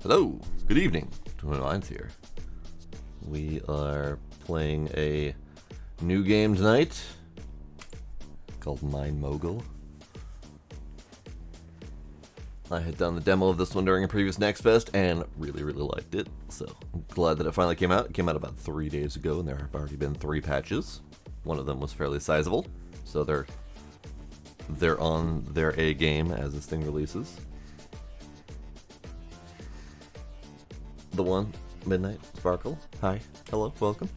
Hello, good evening. Twin Lines here. We are playing a new game tonight called MineMogul. I had done the demo of this one during a previous Next Fest and really liked it, so I'm glad that it finally came out. It came out about 3 days ago and there have already been 3 patches. One of them was fairly sizable, so they're on their A game as this thing releases. The one, Midnight Sparkle. Hi, hello, welcome.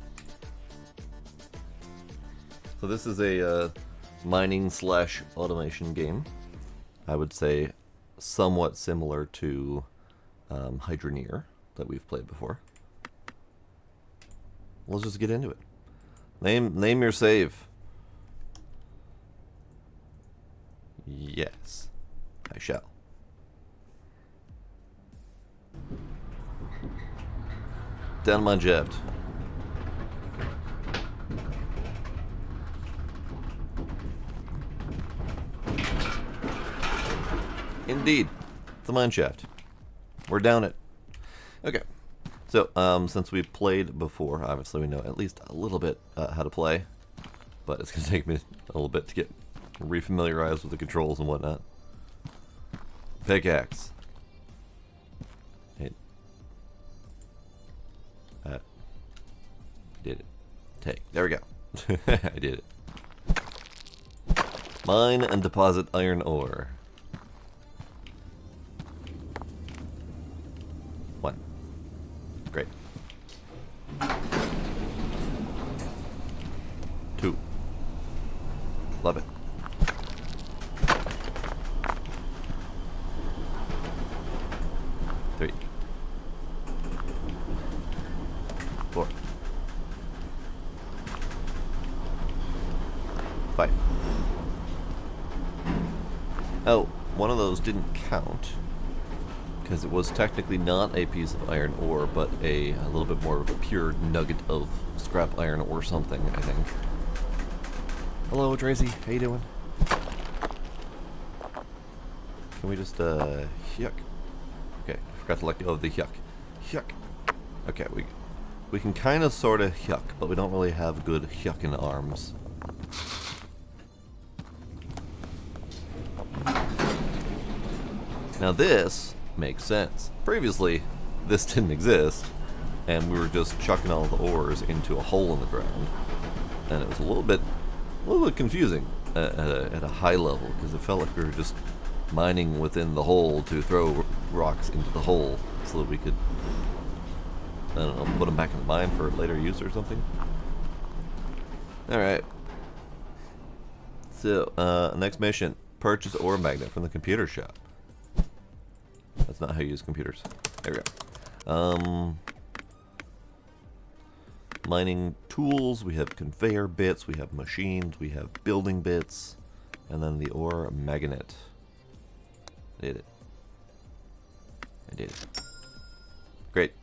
So this is a mining / automation game. I would say somewhat similar to Hydroneer that we've played before. Let's just get into it. Name your save. Yes, I shall. Down Mineshaft. Indeed, the Mineshaft. We're down it. Okay, so since we played before, obviously we know at least a little bit how to play, but it's going to take me a little bit to get refamiliarized with the controls and whatnot. Pickaxe. Did it. Take. There we go. I did it. Mine and deposit iron ore. 1. Great. 2. Love it. 3. 4. 5. Oh, one of those didn't count because it was technically not a piece of iron ore, but a little bit more of a pure nugget of scrap iron or something, I think. Hello, Tracy. How you doing? Can we just, yuck. Okay, I forgot to let go of the yuck. Yuck. Okay, we can kind of sort of yuck, but we don't really have good yucking arms. Now this makes sense. Previously, this didn't exist, and we were just chucking all the ores into a hole in the ground, and it was a little bit confusing at a high level because it felt like we were just mining within the hole to throw rocks into the hole so that we could, I don't know, put them back in the mine for later use or something. All right. So next mission: purchase ore magnet from the computer shop. That's not how you use computers. There we go. Mining tools. We have conveyor bits. We have machines. We have building bits. And then the ore magnet. I did it. I did it. Great.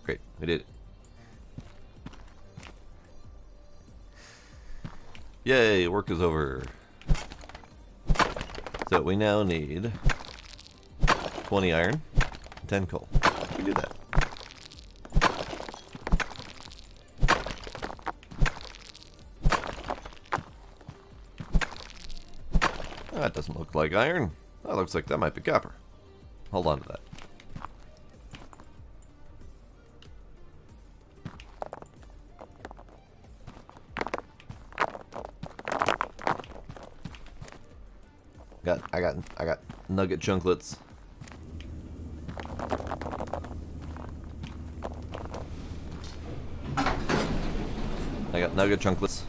Great. I did it. Yay, work is over. So we now need 20 iron, 10 coal. We can do that. That doesn't look like iron. That looks like that might be copper. Hold on to that. I got nugget chunklets. I got nugget chunklets.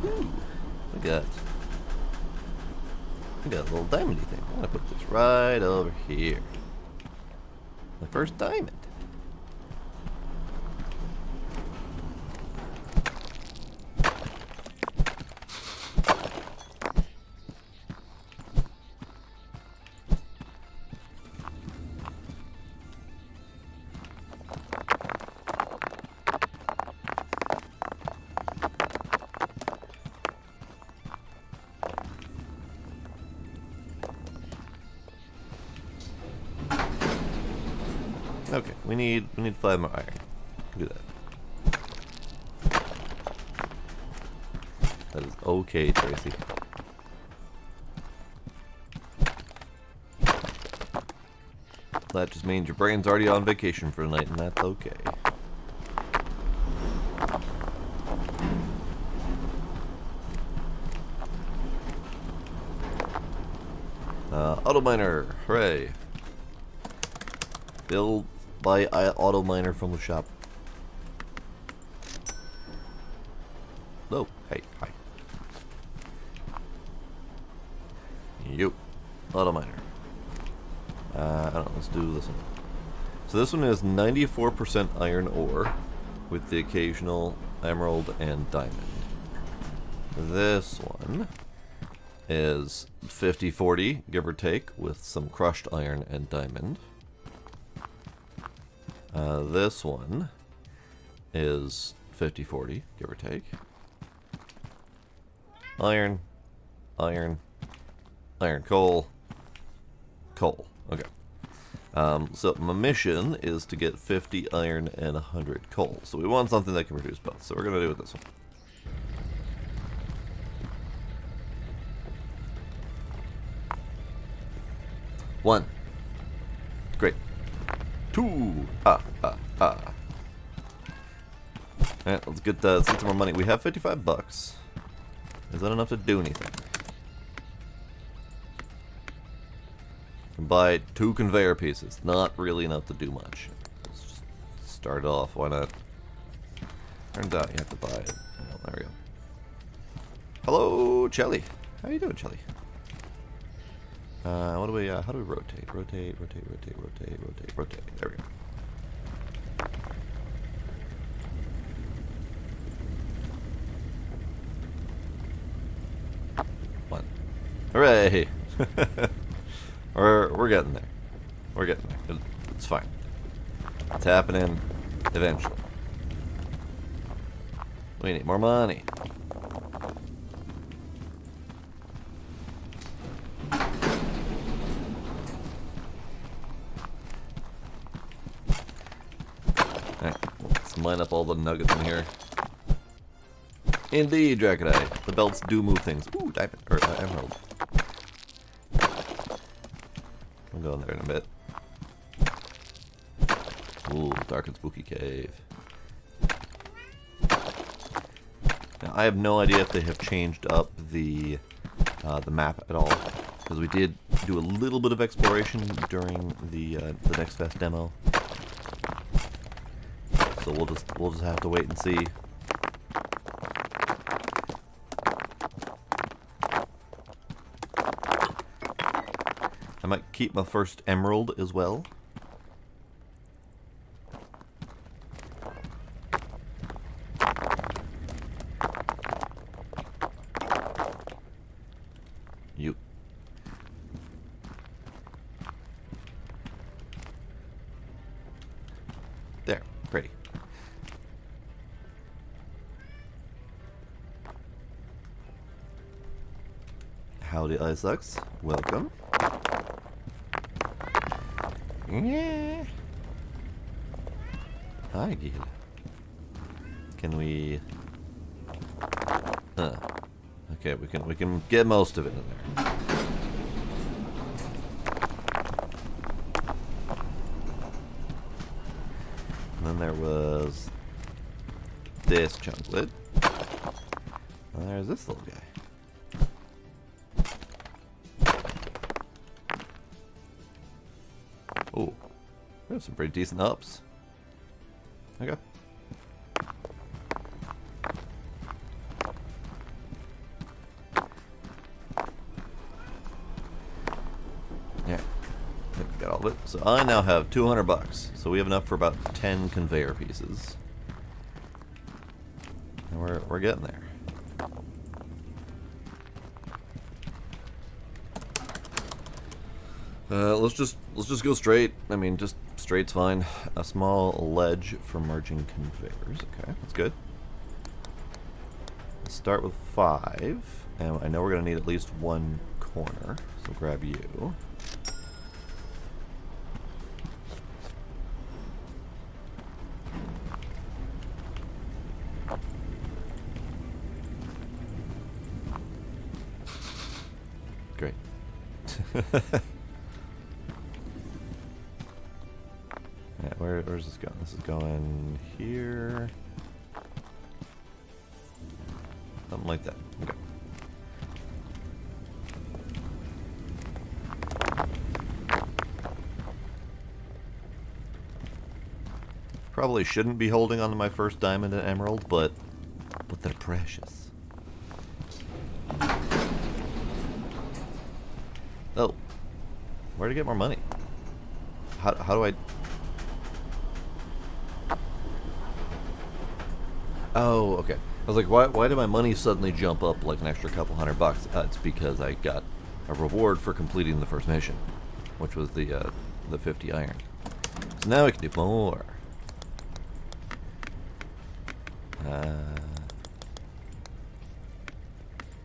Ooh, I got a little diamondy thing. I'm gonna put this right over here. My first diamond. Okay, we need 5 more iron. Do that. That is okay, Tracy. That just means your brain's already on vacation for the night, and that's okay. Auto miner, hooray! Buy auto miner from the shop. Oh, hey, hi. You, auto miner. I don't know, let's do this one. So this one is 94% iron ore with the occasional emerald and diamond. This one is 50-40, give or take, with some crushed iron and diamond. This one is 50-40, give or take. Iron, iron, iron, coal, coal. Okay. So my mission is to get 50 iron and 100 coal. So we want something that can produce both. So we're going to do it this one. One. Great. Two. Alright, let's get some more money. We have 55 bucks. Is that enough to do anything? Can buy 2 conveyor pieces. Not really enough to do much. Let's just start off. Why not? Turns out you have to buy it. Oh, there we go. Hello, Chelly. How you doing, Chelly? What do we? How do we rotate? Rotate. There we go. One. Hooray! We're getting there. We're getting there. It's fine. It's happening eventually. We need more money. Alright, let's mine up all the nuggets in here. Indeed, Draconite. The belts do move things. Ooh, diamond. Or emerald. I'll go in there in a bit. Ooh, dark and spooky cave. Now, I have no idea if they have changed up the map at all, because we did do a little bit of exploration during the Next Fest demo. So we'll just have to wait and see. I might keep my first emerald as well. You. There, pretty. Howdy, Isaacs. Welcome. Yeah. Hi, Gil. Can we? Okay, we can get most of it in there. And then there was this chunklet. And there's this little guy. Oh, there's some pretty decent ups. Okay. Yeah, we got all of it. So I now have 200 bucks. So we have enough for about 10 conveyor pieces. And we're getting there. Let's just go straight. I mean, just straight's fine. A small ledge for merging conveyors. Okay, that's good. Let's start with 5, and I know we're gonna need at least 1 corner. So grab you. Great. Yeah, where's this going? This is going here. Something like that. Okay. Probably shouldn't be holding on to my first diamond and emerald, but they're precious. Oh. Where to get more money? How do I... Oh, okay. I was like, why did my money suddenly jump up like an extra couple $100? It's because I got a reward for completing the first mission, which was the 50 iron. So now we can do more.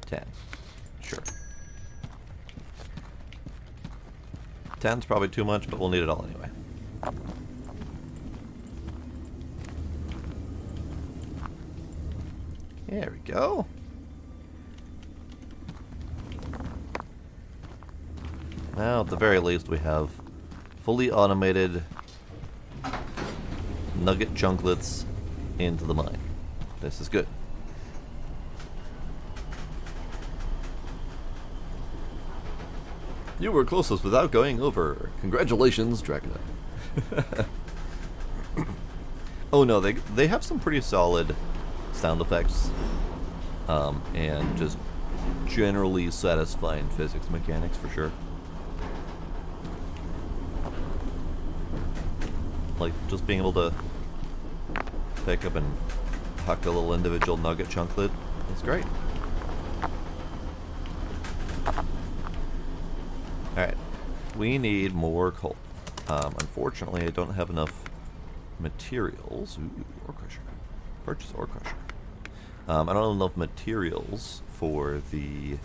10. Sure. 10's probably too much, but we'll need it all anyway. There we go. Now, at the very least, we have fully automated nugget chunklets into the mine. This is good. You were closest without going over. Congratulations, Dracula. Oh no, they have some pretty solid sound effects, and just generally satisfying physics mechanics for sure. Like just being able to pick up and huck a little individual nugget chunklet. That's great. Alright, we need more coal. Unfortunately, I don't have enough materials. Ooh, ore crusher. Purchase ore crusher. I don't have enough materials for the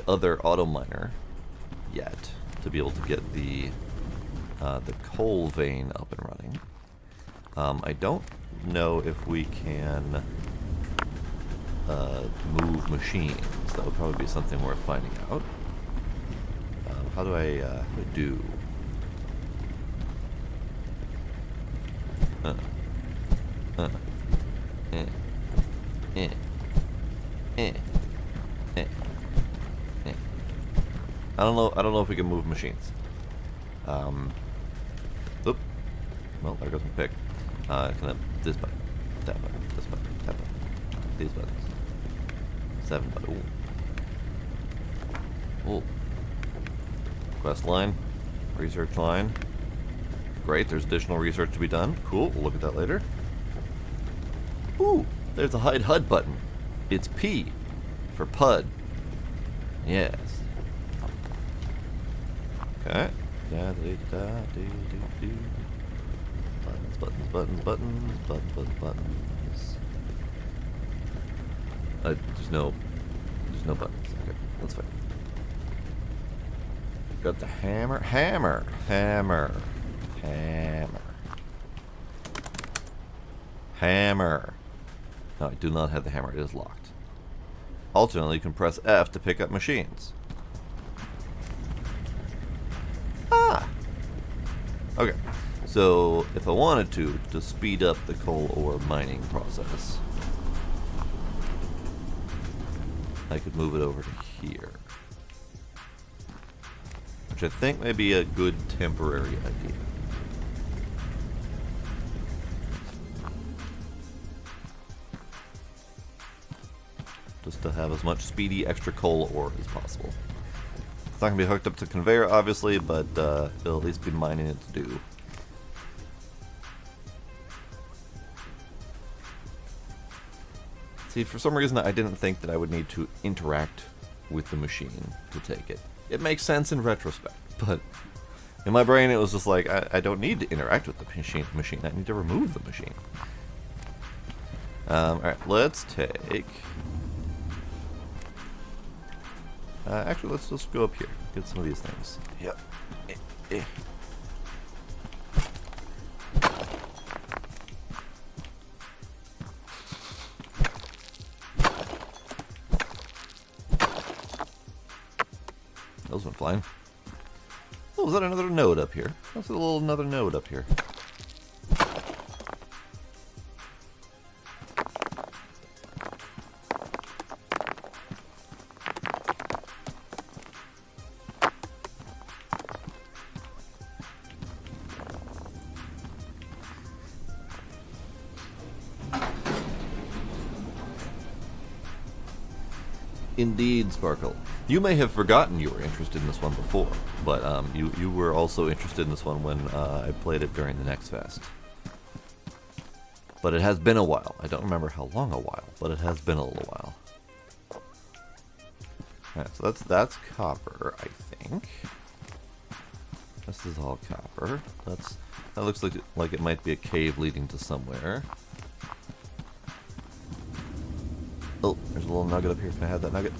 other auto miner yet to be able to get the coal vein up and running. I don't know if we can move machines. That would probably be something worth finding out. How do I do? I don't know if we can move machines. Oop. Well, there goes my pick. Can I, this button, that button, this button, that button, these buttons. 7 buttons. Ooh. Ooh. Quest line, research line. Great, there's additional research to be done. Cool, we'll look at that later. Ooh, there's a hide HUD button. It's P for PUD. Yes. Okay. Buttons, buttons, buttons, buttons, buttons, buttons, buttons. There's no buttons. Okay, that's fine. Got the hammer, hammer, hammer, hammer, hammer. No, I do not have the hammer. It is locked. Alternately, you can press F to pick up machines. Ah! Okay. So, if I wanted to speed up the coal ore mining process, I could move it over to here. Which I think may be a good temporary idea. Just to have as much speedy extra coal ore as possible. It's not going to be hooked up to conveyor, obviously, but it'll at least be mining its due. See, for some reason I didn't think that I would need to interact with the machine to take it. It makes sense in retrospect, but in my brain it was just like, I don't need to interact with the machine. I need to remove the machine. Alright, let's take... actually, let's just go up here. Get some of these things. Yep. Those went flying. Oh, was that another node up here? That's another node up here. Indeed, Sparkle. You may have forgotten you were interested in this one before, but you were also interested in this one when I played it during the next fest. But it has been a while. I don't remember how long a while, but it has been a little while. Alright, so that's copper, I think. This is all copper. That looks like it might be a cave leading to somewhere. Oh, there's a little nugget up here. Can I have that nugget?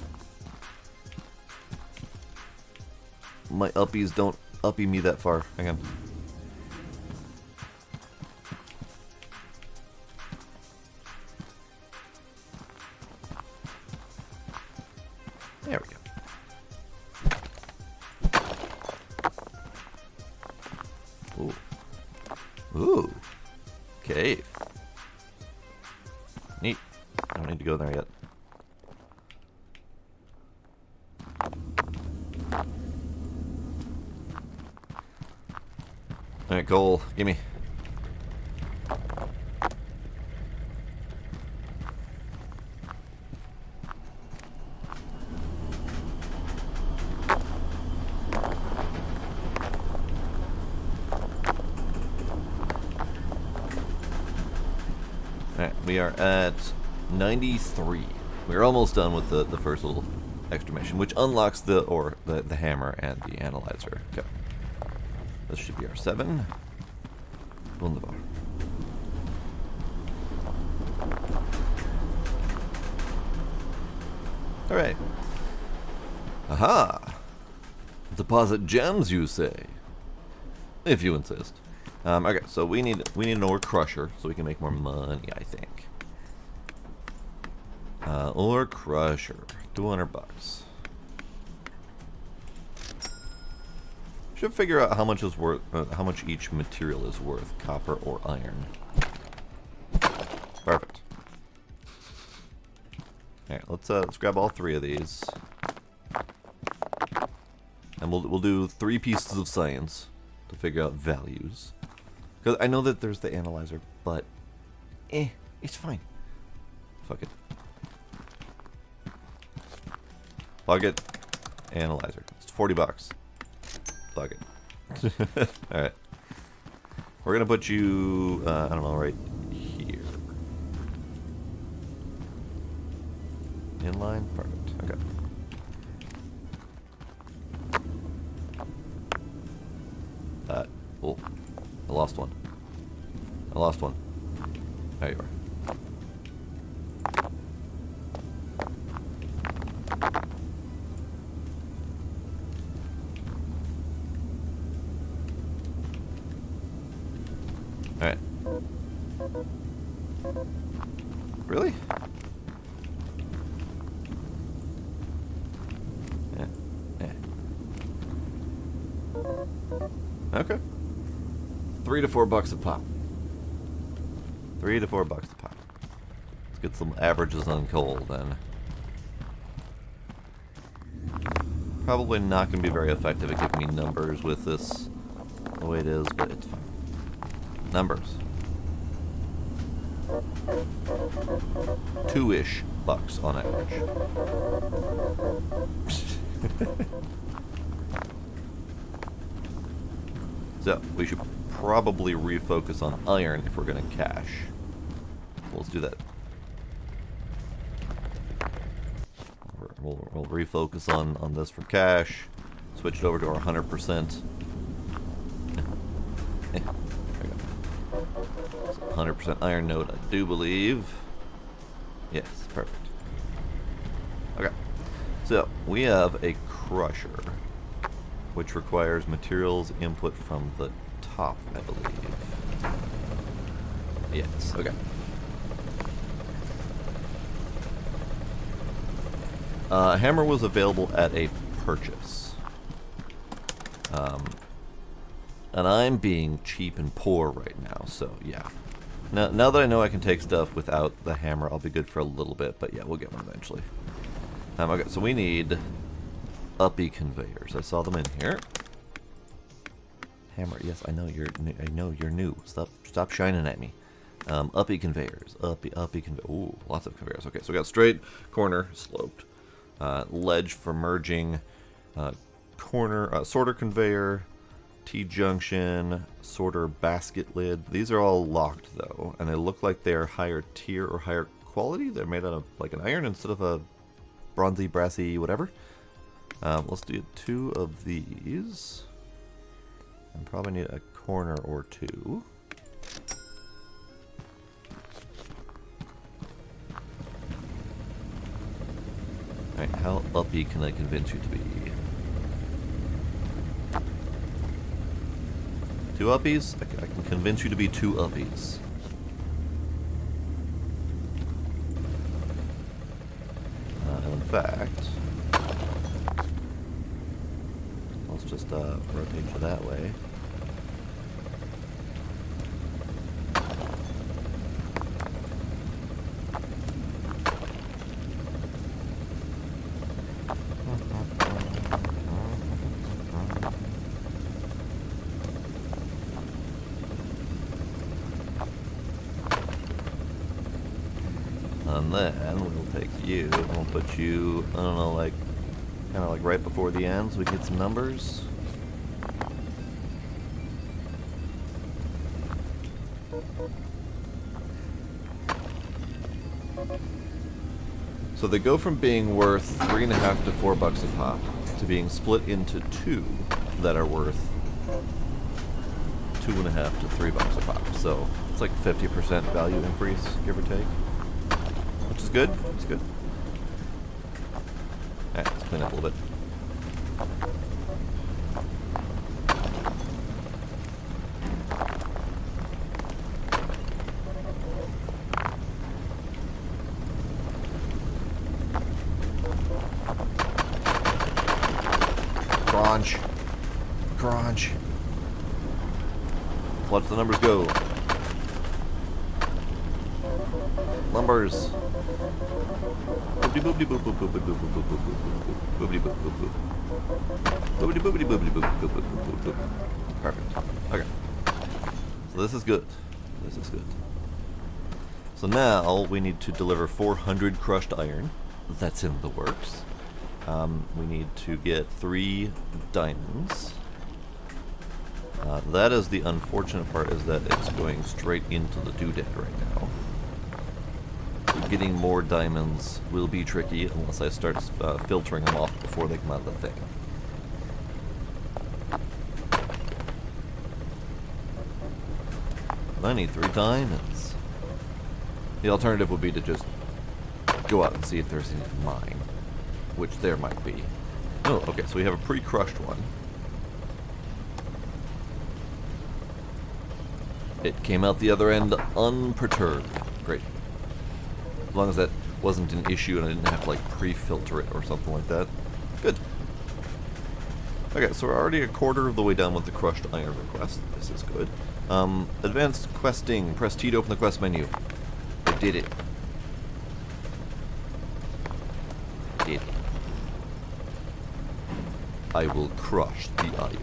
My uppies don't uppie me that far. Hang on. There we go. Ooh. Ooh. Cave. Neat. I don't need to go there yet. Alright, coal. Gimme. Alright, we are at 93. We're almost done with the first little extra mission, which unlocks the hammer and the analyzer. Okay. This should be our 7. Wunderbar. Alright. Aha! Deposit gems, you say? If you insist. Okay, so we need an ore crusher so we can make more money, I think. Ore crusher, $200. Should figure out how much is worth, how much each material is worth, copper or iron. Perfect. All right, let's grab all 3 of these, and we'll do 3 pieces of science to figure out values. Because I know that there's the analyzer, but it's fine. Fuck it. Plug it. Analyzer. It's $40. Plug it. Alright. We're gonna put you, I don't know, right here. Inline? Perfect. Okay. Oh. I lost one. I lost one. There you are. Alright. Really? Yeah. Yeah. Okay. $3 to $4 a pop. $3 to $4 a pop. Let's get some averages on coal then. Probably not going to be very effective at giving me numbers with this the way it is, but it's fine. Numbers. 2-ish bucks on average. So, we should probably refocus on iron if we're going to cache. Well, let's do that. We'll refocus on this for cache. Switch it over to our 100%. 100% iron node, I do believe. Yes, perfect. Okay, so we have a crusher, which requires materials input from the top, I believe. Yes, okay. Hammer was available at a purchase. And I'm being cheap and poor right now, so yeah. Now that I know I can take stuff without the hammer, I'll be good for a little bit, but yeah, we'll get one eventually. Okay, so we need uppy conveyors. I saw them in here. Hammer, yes, I know you're new. Stop shining at me. Uppy conveyors. Uppy conveyors. Ooh, lots of conveyors. Okay, so we got straight, corner, sloped. Ledge for merging. Corner, sorter conveyor. T-junction. Sorter basket lid. These are all locked, though, and they look like they're higher tier or higher quality. They're made out of, like, an iron instead of a bronzy, brassy, whatever. Let's do 2 of these. And probably need a corner or 2. Alright, how uppy can I convince you to be? 2 uppies? I can convince you to be 2 uppies. And in fact, let's just rotate you that way. And then we'll take you and we'll put you, I don't know, like, kind of like right before the end so we get some numbers. So they go from being worth $3.50 to $4 a pop to being split into 2 that are worth $2.50 to $3 a pop. So it's like 50% value increase, give or take. Which is good. It's good. Alright, let's clean up a little bit. Crunch. Crunch. Let's the numbers go. Numbers. Boopity boopity boop boop boop boop boop boop boop boop boopity boop boop boop. Boopity boopity boopity boop boop boop boop boop. Perfect. Okay. So this is good. This is good. So now we need to deliver 400 crushed iron. That's in the works. We need to get 3 diamonds. That is the unfortunate part, is that it's going straight into the doodad right now. Getting more diamonds will be tricky unless I start filtering them off before they come out of the thing. I need 3 diamonds. The alternative would be to just go out and see if there's any mine, which there might be. Oh, okay, so we have a pre-crushed one. It came out the other end unperturbed. Great. As long as that wasn't an issue and I didn't have to like pre-filter it or something like that. Good. Okay, so we're already a quarter of the way done with the crushed iron request. This is good. Advanced questing. Press T to open the quest menu. I did it. I did it. I will crush the iron.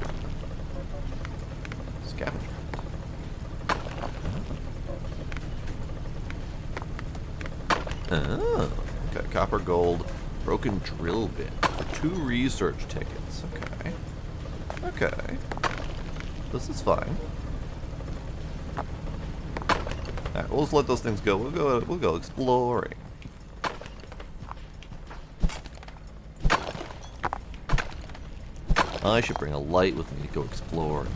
Scavenger. Oh, okay. Copper, gold, broken drill bit for 2 research tickets. Okay. Okay. This is fine. Alright, we'll just let those things go. We'll go exploring. I should bring a light with me to go exploring.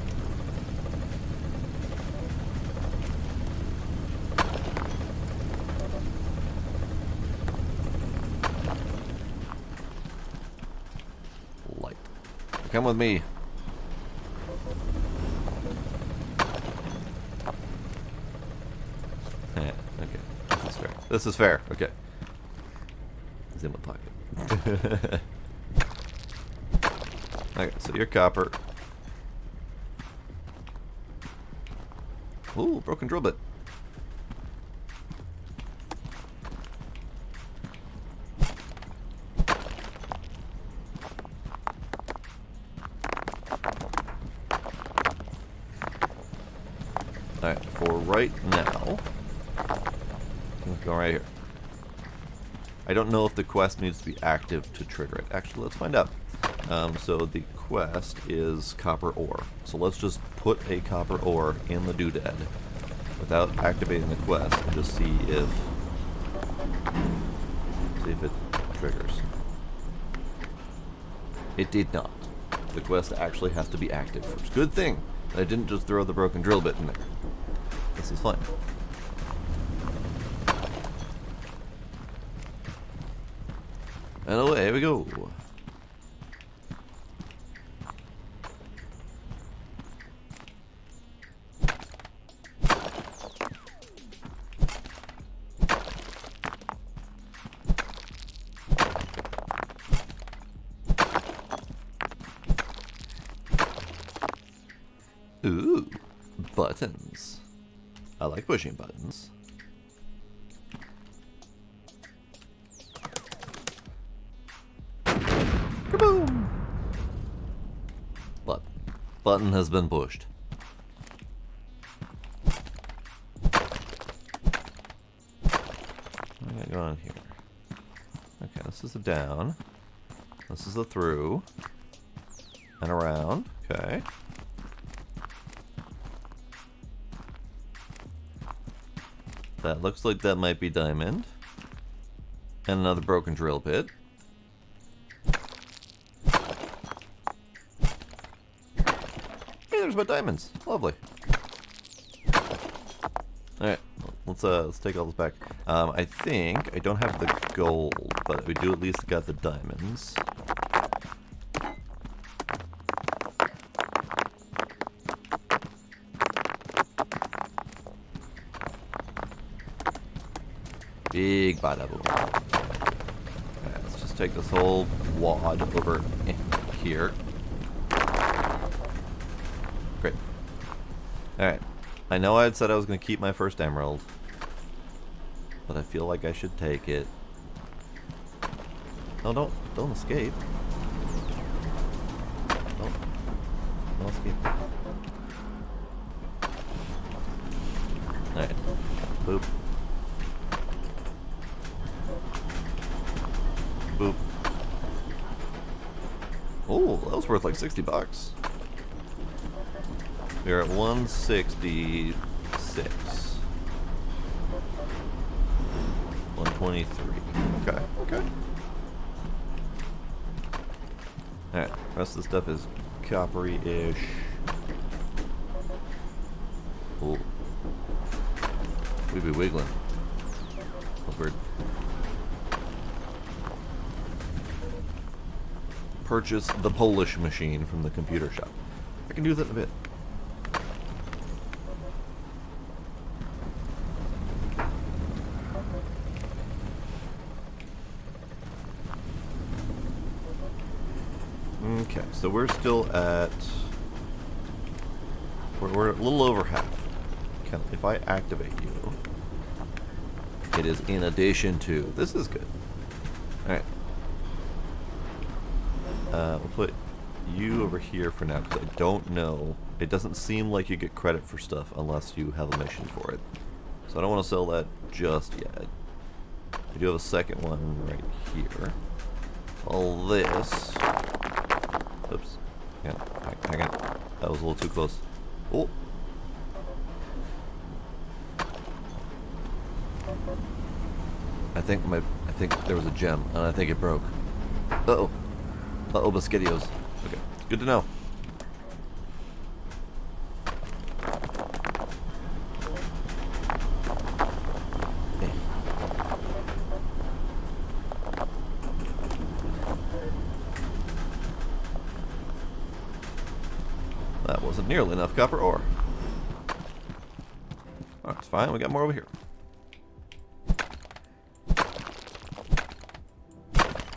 Light. Come with me. Okay. This is fair. This is fair. Okay. It's in my pocket. Okay, so you're copper. Ooh, broken drill bit. Alright, for right now, let's go right here. I don't know if the quest needs to be active to trigger it. Actually, let's find out. So the quest is copper ore. So let's just put a copper ore in the doodad without activating the quest and just see if it triggers. It did not. The quest actually has to be active first. Good thing I didn't just throw the broken drill bit in there. This is fine. And away we go. Ooh, buttons. I like pushing buttons. Kaboom! Button has been pushed. What do I got going on here? Okay, this is a down. This is a through. And around. Okay. That looks like that might be diamond. And another broken drill bit. Hey, there's my diamonds. Lovely. Alright, let's take all this back. I think I don't have the gold, but we do at least got the diamonds. Big bada boom. Alright, let's just take this whole wad over here. Great. Alright. I know I had said I was going to keep my first emerald, but I feel like I should take it. No, don't escape. Don't escape. Alright. Boop. Boop. Oh, that was worth like 60 bucks. We're at 166. 123. Okay, okay. Alright, the rest of the stuff is coppery-ish. Oh. We'd be wiggling. That's weird. Purchase the Polish machine from the computer shop. I can do that in a bit. Okay, so we're still at... We're a little over half. If I activate you, it is in addition to... This is good. Alright. We'll put you over here for now, because I don't know. It doesn't seem like you get credit for stuff unless you have a mission for it. So I don't want to sell that just yet. I do have a second one right here. All this... Oops. Yeah, hang on. That was a little too close. Oh! I think there was a gem, and I think it broke. Uh-oh. Uh-oh, Mosquitios. Okay, good to know. That wasn't nearly enough copper ore. Oh, it's fine, we got more over here.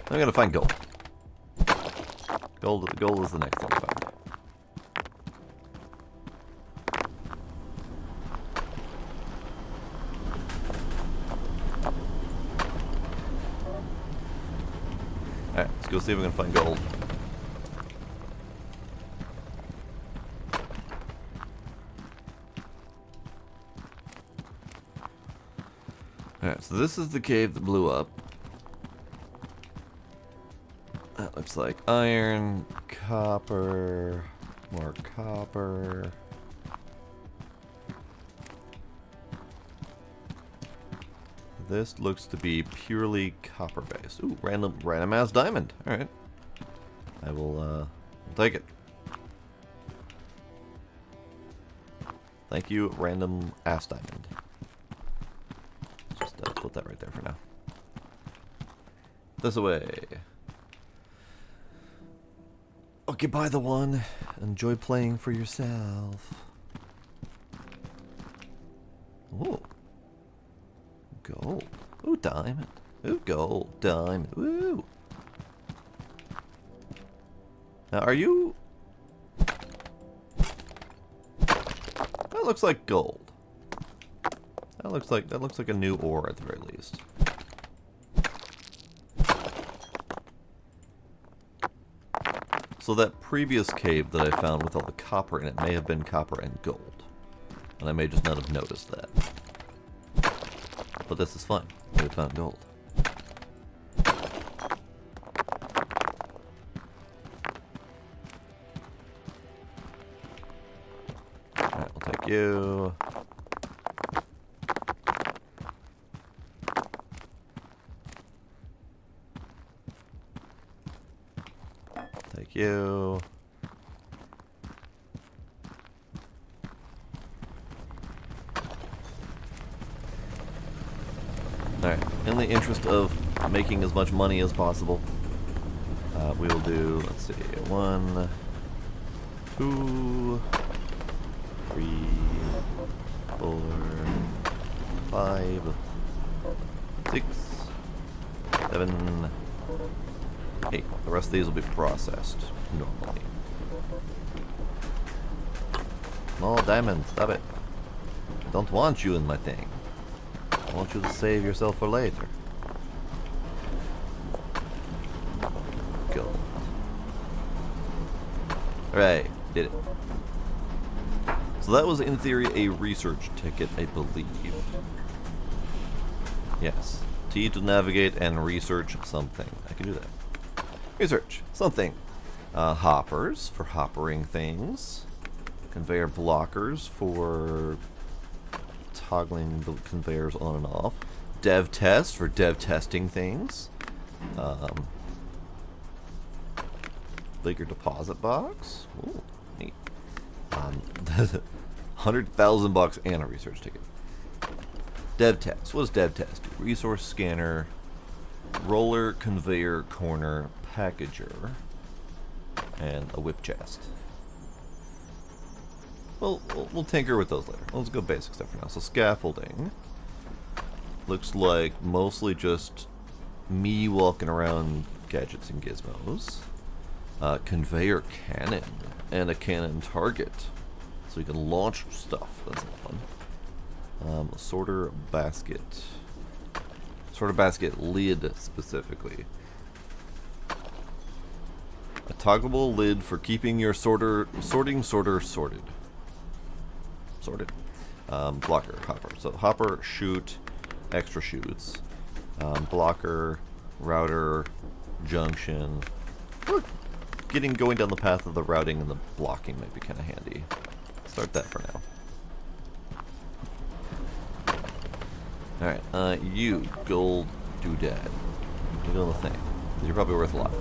I'm gonna find gold. Gold is the next thing to find. go see if we can find gold. Alright, so this is the cave that blew up. That looks like iron, copper, more copper. This looks to be purely copper based. Ooh, random ass diamond. Alright. I will take it. Thank you, random ass diamond. Just put that right there for now. This away. Okay, buy the one. Enjoy playing for yourself. Ooh. Gold. Ooh, diamond. Ooh, gold. Diamond. Ooh. Now, are you... That looks like gold. That looks like a new ore at the very least. So that previous cave that I found with all the copper in it may have been copper and gold. And I may just not have noticed that. But this is fun. We found gold. Alright, we'll take you. Take you. Alright, in the interest of making as much money as possible, we will do, let's see, 1, 2, 3, 4, 5, 6, 7, 8. The rest of these will be processed normally. No, diamond, stop it. I don't want you in my thing. I want you to save yourself for later. Go. Alright, did it. So that was in theory a research ticket, I believe. Yes. T to navigate and research something. I can do that. Research something. Hoppers for hoppering things. Conveyor blockers for toggling the conveyors on and off. Dev test for dev testing things. Bigger deposit box. Ooh, neat. 100,000 bucks and a research ticket. Dev test. What is dev test? Resource scanner, roller, conveyor, corner, packager, and a whip chest. Well, we'll tinker with those later. Let's go basic stuff for now. So scaffolding looks like mostly just me walking around gadgets and gizmos. Conveyor cannon and a cannon target, so you can launch stuff. That's not fun. Sorter basket. Sorter basket lid specifically. A toggleable lid for keeping your sorter sorted. Blocker, hopper. So hopper, chute, extra chutes. Blocker, router, junction. Going down the path of the routing and the blocking might be kind of handy. Start that for now. Alright, you, gold doodad. Look on the thing. You're probably worth a lot.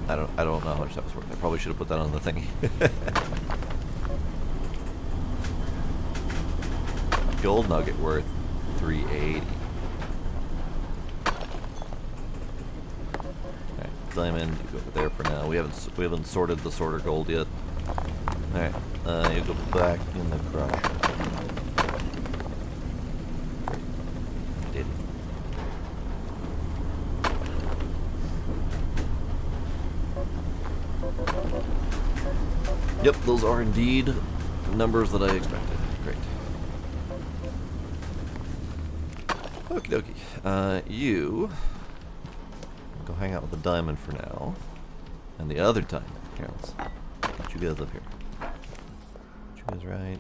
I don't know how much that was worth. I probably should have put that on the thingy. Gold nugget worth 380. Okay, diamond, you go over there for now. We haven't sorted the sorter gold yet. Alright, you go back in the crusher. Did it. Yep, those are indeed numbers that I expected. Great. Okie dokie. You Go hang out with the diamond for now. And the other diamond. Here, let's get you guys up here. Get you guys right.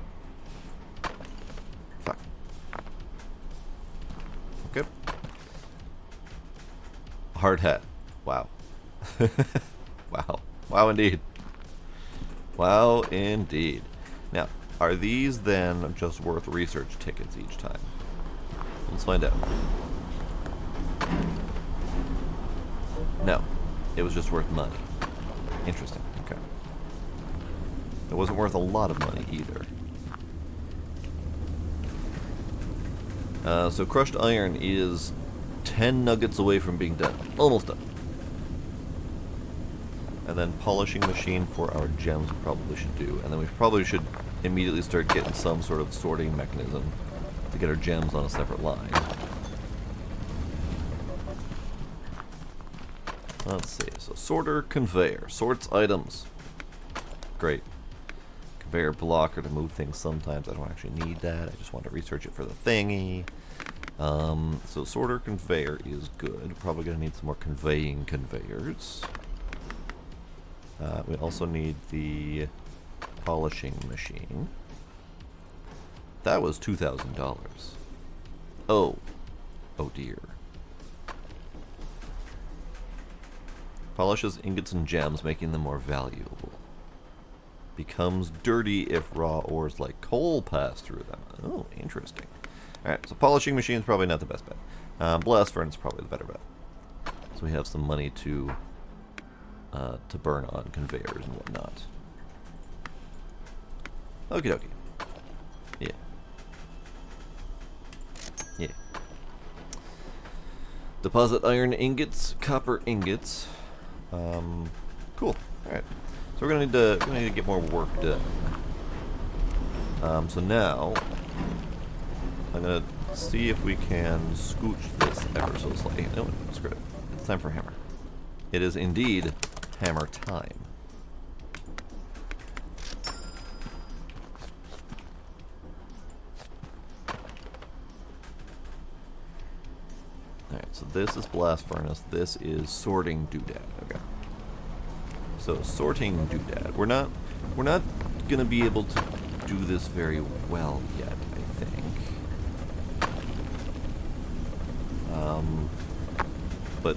Fuck. Okay. Hard hat. Wow. Wow. Wow indeed. Wow indeed. Now, are these then just worth research tickets each time? Let's find out. No. It was just worth money. Interesting. Okay. It wasn't worth a lot of money either. So crushed iron is 10 nuggets away from being done. Almost done. And then polishing machine for our gems we probably should do. And then we probably should immediately start getting some sort of sorting mechanism to get our gems on a separate line. Let's see. So sorter conveyor. Sorts items. Great. Conveyor blocker to move things sometimes. I don't actually need that. I just want to research it for the thingy. So sorter conveyor is good. Probably going to need some more conveying conveyors. We also need the polishing machine. That was $2,000. Oh. Oh dear. Polishes ingots and gems, making them more valuable. Becomes dirty if raw ores like coal pass through them. Oh, interesting. Alright, so polishing machine is probably not the best bet. Blast furnace is probably the better bet. So we have some money to burn on conveyors and whatnot. Okie dokie. Yeah. Yeah. Deposit iron ingots, copper ingots. Cool. Alright. So we're gonna need to get more work done. So now I'm gonna see if we can scooch this ever so slightly. No, screw it. It's time for hammer. It is indeed hammer time. Alright, so this is blast furnace, this is sorting doodad. Okay. So sorting doodad. We're not gonna be able to do this very well yet, I think. But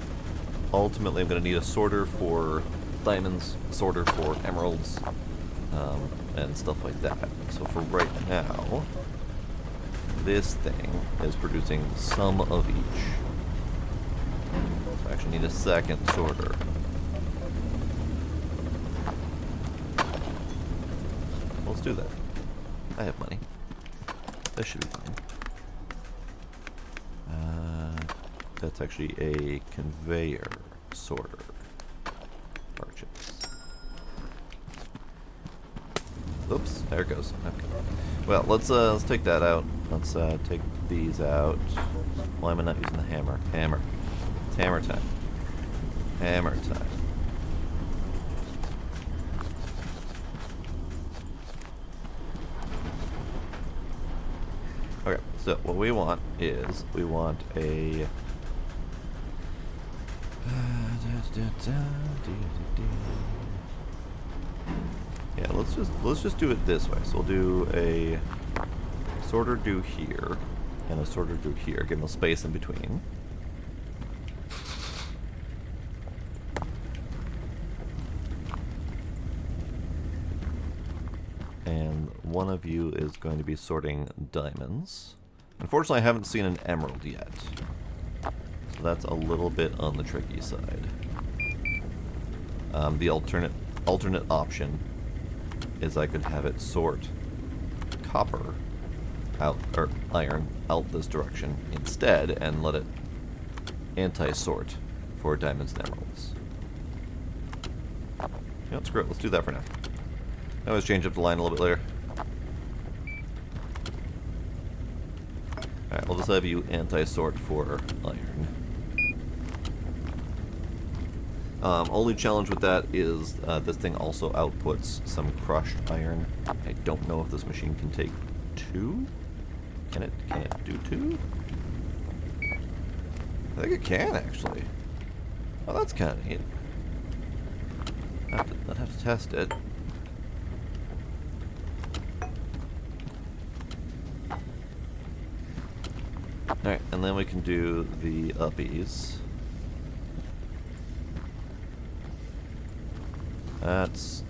ultimately I'm gonna need a sorter for diamonds, sorter for emeralds, and stuff like that. So for right now, this thing is producing some of each. So I actually need a second sorter. Let's do that. I have money. This should be fine. That's actually a conveyor sorter. Purchase. Oops, there it goes. Okay. Well, let's take that out. Let's take these out. Why am I not using the hammer? Hammer. It's hammer time. Hammer time. Okay, so what we want is we want a yeah, let's just do it this way. So we'll do a sorter do here and a sorter do here, give them a space in between. And one of you is going to be sorting diamonds. Unfortunately, I haven't seen an emerald yet. So that's a little bit on the tricky side. The alternate option is I could have it sort copper out, or iron out this direction instead, and let it anti-sort for diamonds and emeralds. You know, screw it, let's do that for now. I always change up the line a little bit later. Alright, we'll just have you anti-sort for iron. Only challenge with that is this thing also outputs some crushed iron. I don't know if this machine can take 2. Can it do 2? I think it can, actually. Oh, that's kind of neat. I'd have to test it. Alright, and then we can do the uppies. That's...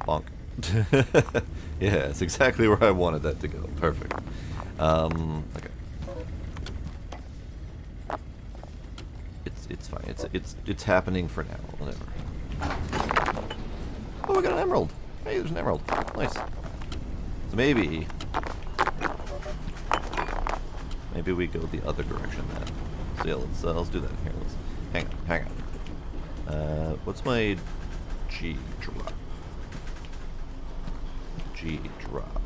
Bonk. Yeah, it's exactly where I wanted that to go. Perfect. Okay. It's fine. It's happening for now. Whatever. Oh, we got an emerald. Hey, there's an emerald. Nice. So maybe we go the other direction then. So yeah, let's do that here. Hang on. What's my G drop? G drop.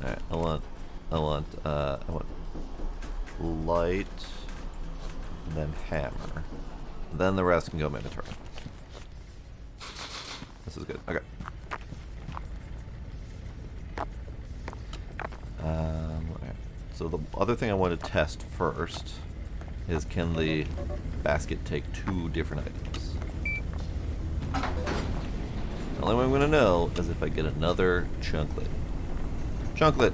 Alright, I want light, and then hammer. Then the rest can go mandatory. This is good. Okay. Okay. So the other thing I want to test first is, can the basket take 2 different items? The only way I'm going to know is if I get another chunklet. Chunklet!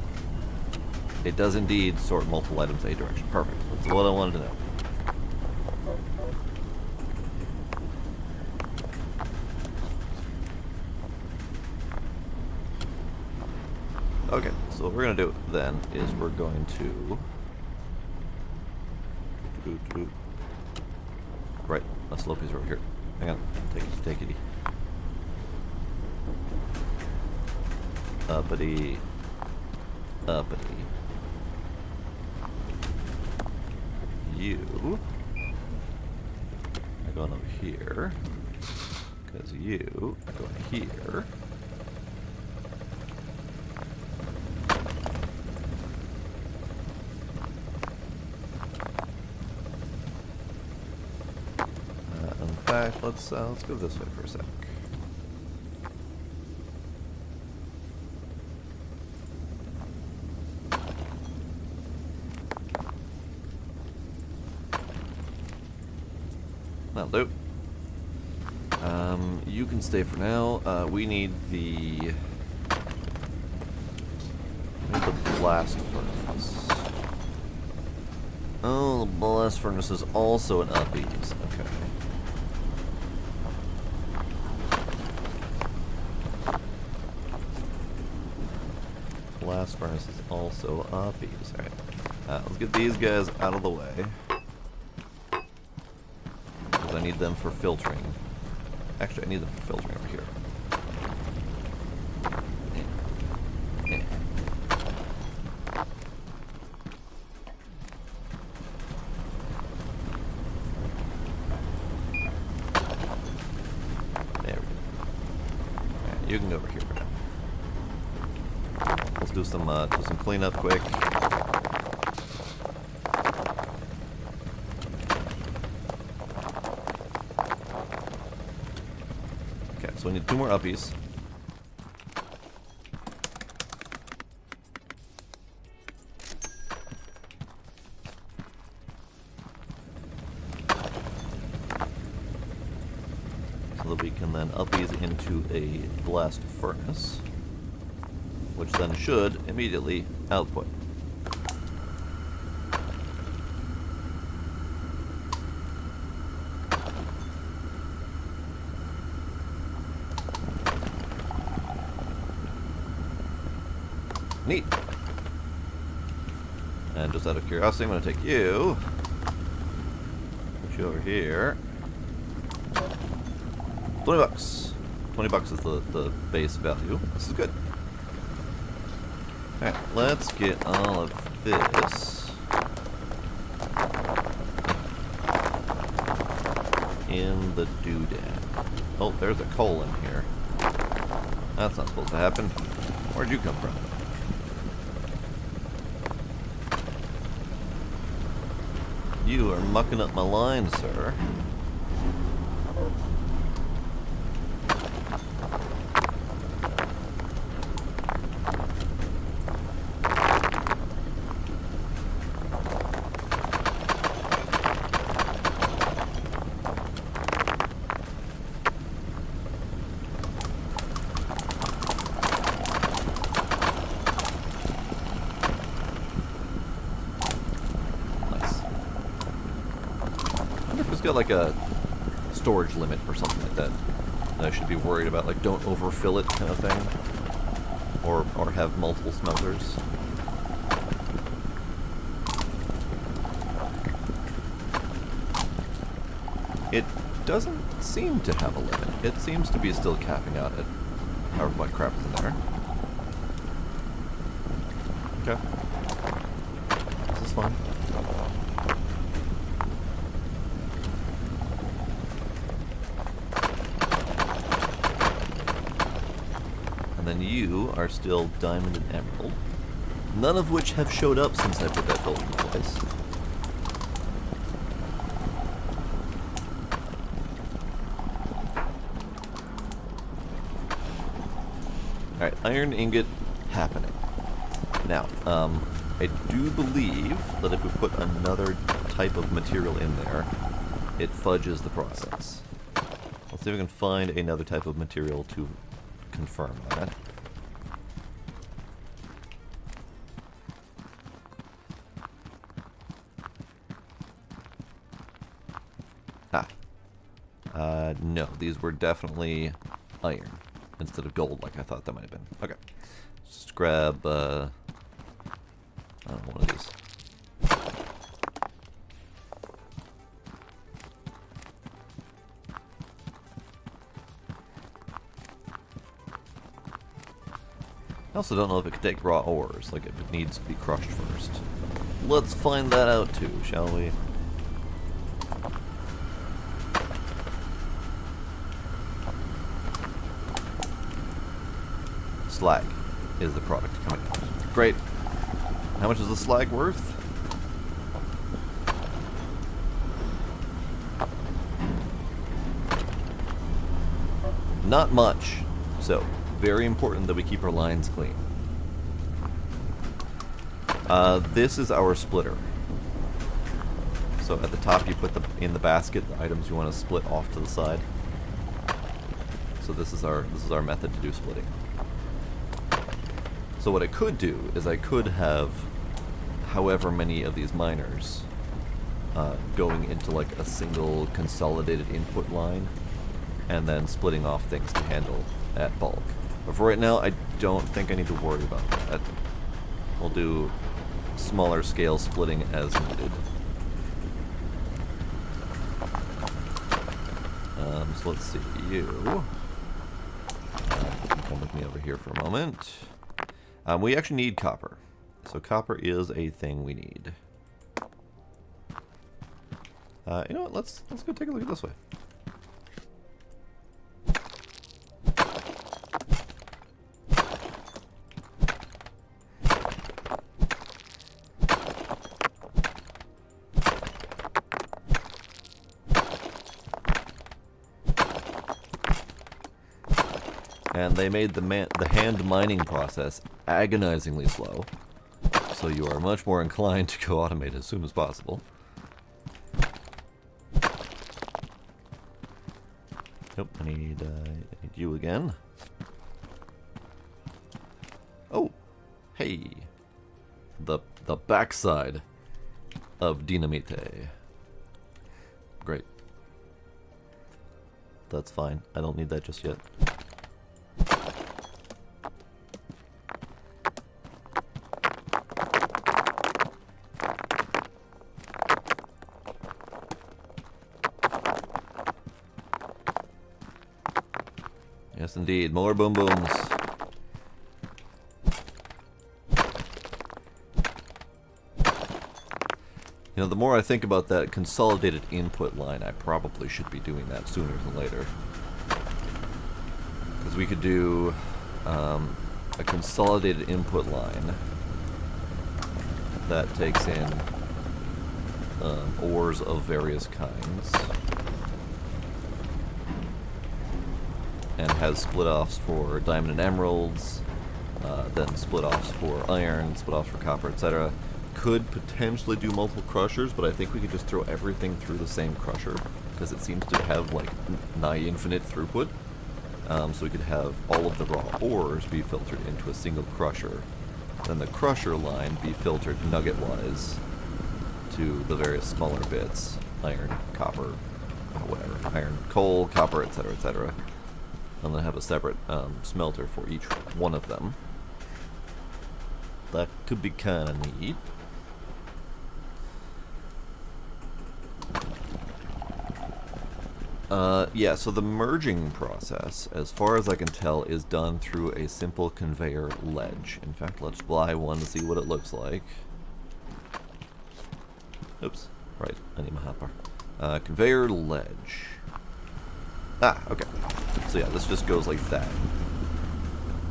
It does indeed sort multiple items a direction. Perfect. That's what I wanted to know. Okay, so what we're going to do then is we're going to... Right, a slow piece over here. Hang on, take it. Uppity. You are going over here, because you are going here. In fact, let's go this way for a sec. That'll do. You can stay for now. We need the blast furnace. Oh, the blast furnace is also an uppies. Okay. Blast furnace is also uppies. Alright. Let's get these guys out of the way. Because I need them for filtering. Actually, I need them for filtering over here. There we go. Alright, you can go over here for now. Let's do some cleanup quick. Okay, so we need 2 more uppies. So that we can then uppies into a blast furnace, which then should immediately output. Neat. And just out of curiosity, I'm going to take you, put you over here. $20. $20 is the base value. This is good. Alright, let's get all of this in the doodad. Oh, there's a coal in here. That's not supposed to happen. Where'd you come from? You are mucking up my line, sir. got like a storage limit or something like that I should be worried about, like don't overfill it kind of thing, or have multiple smelters. It doesn't seem to have a limit. It seems to be still capping out at however much crap is in there. Okay. This is fine. And then you are still diamond and emerald. None of which have showed up since I put that filter in place. Alright, iron ingot happening. Now, I do believe that if we put another type of material in there, it fudges the process. Let's see if we can find another type of material to confirm that. No, these were definitely iron instead of gold like I thought that might have been. Okay. Let's just grab, I don't know, one of these. I also don't know if it could take raw ores, like if it needs to be crushed first. Let's find that out too, shall we? Slag is the product coming out. Great. How much is the slag worth? Not much. So, very important that we keep our lines clean. This is our splitter. So at the top you put in the basket the items you want to split off to the side. So this is our method to do splitting. So what I could do is I could have however many of these miners going into like a single consolidated input line and then splitting off things to handle at bulk. But for right now, I don't think I need to worry about that. We'll do smaller scale splitting as needed. So let's see, you can come with me over here for a moment. We actually need copper. So copper is a thing we need. You know what, let's go take a look at this way. And they made the hand mining process agonizingly slow, so you are much more inclined to go automate as soon as possible. Nope, I need you again. Oh, hey, the backside of Dynamite. Great. That's fine. I don't need that just yet. Yes, indeed. More boom booms. You know, the more I think about that consolidated input line, I probably should be doing that sooner than later. Because we could do a consolidated input line that takes in ores of various kinds. And has split-offs for diamond and emeralds, then split-offs for iron, split-offs for copper, etc. Could potentially do multiple crushers, but I think we could just throw everything through the same crusher, because it seems to have like nigh infinite throughput. So we could have all of the raw ores be filtered into a single crusher, then the crusher line be filtered nugget-wise to the various smaller bits, iron, copper, whatever, iron, coal, copper, etc., etc. I'm going to have a separate smelter for each one of them. That could be kind of neat. Yeah, so the merging process, as far as I can tell, is done through a simple conveyor ledge. In fact, let's fly one to see what it looks like. Oops, right, I need my hotbar. Conveyor ledge. Ah, okay. So yeah, this just goes like that.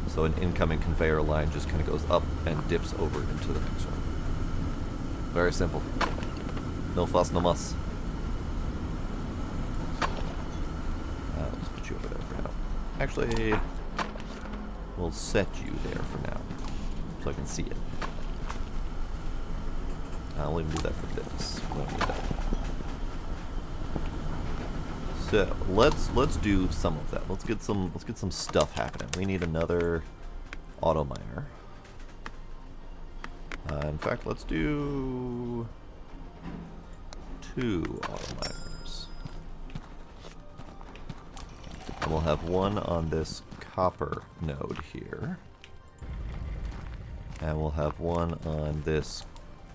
So an incoming conveyor line just kind of goes up and dips over into the next one. Very simple. No fuss, no muss. Let's put you over there for now. Actually, we'll set you there for now, so I can see it. I'll even do that for this. We don't need that. So let's do some of that. Let's get some stuff happening. We need another auto miner. In fact, let's do 2 auto miners. And we'll have one on this copper node here. And we'll have one on this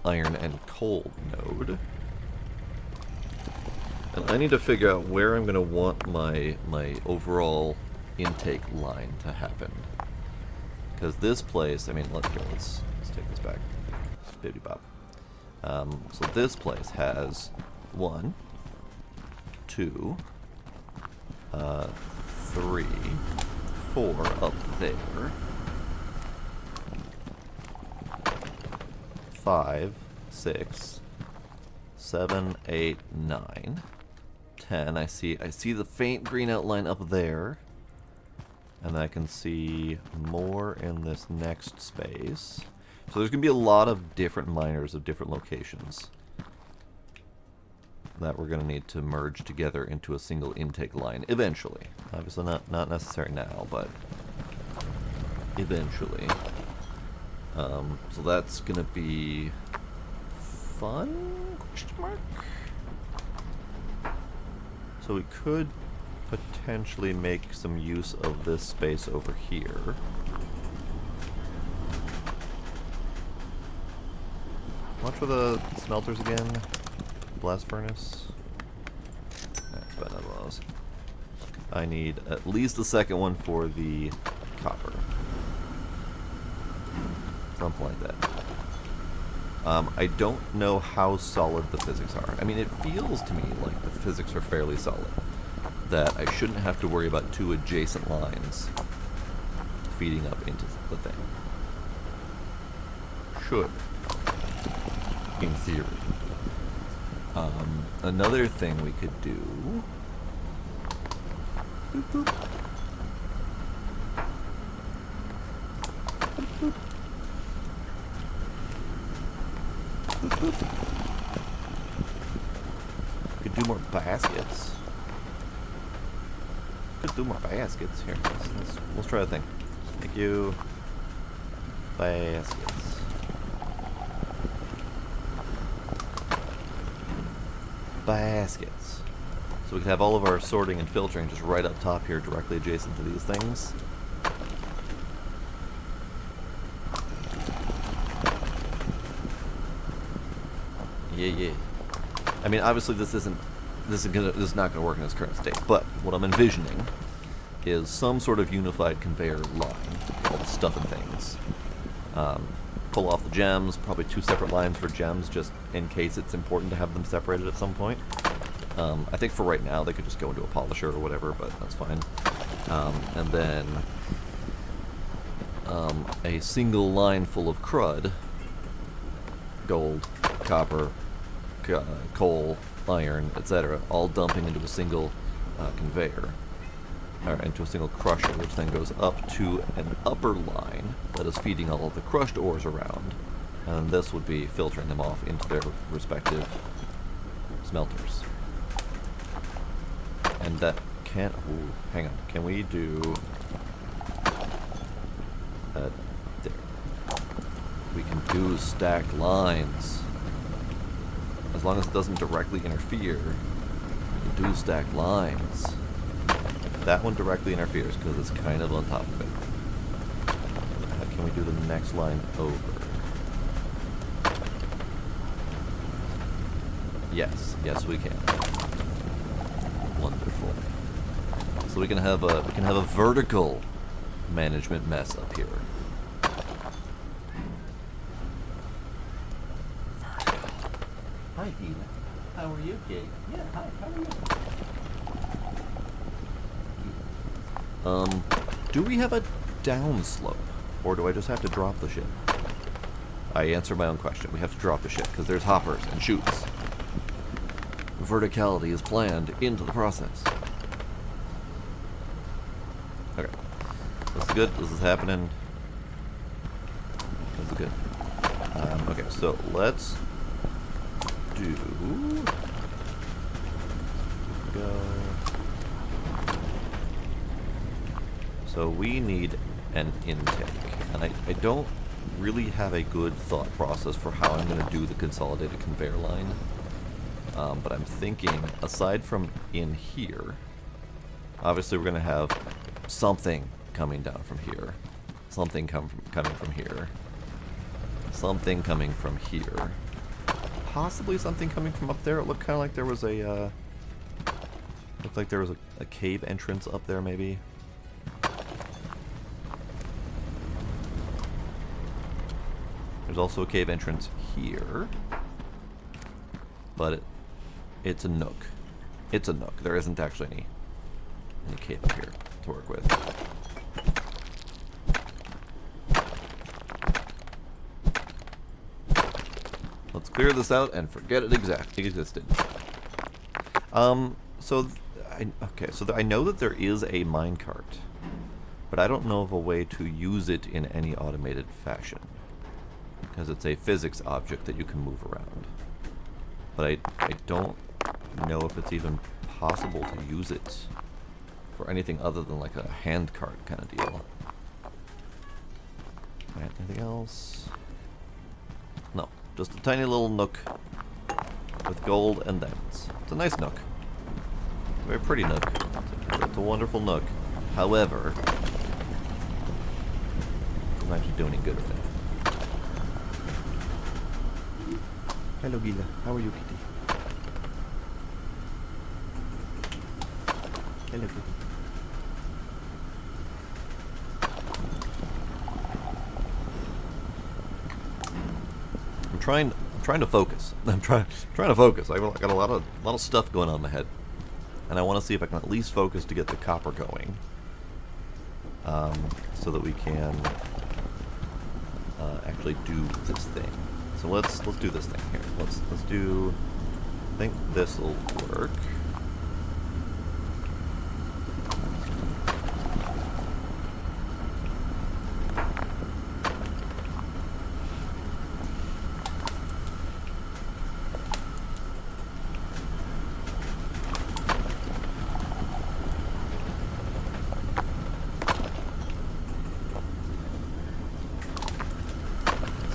iron and coal node. And I need to figure out where I'm going to want my overall intake line to happen. Because this place, I mean, let's take this back. Bibbidi bop. So this place has 1, 2, 3, 4 up there. 5, 6, 7, 8, 9, 10. I see the faint green outline up there. And I can see more in this next space. So there's going to be a lot of different miners of different locations that we're going to need to merge together into a single intake line eventually. Obviously not necessary now, but eventually. So that's going to be fun? Question mark? So we could potentially make some use of this space over here. Watch for the smelters again. Blast furnace. That's about another one of those. I need at least a second one for the copper. Something like that. I don't know how solid the physics are. I mean, it feels to me like the physics are fairly solid. That I shouldn't have to worry about 2 adjacent lines feeding up into the thing. Should. In theory. Another thing we could do... Boop, boop. Boop, boop. Boop, boop. Could do more baskets. Could do more baskets here. Let's try the thing. Thank you. Baskets. Baskets. So we can have all of our sorting and filtering just right up top here, directly adjacent to these things. Yeah. I mean, obviously this is not going to work in its current state, but what I'm envisioning is some sort of unified conveyor line for all the stuff and things. Pull off the gems, probably 2 separate lines for gems, just in case it's important to have them separated at some point. I think for right now they could just go into a polisher or whatever, but that's fine. And then a single line full of crud, gold, copper, coal, iron, etc., all dumping into a single conveyor, or into a single crusher, which then goes up to an upper line that is feeding all of the crushed ores around, and this would be filtering them off into their respective smelters. And that can't... Ooh, hang on. Can we do... there. We can do stacked lines. As long as it doesn't directly interfere do stacked lines. That one directly interferes because it's kind of on top of it. How can we do the next line over? Yes, yes we can. Wonderful. So we can have a vertical management mess up here. Hi, Gina. How are you, kid? Yeah, hi. How are you? Do we have a downslope, or do I just have to drop the ship? I answered my own question. We have to drop the ship because there's hoppers and chutes. Verticality is planned into the process. Okay, this is good. This is happening. This is good. Okay, so let's do go. So we need an intake, and I don't really have a good thought process for how I'm going to do the consolidated conveyor line. But I'm thinking, aside from in here, obviously we're going to have something coming down from here, something coming from here, something coming from here, possibly something coming from up there. It looked kind of like there was a looked like there was a cave entrance up there, maybe. There's also a cave entrance here, but it's a nook. It's a nook. There isn't actually any cave up here to work with. Let's clear this out and forget it existed. So I know that there is a minecart, but I don't know of a way to use it in any automated fashion, because it's a physics object that you can move around. But I don't know if it's even possible to use it for anything other than like a hand cart kind of deal. Alright, anything else? No, just a tiny little nook with gold and diamonds. It's a nice nook. It's a very pretty nook. It's a wonderful nook. However, I'm not actually doing any good with it. Hello, Gila. How are you, kitty? Hello, kitty. I'm trying to focus. I'm trying to focus. I got a lot of stuff going on in my head, and I want to see if I can at least focus to get the copper going, so that we can actually do this thing. So let's do this thing here. Let's do. I think this will work.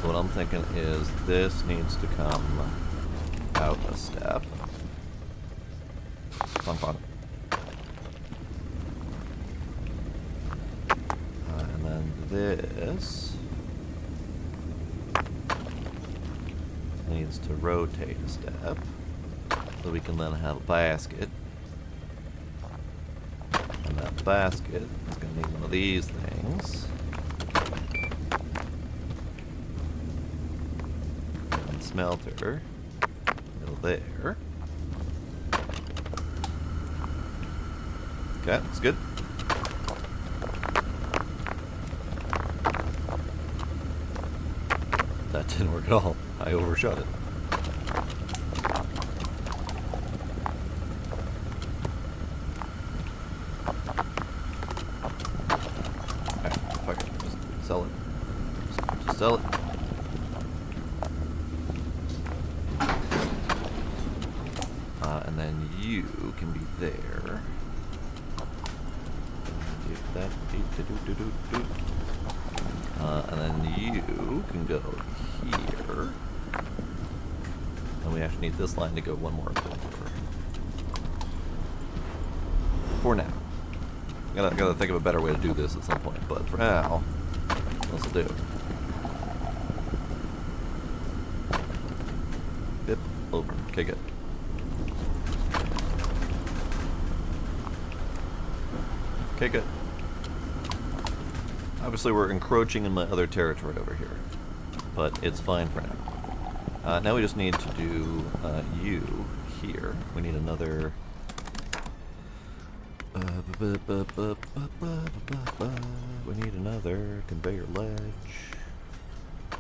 What I'm thinking is this needs to come out a step. Fun. And then this needs to rotate a step, so we can then have a basket. And that basket is going to need one of these things. Smelter. Go there. Okay, that's good. That didn't work at all. I overshot it. Okay, fuck it. Just sell it. Just sell it. And then you can be there. And then you can go here. And we actually need this line to go one more over. For now. Gotta think of a better way to do this at some point, but for now, this'll do. Yep, over. Okay, good. Okay, good. Obviously we're encroaching in my other territory over here, but it's fine for now. Now we just need to do you here. We need another... we need another conveyor ledge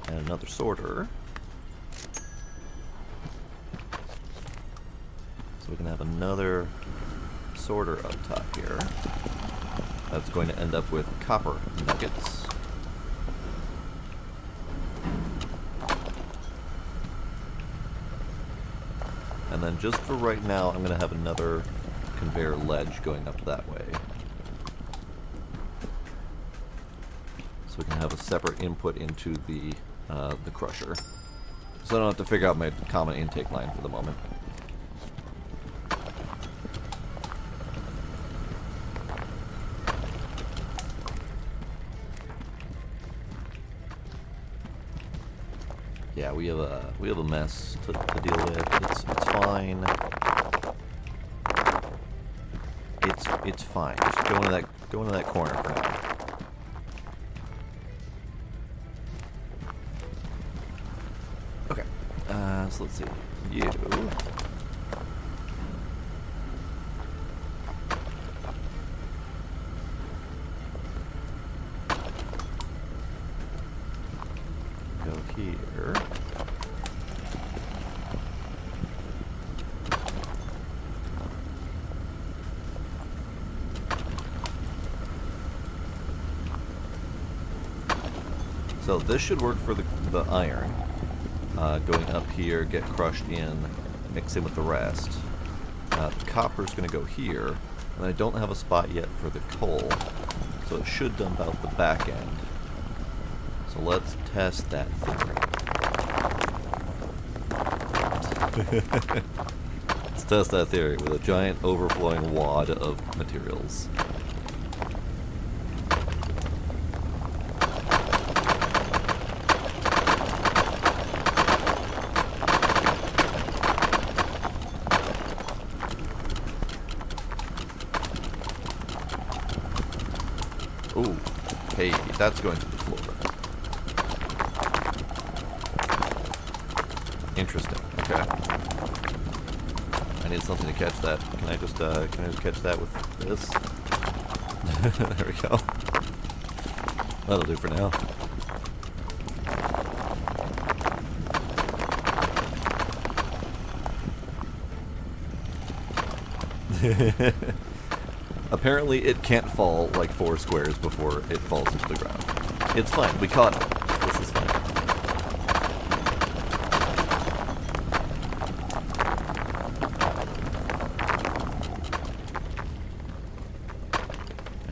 and another sorter. So we can have another sorter up top here. That's going to end up with copper nuggets. And then just for right now, I'm going to have another conveyor ledge going up that way. So we can have a separate input into the crusher. So I don't have to figure out my common intake line for the moment. Yeah, we have a mess to deal with. It's fine. It's fine. Just go into that corner for now. Okay. So let's see. You. Go here. So this should work for the iron. Going up here, get crushed in, mix in with the rest. The copper's going to go here, and I don't have a spot yet for the coal, so it should dump out the back end. So let's test that theory. Let's test that theory with a giant overflowing wad of materials. Ooh, hey, that's going to the floor. Interesting. Okay. I need something to catch that. Can I just catch that with this? There we go. That'll do for now. Apparently it can't fall like 4 squares before it falls into the ground. It's fine, we caught it. This is fine.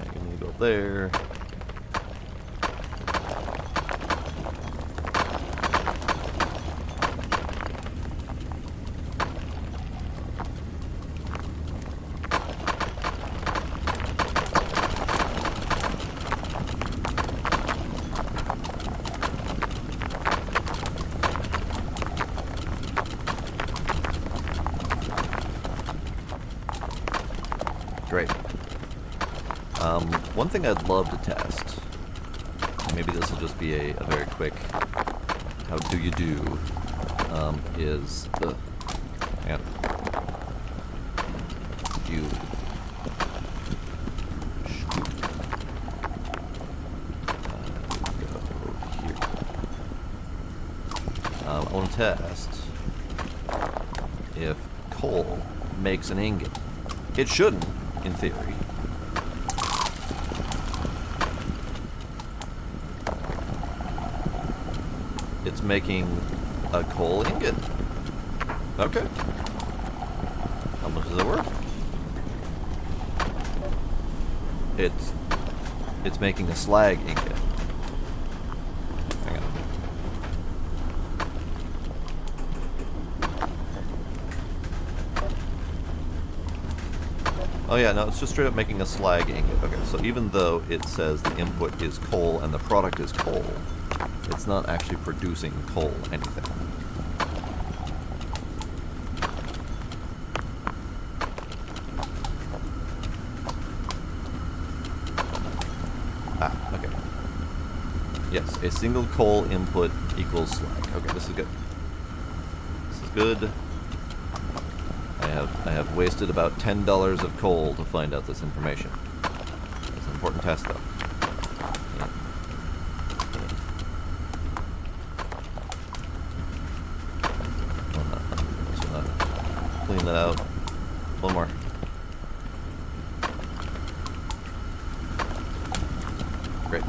Okay, I'm gonna go up there. Great. One thing I'd love to test, maybe this will just be a very quick how do you do, is, hang on. You scoop. Go here. I want to test if coal makes an ingot. It shouldn't, in theory. It's making a coal ingot. Okay. How much is it worth? It's making a slag ingot. Hang on. Oh yeah, no, it's just straight up making a slag ingot. Okay, so even though it says the input is coal and the product is coal, it's not actually producing coal anything. Ah, okay. Yes, a single coal input equals slag. Okay, this is good. This is good. I have wasted about $10 of coal to find out this information. It's an important test, though. Yeah. Clean that out. One more. Great.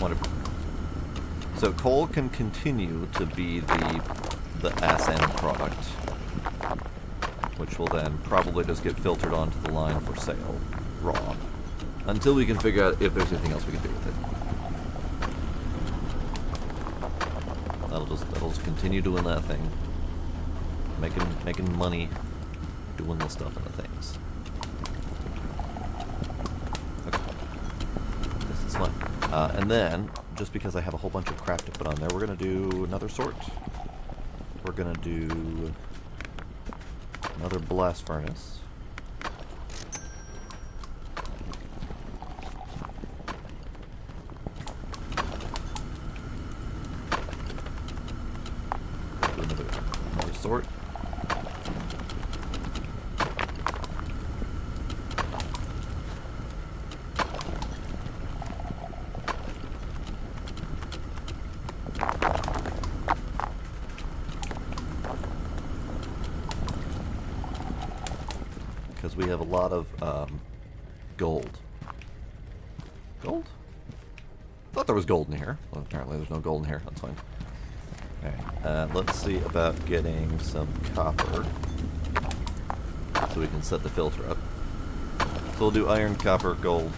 Wonderful. So coal can continue to be the ass-end product, which will then probably just get filtered onto the line for sale, raw, until we can figure out if there's anything else we can do with it. That'll just continue doing that thing, making money, doing the stuff and the things. Okay, this is fun. And then, just because I have a whole bunch of crap to put on there, we're gonna do another sort. We're gonna do another blast furnace. Do another sort. Because we have a lot of gold. Gold? I thought there was gold in here. Well, apparently there's no gold in here. That's fine. Alright, let's see about getting some copper so we can set the filter up. So we'll do iron, copper, gold.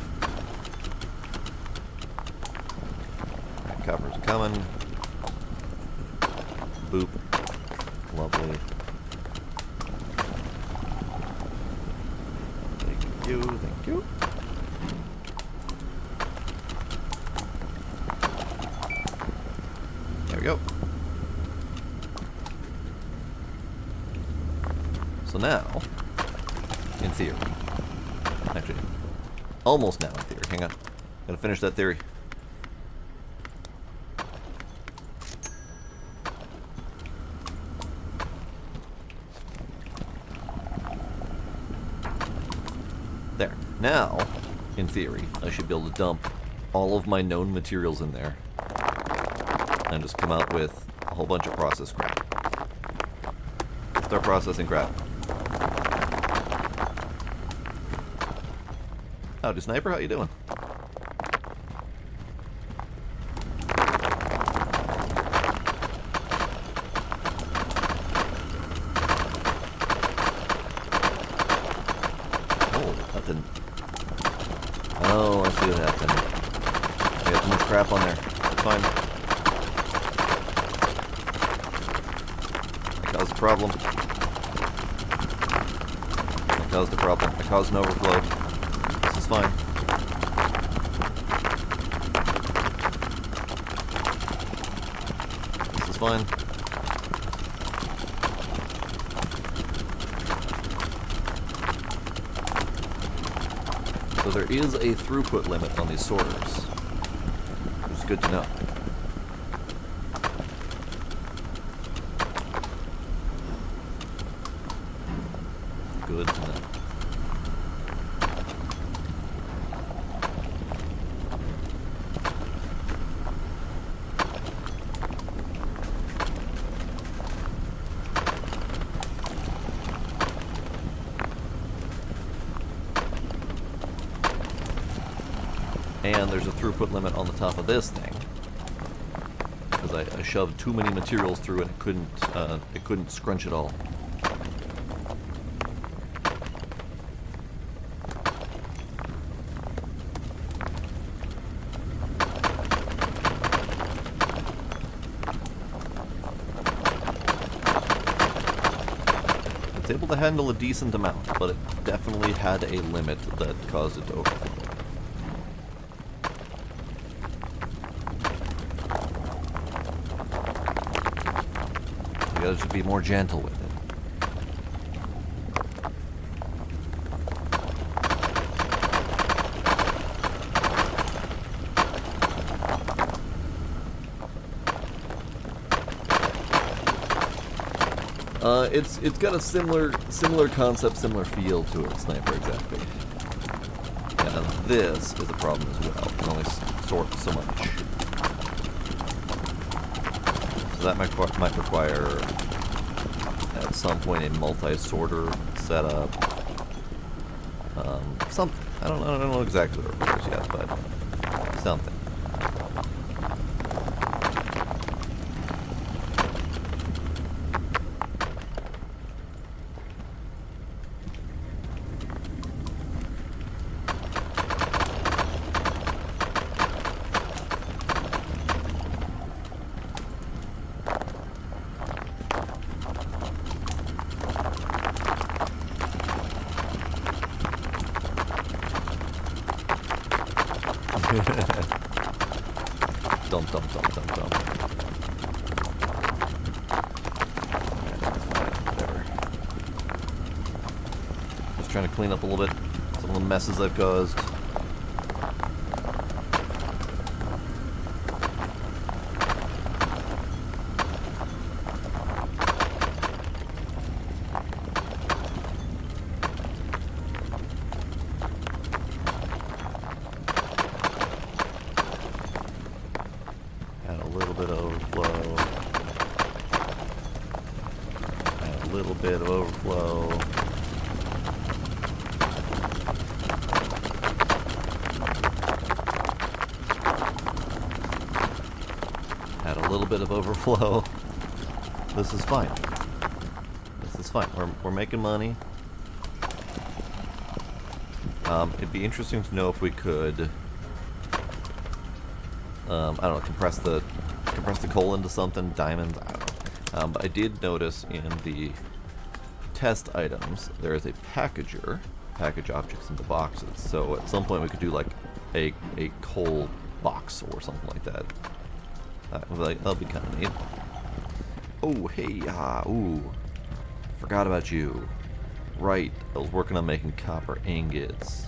Alright, copper's coming. Boop. Lovely. Thank you. There we go. So now, in theory, actually, almost now in theory, hang on, gotta finish that theory. There. Now, in theory, I should be able to dump all of my known materials in there and just come out with a whole bunch of processed crap. Start processing crap. Howdy, Sniper. How you doing? Oh, I see what happened. I got too much crap on there. It's fine. I caused a problem. I caused a problem. I caused an overflow. This is fine. This is fine. So there is a throughput limit on these sorters, which is good to know. Good to know. And there's a throughput limit on the top of this thing, because I shoved too many materials through and it couldn't scrunch it all. That's able to handle a decent amount, but it definitely had a limit that caused it to overflow. You gotta just be more gentle with it. It's got a similar concept, similar feel to it, Sniper, exactly. And this is a problem as well. You can only sort so much. So that might require at some point a multi-sorter setup. Something. I don't know exactly what it requires yet, but something. Dump. Whatever. Just trying to clean up a little bit some of the messes I've caused. Bit of overflow. This is fine. This is fine. We're making money. It'd be interesting to know if we could, I don't know, compress the coal into something, diamonds. I don't know. But I did notice in the test items there is a packager, package objects into boxes. So at some point we could do like a coal box or something like that. That'll be kind of neat. Oh, hey, ooh. Forgot about you. Right, I was working on making copper ingots.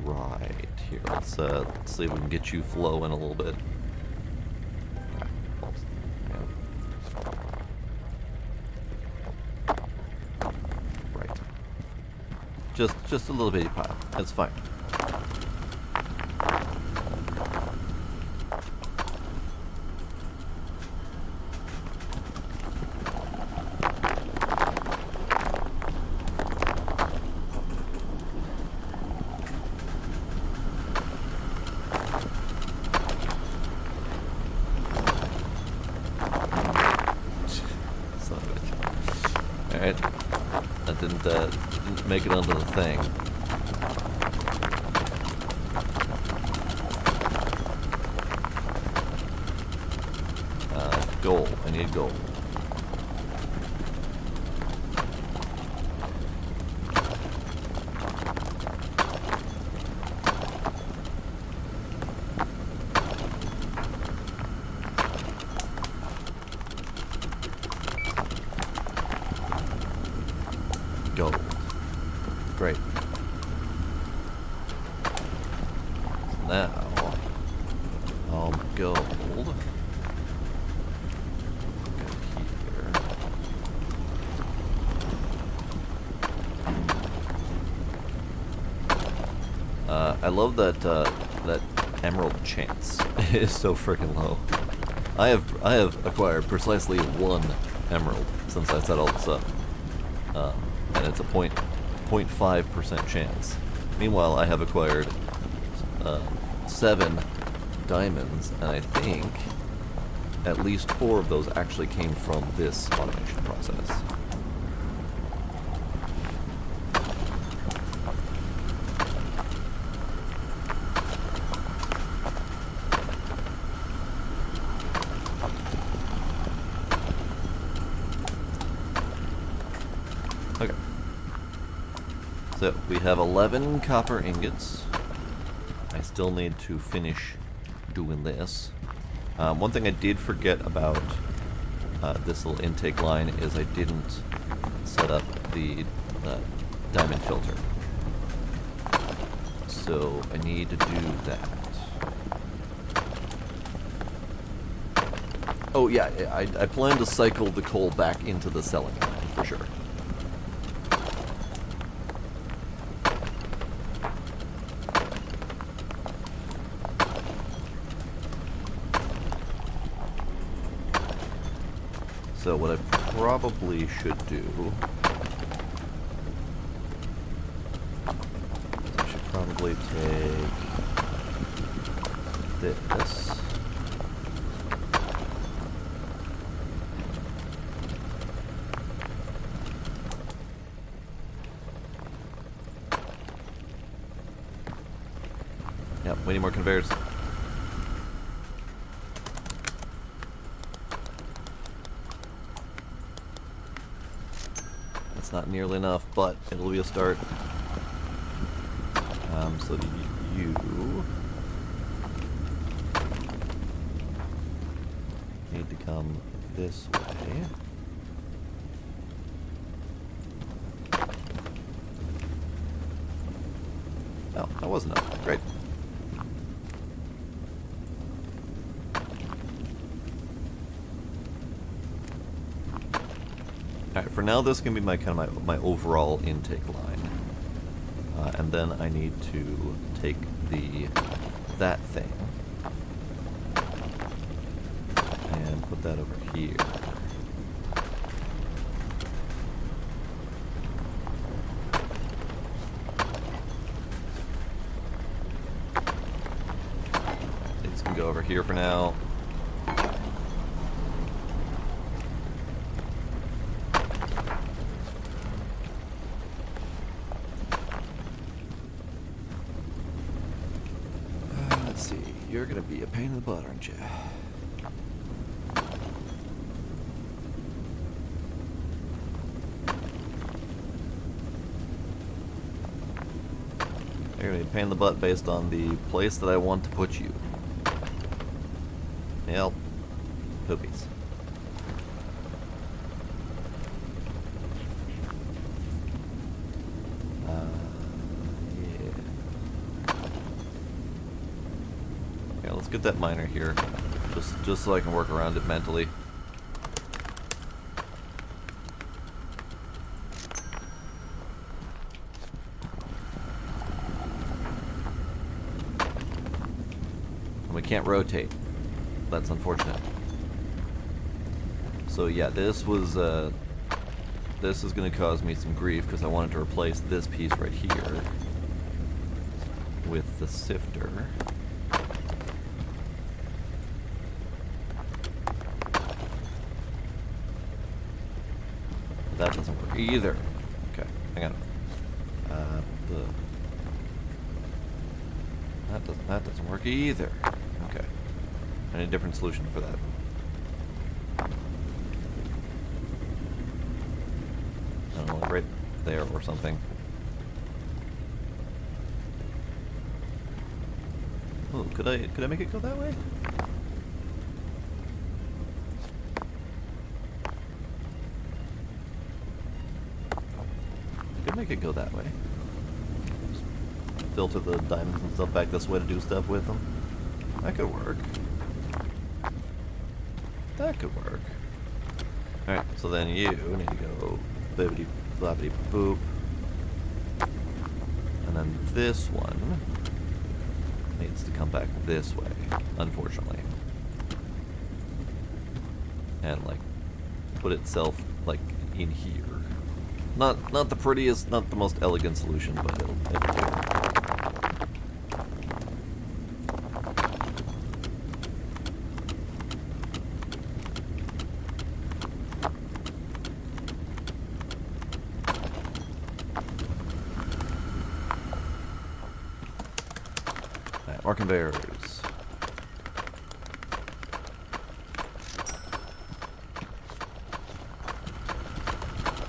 Right, here, let's see if we can get you flowing a little bit. Right. Just a little bitty pile. That's fine. Alright. That didn't make it onto the thing. Gold. I need gold. Gold. Great. Now, all gold. I love that that emerald chance is so freaking low. I have acquired precisely 1 emerald since I set all this up, and it's a 0.5% chance. Meanwhile, I have acquired 7 diamonds, and I think at least 4 of those actually came from this automation process. So we have 11 copper ingots. I still need to finish doing this. One thing I did forget about this little intake line is I didn't set up the diamond filter. So I need to do that. Oh yeah, I plan to cycle the coal back into the selling line for sure. So what I probably should do is I should probably take this. Yep, we need more conveyors. That's not nearly enough, but it'll be a start. So you need to come this way. Oh, that wasn't enough. Great. Alright, for now this can be my kind of my overall intake line. And then I need to take that thing and put that over here. These can go over here for now. You're gonna be a pain in the butt, aren't you? You're gonna be a pain in the butt based on the place that I want to put you. Yep. Poopies. Let's get that miner here, just so I can work around it mentally. And we can't rotate. That's unfortunate. So yeah, this is going to cause me some grief because I wanted to replace this piece right here with the sifter. That doesn't work either. Okay, hang on. That doesn't work either. Okay, I need a different solution for that. I don't know, like right there or something. Oh, could I make it go that way? Make it go that way. Just filter the diamonds and stuff back this way to do stuff with them. That could work. That could work. Alright, so then you need to go bibbity floppity boop. And then this one needs to come back this way, unfortunately. And like put itself like in here. Not the prettiest, not the most elegant solution, but it'll do. Alright, more conveyors.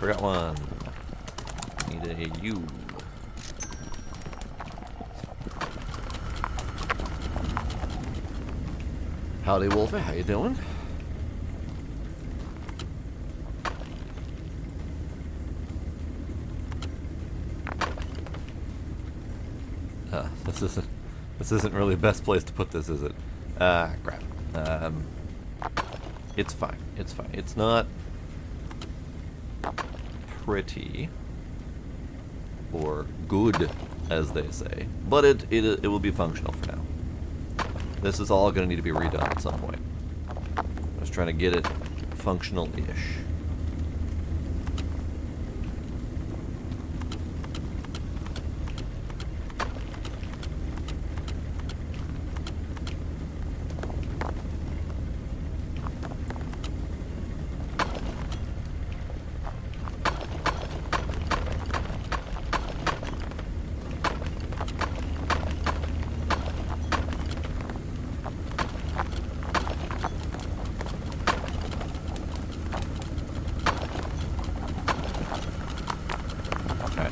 Forgot one. Need a U. Howdy, Wolfie. How you doing? This isn't really the best place to put this, is it? Crap. It's fine. It's fine. It's not pretty or good, as they say, but it will be functional for now. This is all going to need to be redone at some point. I was trying to get it functional-ish.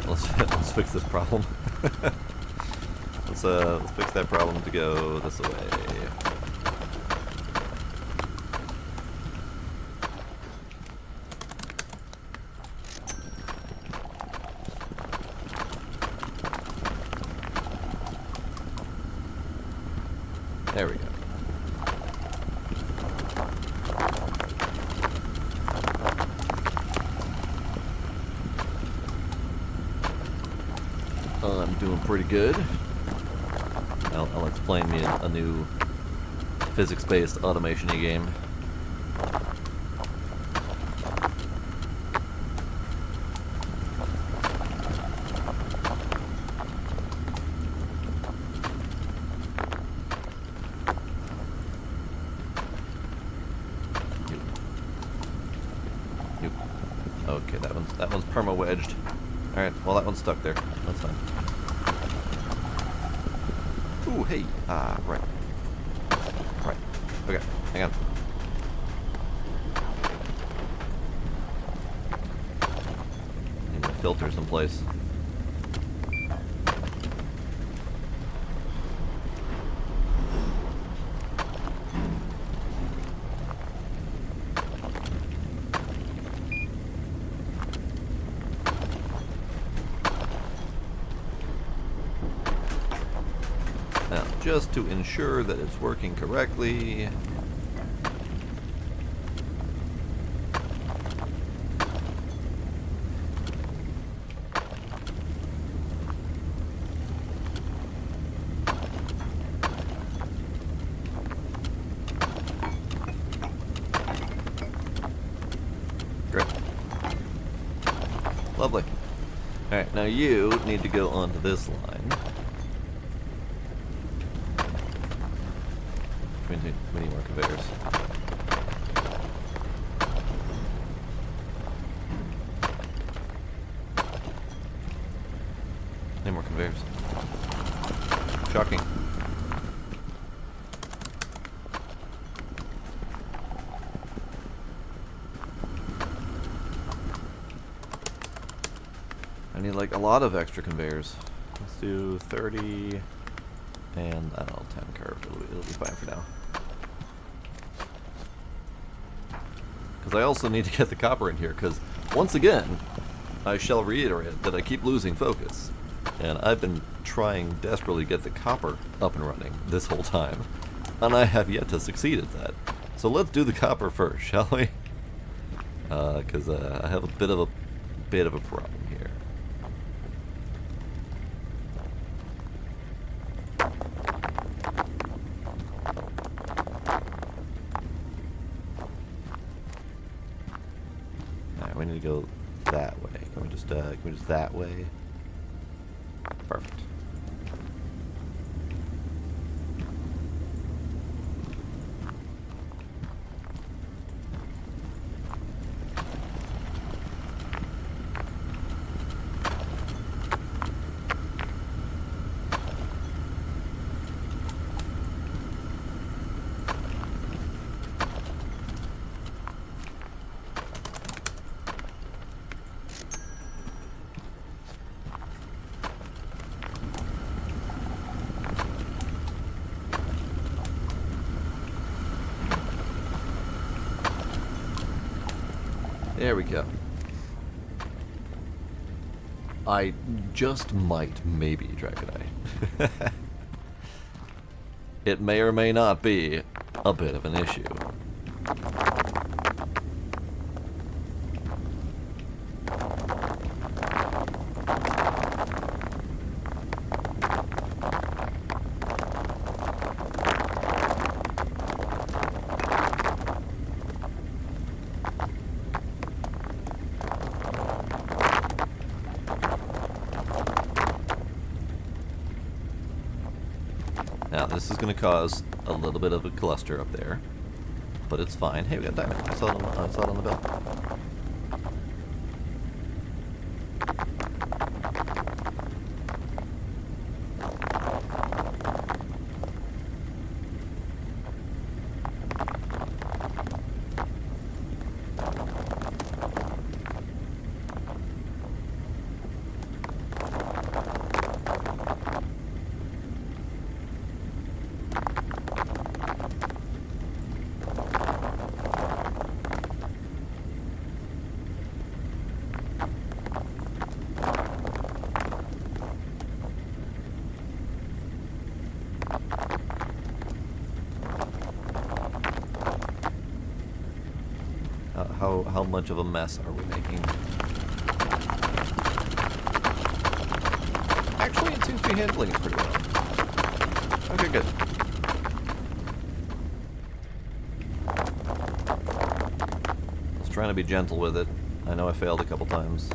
Let's fix this problem. Let's fix that problem to go this way. There we go. I'm doing pretty good. Alex playing me a new physics-based automation-y game. Okay, that one's perma-wedged. Alright, well that one's stuck there. That's fine. Ooh, hey. Right. Right. Okay, hang on. Need my filters in place. Now, just to ensure that it's working correctly, great. Lovely. Alright, now you need to go onto this line. We need more conveyors. Need more conveyors. Shocking. I need like a lot of extra conveyors. Let's do 30 and I don't know, 10 curved. It'll be fine for now. Because I also need to get the copper in here, because once again, I shall reiterate that I keep losing focus. And I've been trying desperately to get the copper up and running this whole time, and I have yet to succeed at that. So let's do the copper first, shall we? Because I have a bit of a problem here. We need to go that way. Can we just that way? Perfect. There we go. I just might, maybe, Dragonite. It may or may not be a bit of an issue. Now, this is going to cause a little bit of a cluster up there, but it's fine. Hey, we got diamond. I saw it on the bill. How much of a mess are we making? Actually, it seems to be handling it pretty well. Okay, good. I was trying to be gentle with it. I know I failed a couple times.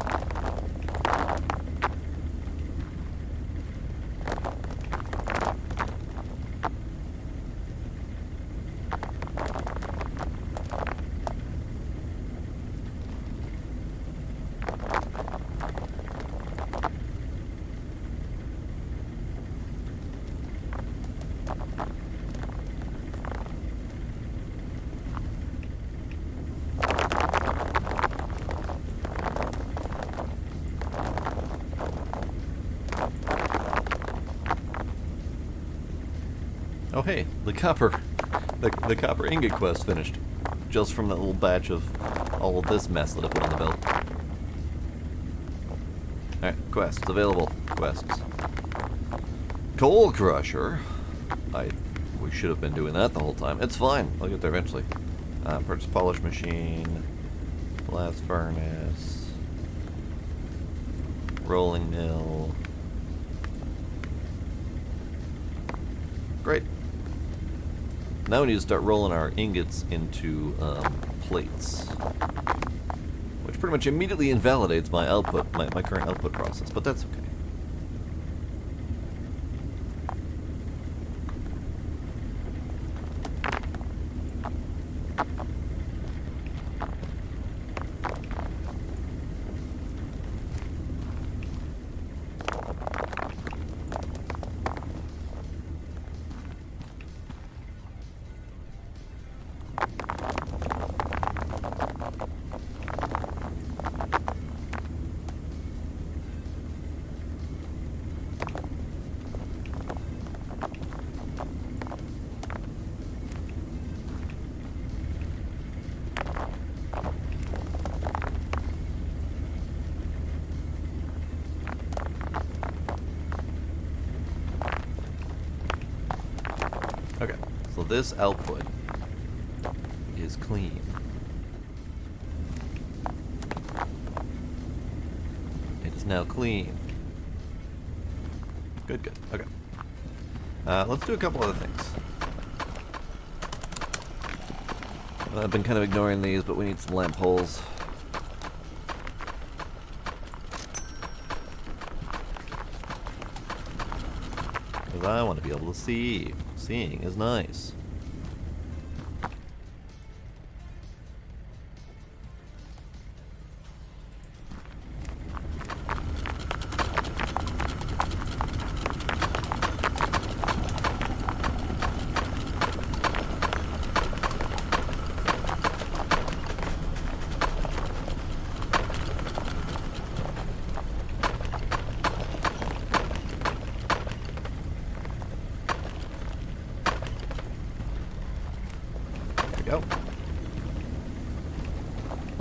Oh hey, the copper ingot quest finished. Just from that little batch of all of this mess that I put on the belt. Alright, quests available. Quests. Coal Crusher. We should have been doing that the whole time. It's fine. I'll get there eventually. Purchase polish machine. Blast furnace. Rolling mill. Great. Now we need to start rolling our ingots into plates. Which pretty much immediately invalidates my output, my current output process, but that's okay. Okay, so this output is clean. It is now clean. Good, good. Okay. Let's do a couple other things. I've been kind of ignoring these, but we need some lamp holes. Because I want to be able to see. Seeing is nice. Go.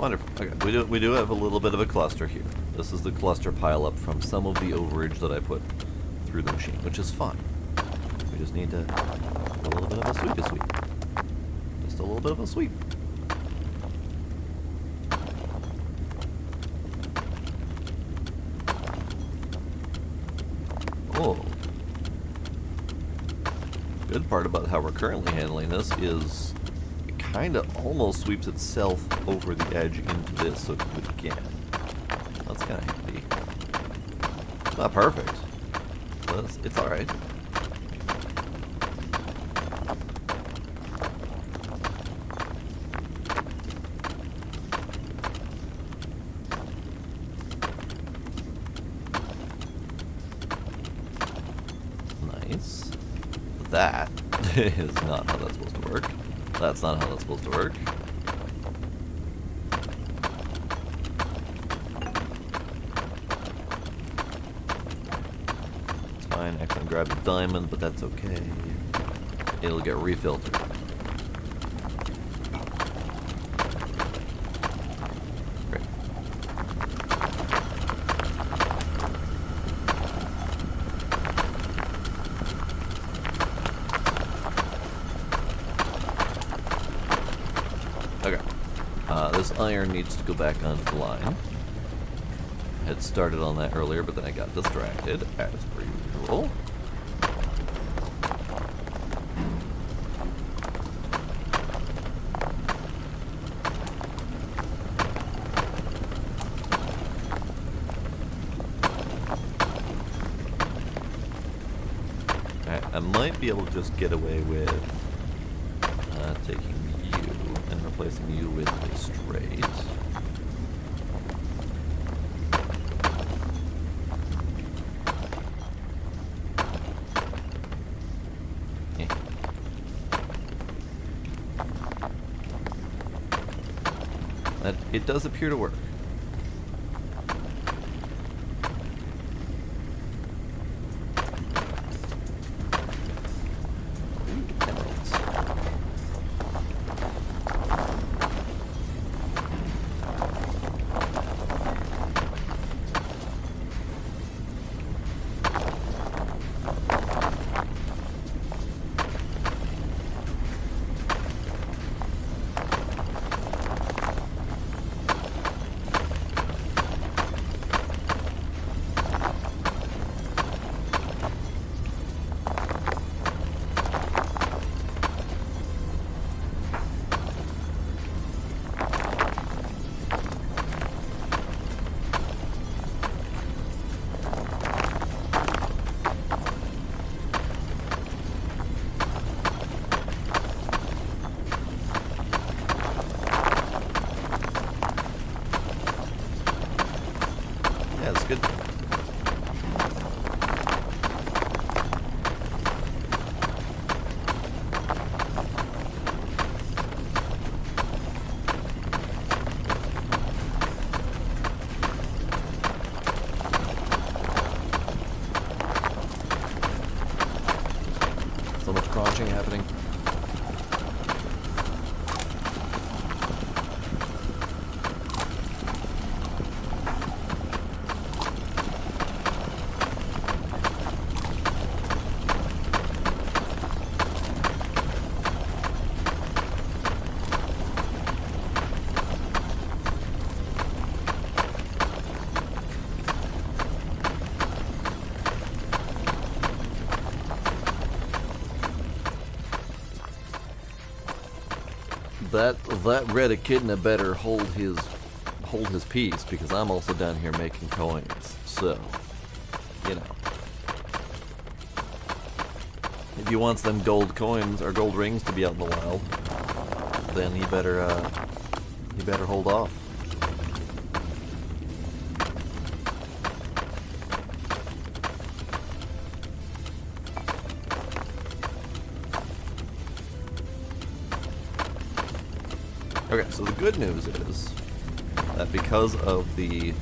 Wonderful. Okay, we do have a little bit of a cluster here. This is the cluster pileup from some of the overage that I put through the machine, which is fine. We just need to a little bit of a sweep. Just a little bit of a sweep. Oh. Good part about how we're currently handling this is it kind of almost sweeps itself over the edge into this so it can do it again. That's kind of handy. Not perfect, but it's alright. Nice. That is not how that's supposed to work. That's not how that's supposed to work. It's fine. I can grab the diamond, but that's okay. It'll get refiltered. Great. Okay. This iron needs to go back onto the line. Had started on that earlier, but then I got distracted, as per usual. I might be able to just get away with taking you and replacing you with a straight. It does appear to work. Emeralds. Yeah, it's good. So much crunching happening. That red echidna better hold his peace, because I'm also down here making coins. So, you know, if he wants them gold coins or gold rings to be out in the wild, then he better hold off. Okay, so the good news is that because of the,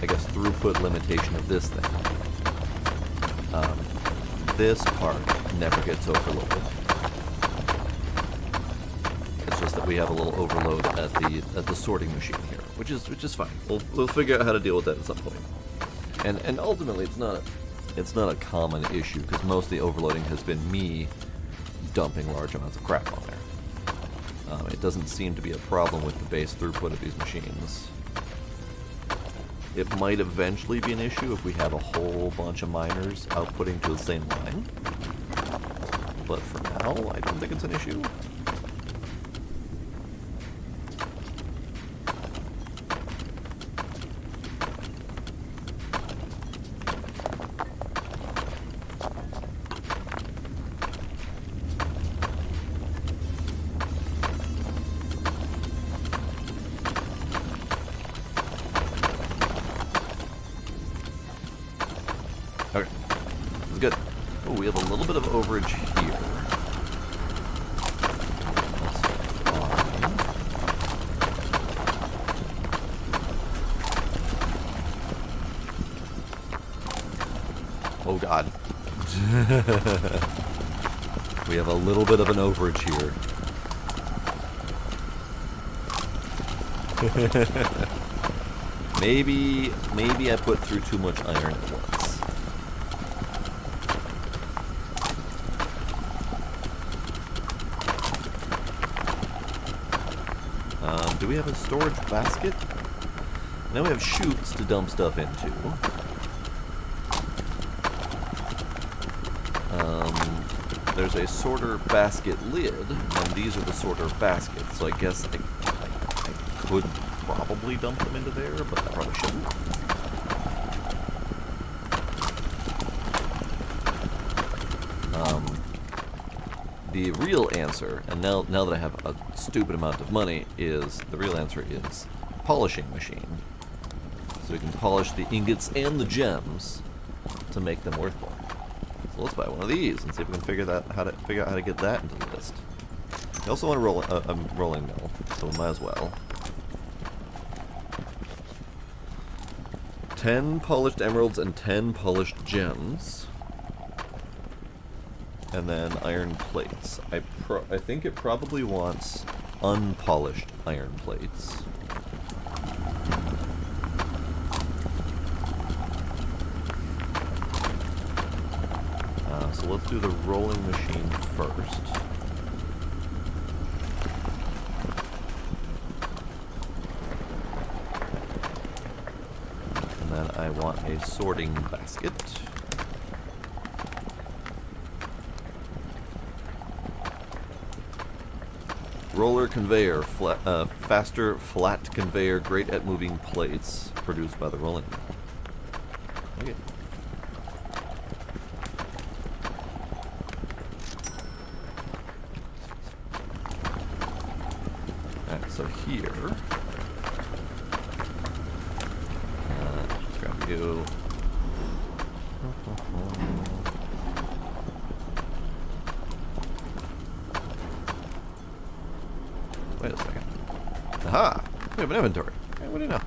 I guess, throughput limitation of this thing, this part never gets overloaded. It's just that we have a little overload at the sorting machine here. which is fine. We'll figure out how to deal with that at some point. And ultimately, it's not a common issue because most of the overloading has been me dumping large amounts of crap on there. It doesn't seem to be a problem with the base throughput of these machines. It might eventually be an issue if we have a whole bunch of miners outputting to the same line. But for now, I don't think it's an issue. Okay, this is good. Oh, we have a little bit of overage here. That's fine. Oh God. We have a little bit of an overage here. Maybe I put through too much iron at once. Do we have a storage basket? Now we have chutes to dump stuff into. There's a sorter basket lid, and these are the sorter baskets, so I guess I could probably dump them into there, but I probably shouldn't. The real answer, and now that I have a stupid amount of money, the real answer is polishing machine. So we can polish the ingots and the gems to make them worth more. So let's buy one of these and see if we can figure out how to get that into the list. I also want a rolling mill, so we might as well. 10 polished emeralds and 10 polished gems. And then iron plates. I think it probably wants unpolished iron plates. So let's do the rolling machine first. And then I want a sorting basket. Roller conveyor, faster flat conveyor, great at moving plates, produced by the rolling mill. Okay. Alright, so here, let's grab you. Wait a second. Aha! We have an inventory. Hey, what do you know?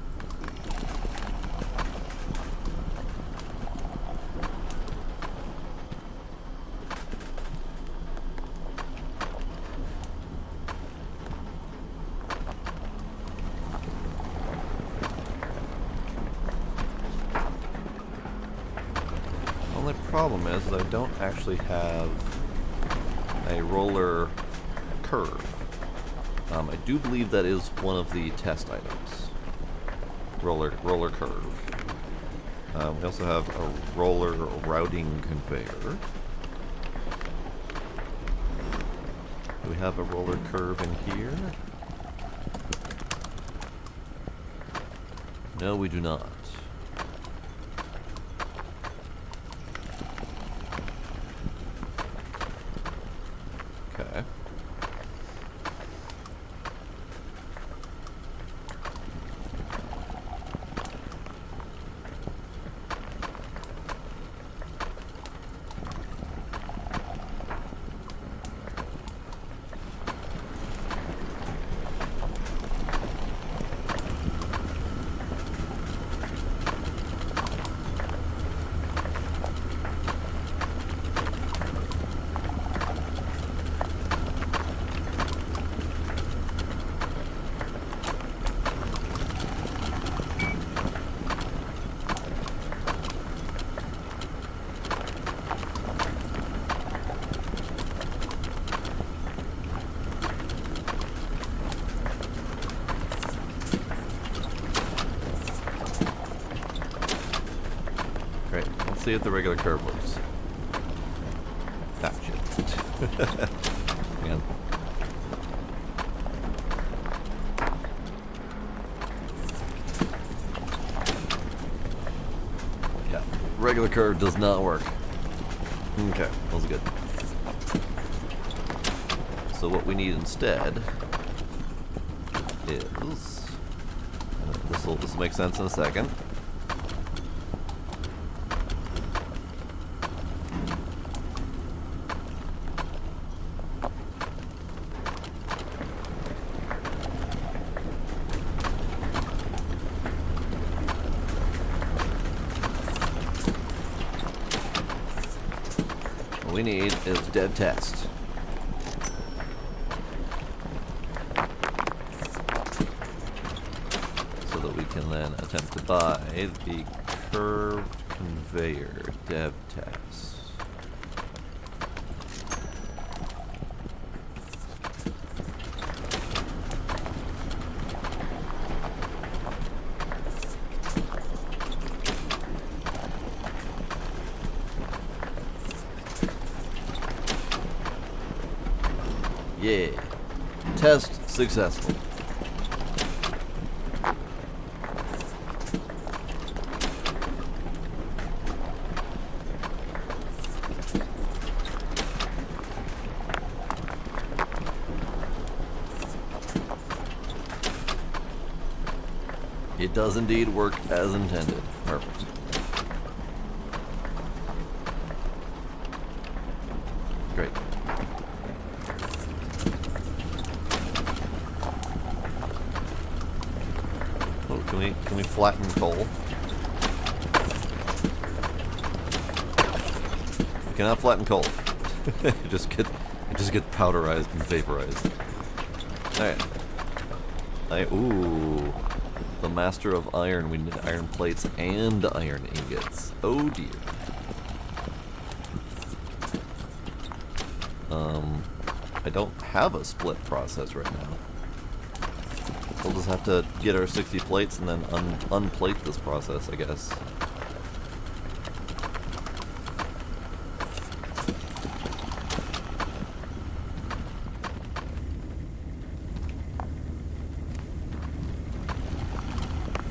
The only problem is that I don't actually have a roller curve. I do believe that is one of the test items. Roller curve. We also have a roller routing conveyor. Do we have a roller curve in here? No, we do not. Okay. Let's see if the regular curve works. Ah, shit. Man. Yeah, regular curve does not work. Okay, that was good. So what we need instead is... This will make sense in a second. What we need is dead test. So that we can then attempt to buy the curved conveyor dev test. Yeah, test successful. It does indeed work as intended. Perfect. Great. Oh, can we flatten coal? We cannot flatten coal. it just gets powderized and vaporized. Alright. Ooh. The master of iron. We need iron plates and iron ingots. Oh dear. I don't have a split process right now. We'll just have to get our 60 plates and then unplate this process, I guess.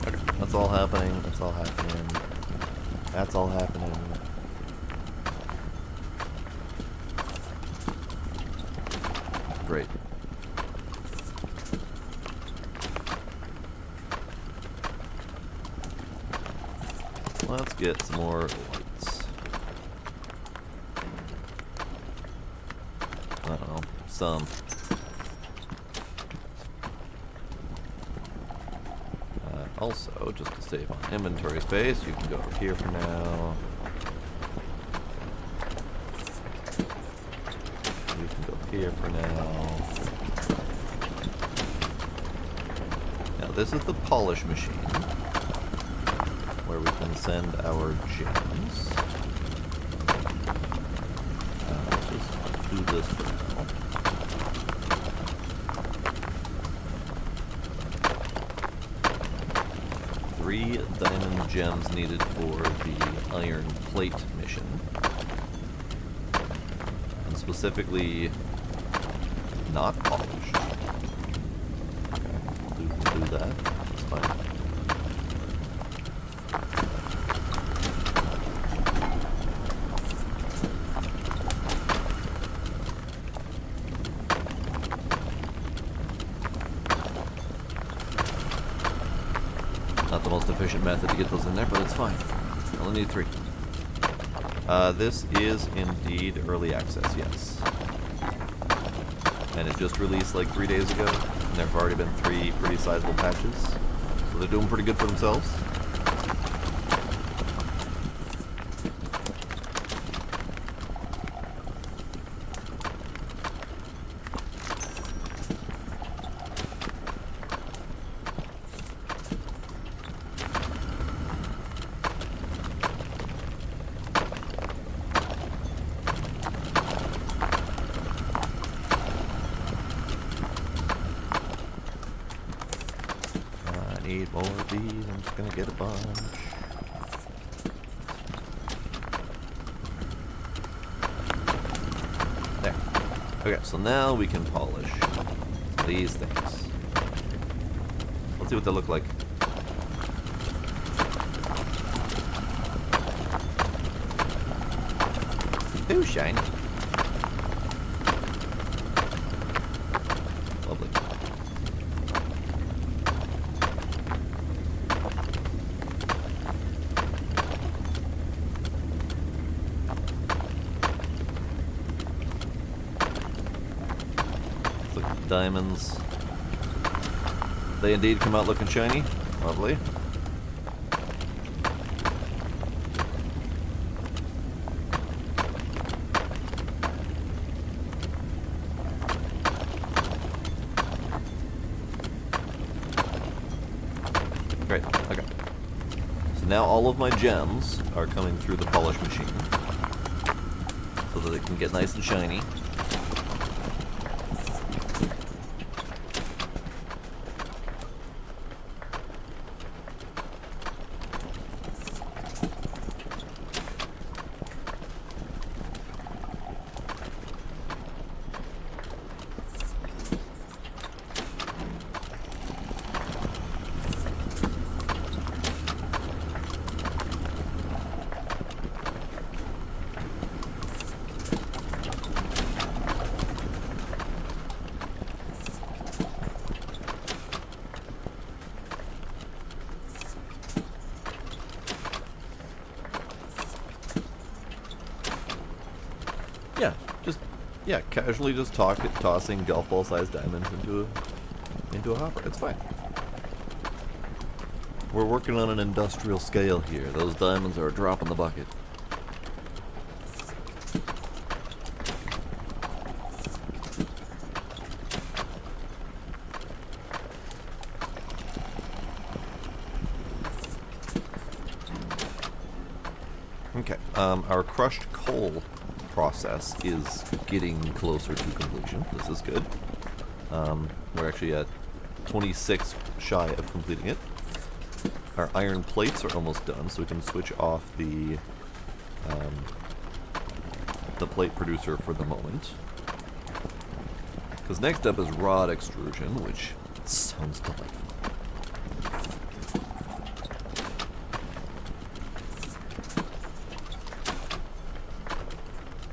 Okay, that's all happening. That's all happening. That's all happening. Great. Let's get some more lights. I don't know, some. Also, just to save on inventory space, you can go over here for now. You can go here for now. Now this is the polish machine, where we can send our gems. Let's just do this for now. Three diamond gems needed for the iron plate mission. And specifically, not polished. Okay, do that. That's fine. Not the most efficient method to get those in there, but it's fine. I only need 3. This is indeed early access, yes. And it just released like 3 days ago, and there have already been 3 pretty sizable patches. So they're doing pretty good for themselves. Need more of these. I'm just gonna get a bunch. Okay, so now we can polish these things. Let's see what they look like. Ooh, shiny. Lovely. Look at the diamonds. They indeed come out looking shiny. Lovely. Great, okay. So now all of my gems are coming through the polish machine so that they can get nice and shiny. Yeah, casually just tossing golf ball sized diamonds into a hopper. It's fine. We're working on an industrial scale here. Those diamonds are a drop in the bucket. Okay, our crushed coal process is getting closer to completion. This is good. We're actually at 26 shy of completing it. Our iron plates are almost done, so we can switch off the plate producer for the moment. Because next up is rod extrusion, which sounds delightful.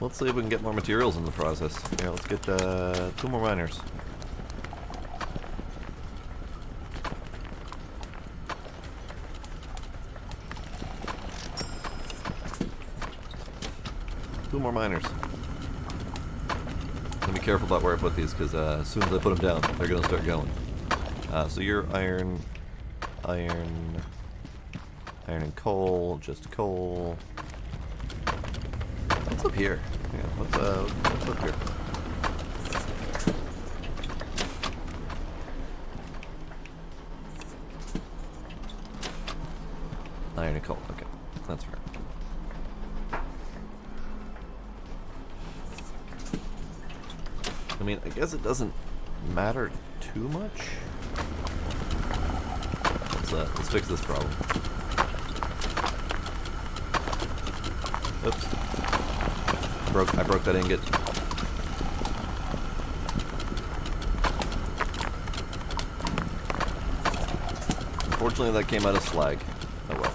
Let's see if we can get more materials in the process. Here, let's get 2 more miners. Two more miners. Gotta be careful about where I put these, because as soon as I put them down, they're gonna start going. So you're iron, and coal, just coal. What's up here? Yeah, what's up here? Iron and coal, okay. That's fair. I mean, I guess it doesn't matter too much. Let's fix this problem. Oops. I broke that ingot. Unfortunately, that came out of slag. Oh well.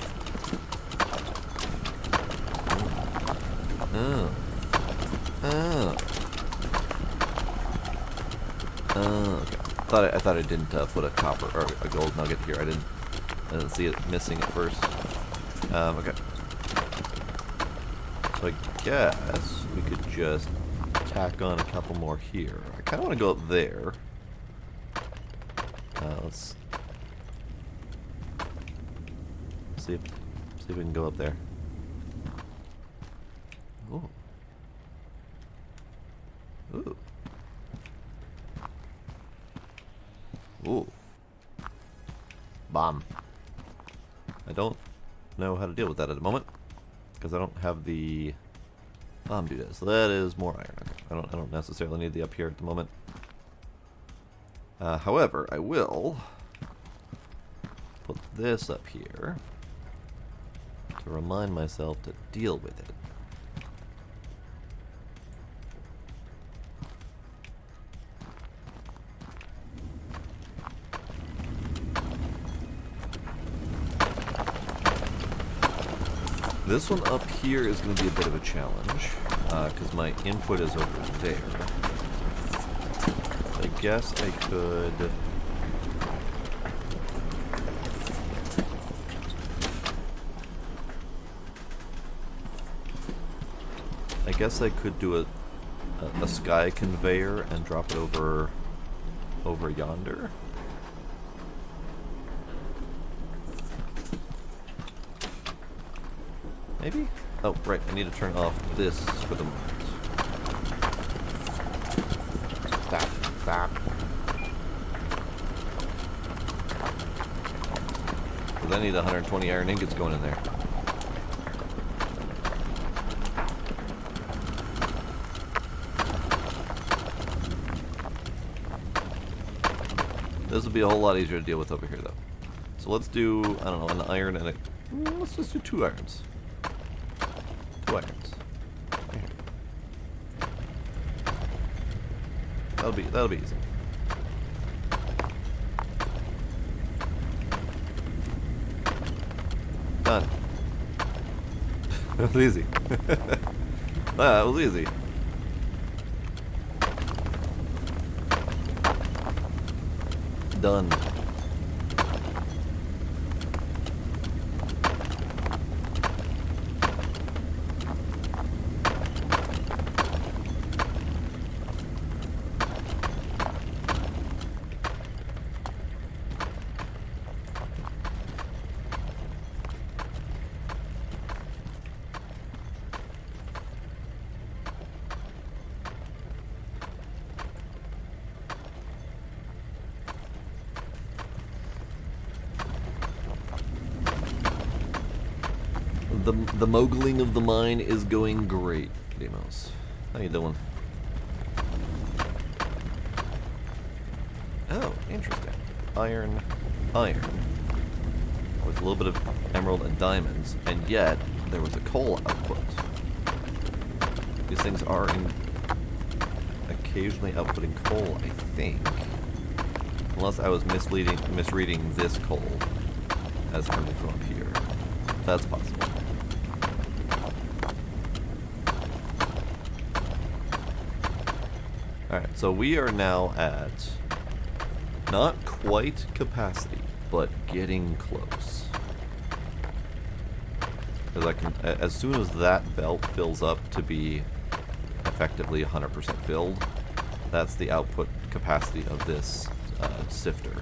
Okay. I thought I didn't put a copper or a gold nugget here. I didn't see it missing at first. Okay. So I guess we could just tack on a couple more here. I kind of want to go up there. Let's see if we can go up there. Ooh. Ooh. Ooh. Bomb. I don't know how to deal with that at the moment, because I don't have the bomb doodad. So that is more iron. Okay. I don't necessarily need the up here at the moment. However, I will put this up here to remind myself to deal with it. This one up here is going to be a bit of a challenge, because my input is over there. I guess I could... do a sky conveyor and drop it over yonder. Maybe? Oh, right, I need to turn off this for the moment. Stop. Because I need 120 iron ingots going in there. This will be a whole lot easier to deal with over here, though. So let's do, I don't know, an iron and a... let's just do 2 irons. 2 irons. Here. That'll be easy. Done. That was easy. That was easy. Done. The moguling of the mine is going great, Demos. How you doing? Oh, interesting. Iron. With a little bit of emerald and diamonds, and yet there was a coal output. These things are occasionally outputting coal, I think. Unless I was misreading this coal as coming from up here. That's possible. Alright, so we are now at not quite capacity, but getting close. Because as soon as that belt fills up to be effectively 100% filled, that's the output capacity of this sifter.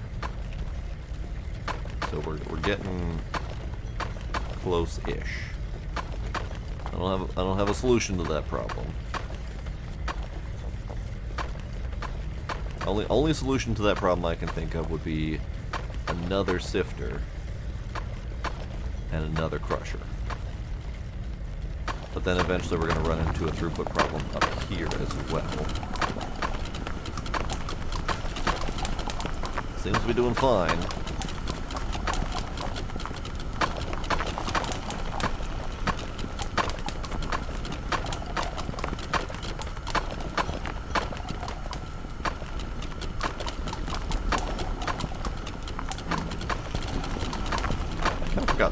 So we're getting close-ish. I don't have a solution to that problem. Only solution to that problem I can think of would be another sifter and another crusher. But then eventually we're going to run into a throughput problem up here as well. Seems to be doing fine.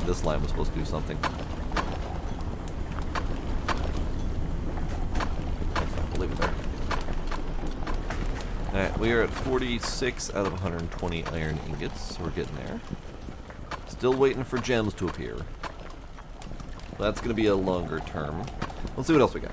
This line was supposed to do something. I'll leave it there. Alright, we are at 46 out of 120 iron ingots, so we're getting there. Still waiting for gems to appear. That's going to be a longer term. Let's see what else we got.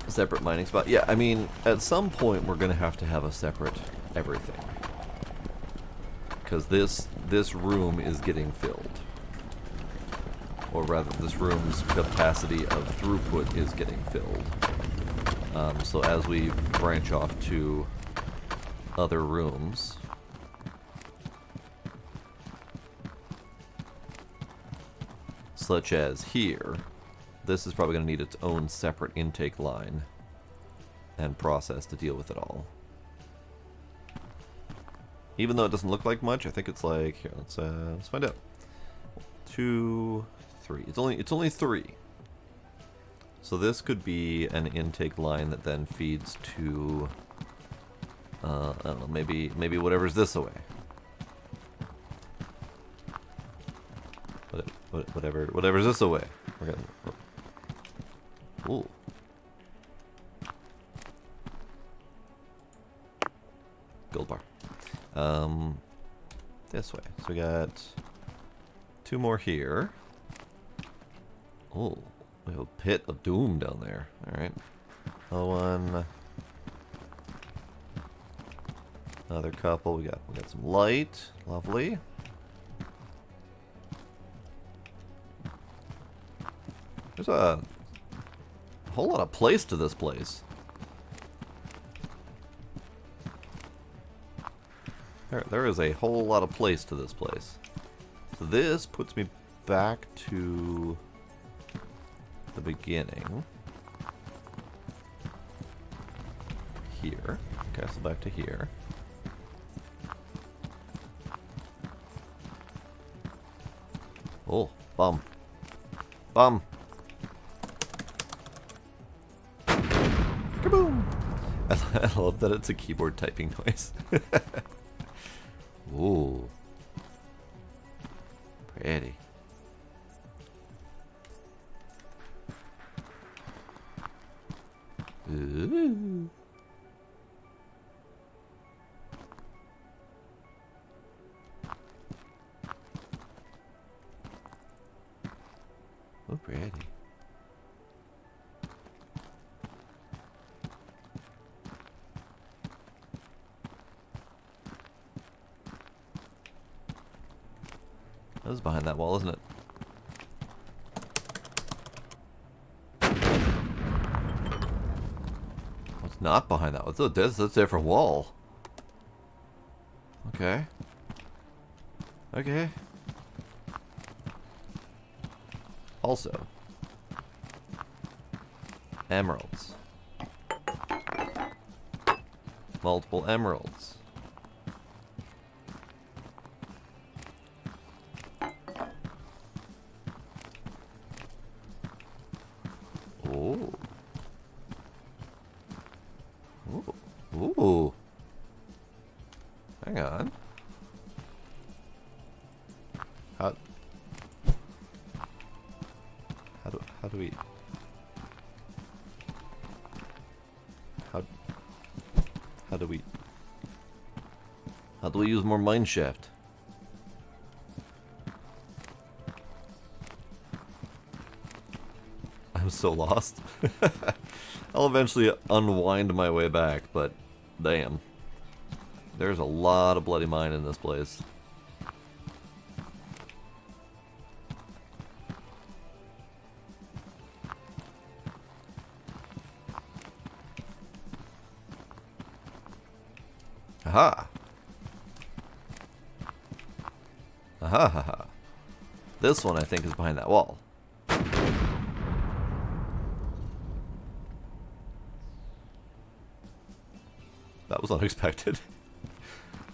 Separate mining spot. Yeah, I mean, at some point we're going to have a separate everything. Because this room is getting filled. Or rather, this room's capacity of throughput is getting filled. So as we branch off to other rooms, such as here, this is probably going to need its own separate intake line and process to deal with it all. Even though it doesn't look like much, I think it's like, here, let's find out. 2, 3. It's only 3. So this could be an intake line that then feeds to, I don't know, maybe whatever's this away. Whatever's this away. We're getting. Ooh. Gold bar. This way. So we got 2 more here. Oh, we have a pit of doom down there. All right. Another one. Another couple. We got some light. Lovely. There's a whole lot of place to this place. There is a whole lot of place to this place. So this puts me back to the beginning. Here. Okay, so back to here. Oh, bum. Bum. Kaboom! I love that it's a keyboard typing noise. Ooh. Pretty. Ooh. Oh, pretty. That was behind that wall, isn't it? What's not behind that? What's that's a different wall. Okay. Okay. Also, emeralds. Multiple emeralds. Ooh. Ooh. Ooh. Hang on. How do we use more Mineshaft? I'm so lost. I'll eventually unwind my way back, but damn. There's a lot of bloody mine in this place. Aha! Aha ha ha. This one I think is behind that wall. That was unexpected.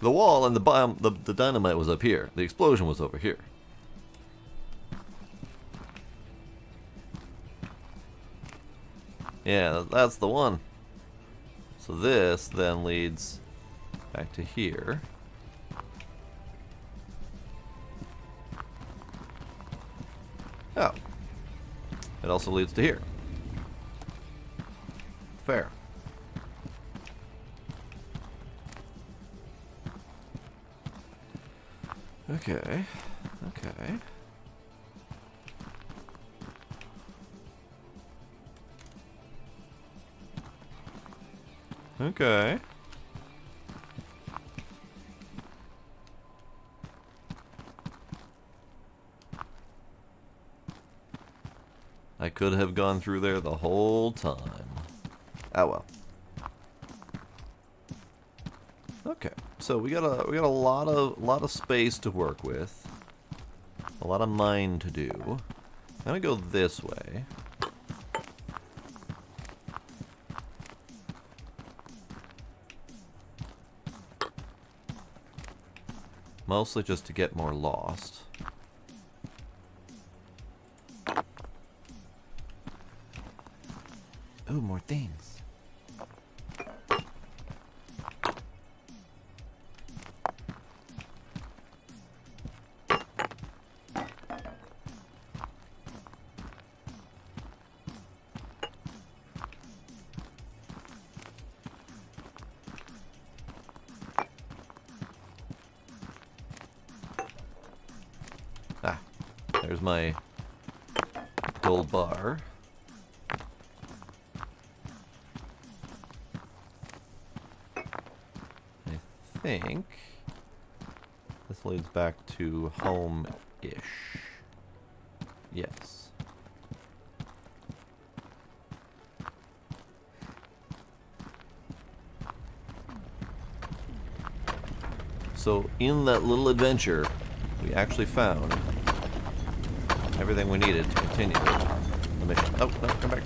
The wall and the dynamite was up here. The explosion was over here. Yeah, that's the one. So this then leads back to here. Oh. It also leads to here. Fair. Okay. Okay. Okay. I could have gone through there the whole time. Ah well. Okay, so we got a lot of space to work with, a lot of mine to do. I'm gonna go this way. Mostly just to get more lost. Ooh, more things. Ah, there's my gold bar. I think this leads back to home-ish. Yes. So in that little adventure, we actually found everything we needed to continue the mission. Oh, no, come back.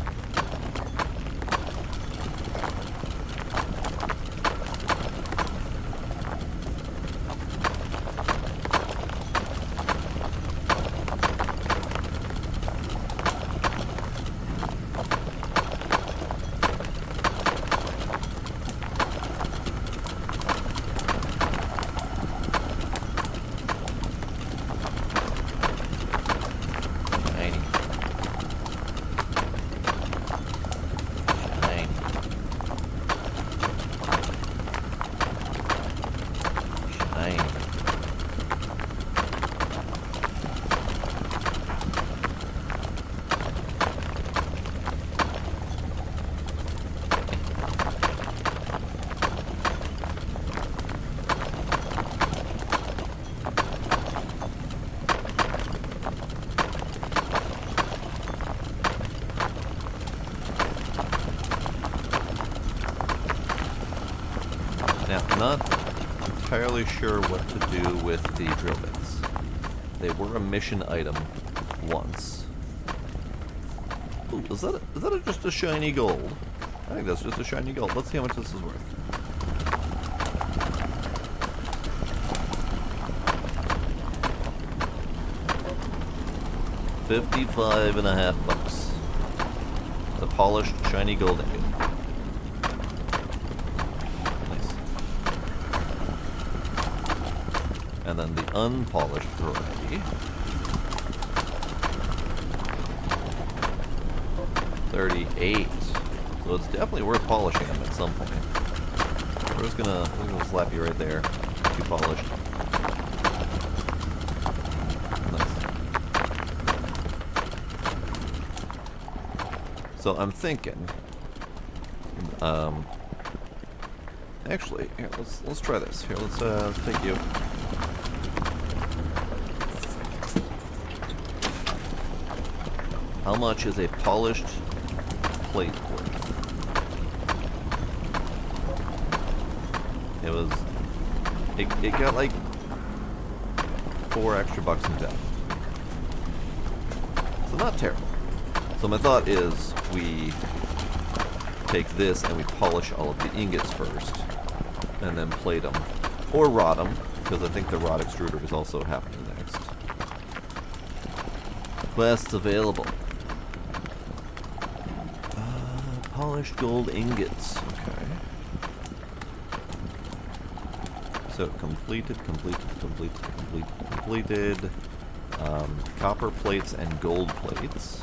Now, I'm not entirely sure what to do with the drill bits. They were a mission item once. Ooh, is that just a shiny gold? I think that's just a shiny gold. Let's see how much this is worth. $55.50. The polished shiny gold ingot. And then the unpolished variety. 38. So it's definitely worth polishing them at some point. We're gonna slap you right there. You polished. Nice. So I'm thinking. Actually, here, let's try this. Here, let's take you. How much is a polished plate worth? It got like $4 extra in value. So not terrible. So my thought is we take this and we polish all of the ingots first, and then plate them, or rod them, because I think the rod extruder is also happening next. Quests available. Polished gold ingots. Okay. So completed. Copper plates and gold plates.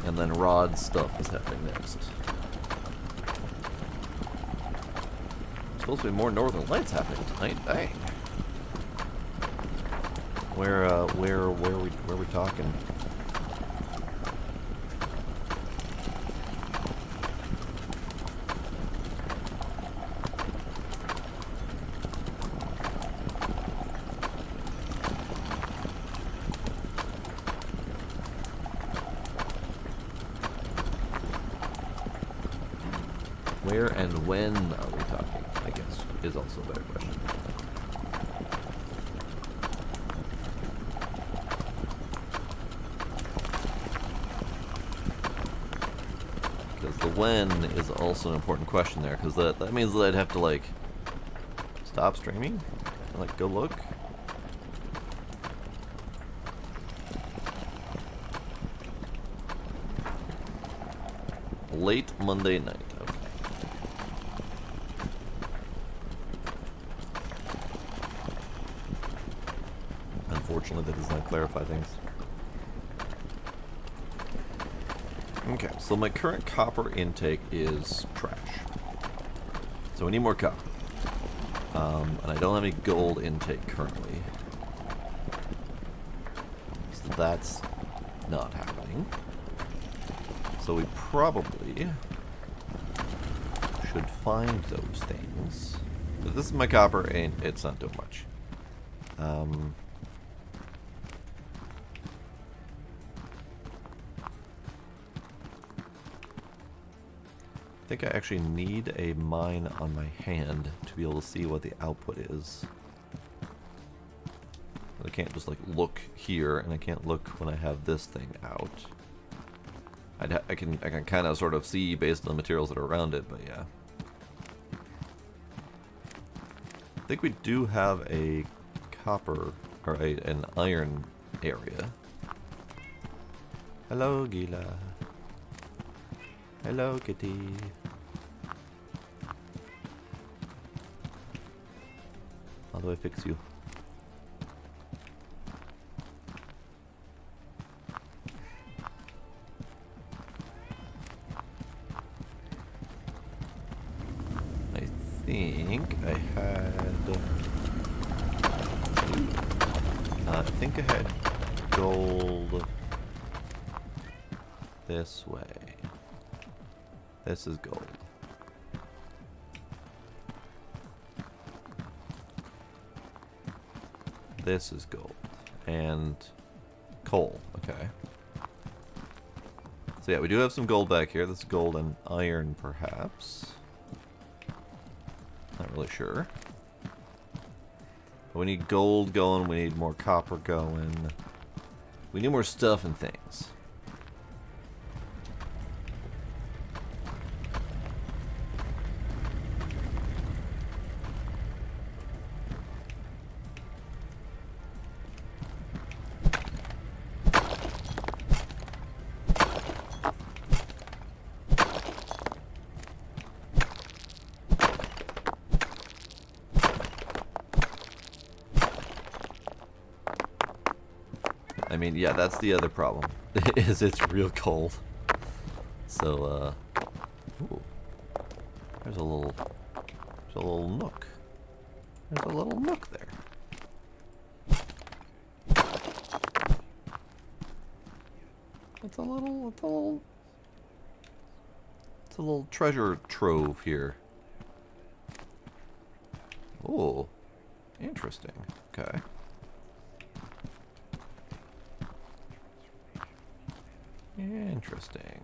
And then rod stuff is happening next. Supposed to be more Northern Lights happening tonight. Dang. Where are we talking? Where and when are we talking, I guess, is also a better question. Because the when is also an important question there, because that means that I'd have to, like, stop streaming? Like, go look? Late Monday night. Okay. Unfortunately, that does not clarify things. Okay, so my current copper intake is trash. So we need more copper. And I don't have any gold intake currently. So that's not happening. So we probably should find those things. But this is my copper, and it's not doing much. I think I actually need a mine on my hand to be able to see what the output is. I can't just like look here, and I can't look when I have this thing out. I can kind of sort of see based on the materials that are around it, but yeah. I think we do have a copper or an iron area. Hello, Gila. Hello, kitty. How do I fix you? I think I had gold this way. This is gold. This is gold. And coal. Okay. So yeah, we do have some gold back here. This is gold and iron, perhaps. Not really sure. But we need gold going. We need more copper going. We need more stuff and things. I mean, yeah, that's the other problem, is it's real cold. So, ooh, there's a little nook. There's a little nook there. It's a little treasure trove here. Oh, interesting. Okay. Interesting.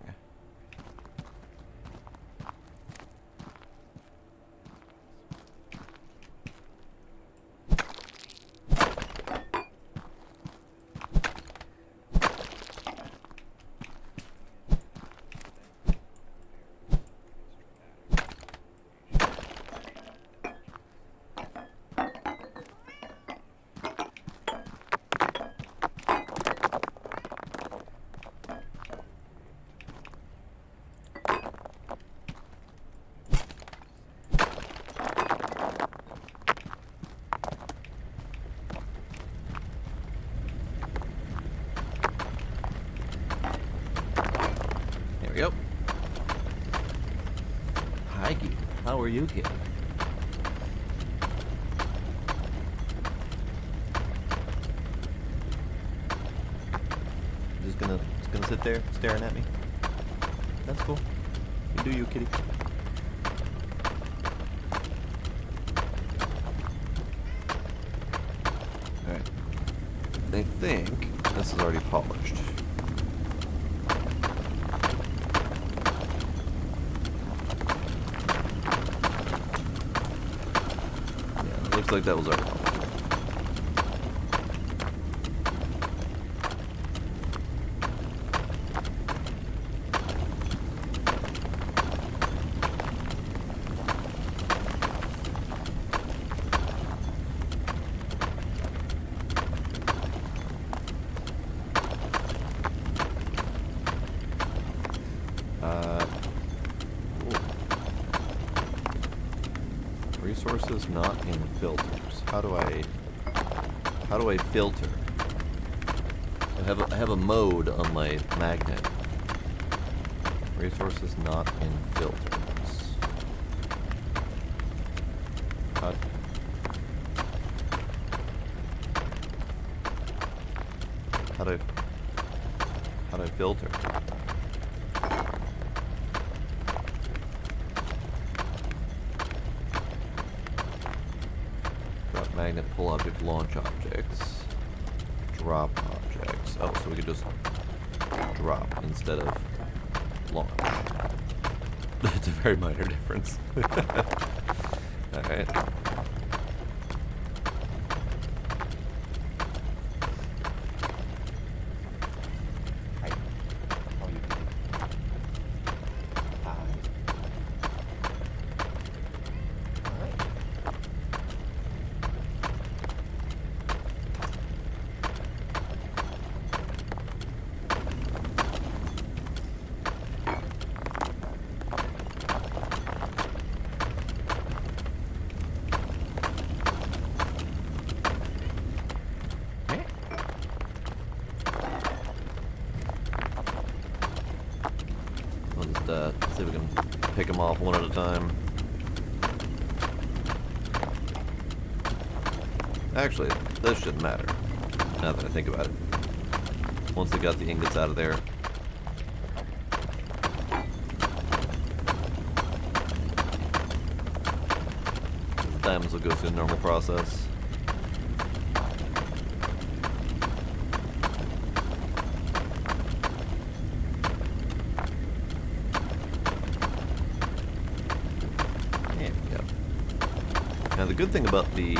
Yep. Hi, Geek. How are you, kid? Just gonna sit there staring at me. That's cool. You do you, kitty. All right. I think this is already polished. Looks like that was already polished. filters. How do I filter? I have a mode on my magnet. Resources not in filters. How do I filter? Drop magnet, pull object, launch objects, drop objects. Oh, so we could just drop instead of launch. It's a very minor difference. Alright. Let's see if we can pick them off one at a time. Actually, this shouldn't matter, now that I think about it. Once they got the ingots out of there. The diamonds will go through the normal process. Now the good thing about the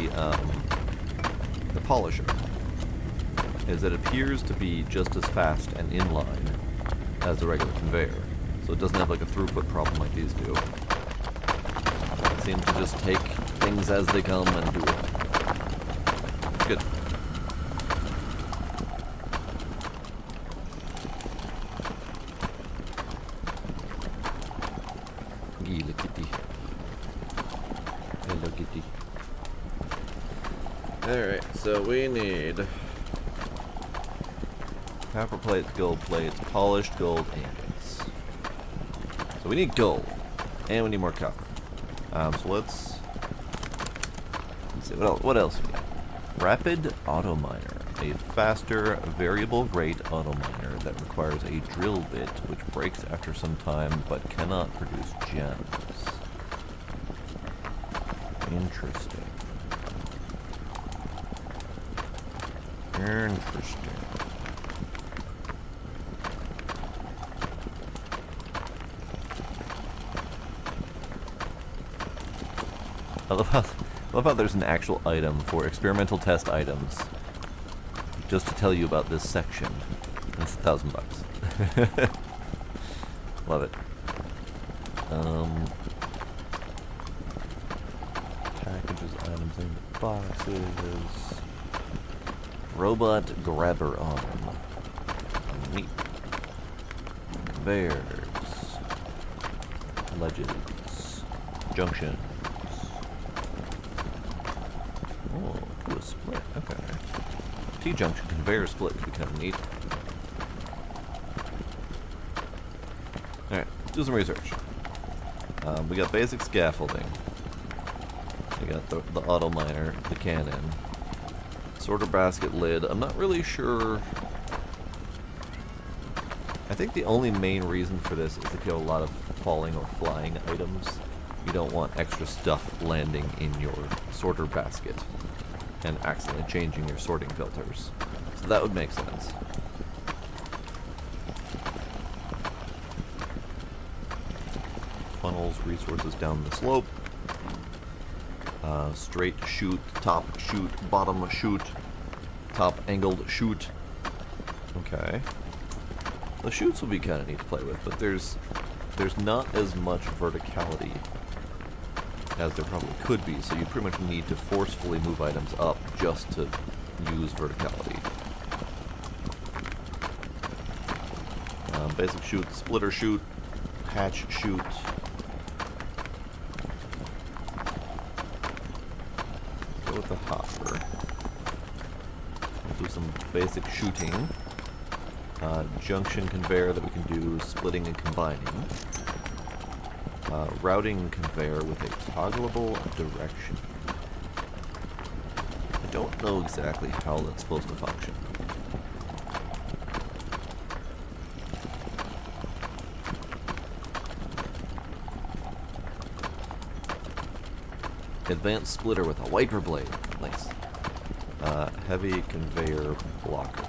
polisher is that it appears to be just as fast and inline as the regular conveyor, so it doesn't have like a throughput problem like these do. It seems to just take things as they come and do it. It's good. Gila kitty. Hello kitty. Alright, so we need copper plates, gold plates, polished gold ingots. So we need gold, and we need more copper. So let's see, what else we got? Rapid auto miner, a faster variable rate auto miner that requires a drill bit which breaks after some time but cannot produce gems. Interesting. Interesting. I love how there's an actual item for experimental test items just to tell you about this section. And it's $1,000. Love it. Packages, items in the boxes. Robot grabber arm. Neat. Conveyors. Ledges. Junctions. Oh, do a split. Okay. T-junction conveyor split would be kind of neat. Alright, do some research. We got basic scaffolding. We got the auto miner, the cannon. Sorter basket lid. I'm not really sure. I think the only main reason for this is if you have a lot of falling or flying items, you don't want extra stuff landing in your sorter basket and accidentally changing your sorting filters. So that would make sense. Funnels resources down the slope. Straight chute, top chute, bottom chute, top angled chute. Okay. The chutes will be kind of neat to play with, but there's not as much verticality as there probably could be, so you pretty much need to forcefully move items up just to use verticality. Basic chute, splitter chute, hatch chute. with the hopper. We'll do some basic shooting. Junction conveyor that we can do splitting and combining. Routing conveyor with a toggleable direction. I don't know exactly how that's supposed to function. Advanced splitter with a wiper blade. Nice. Heavy conveyor blocker.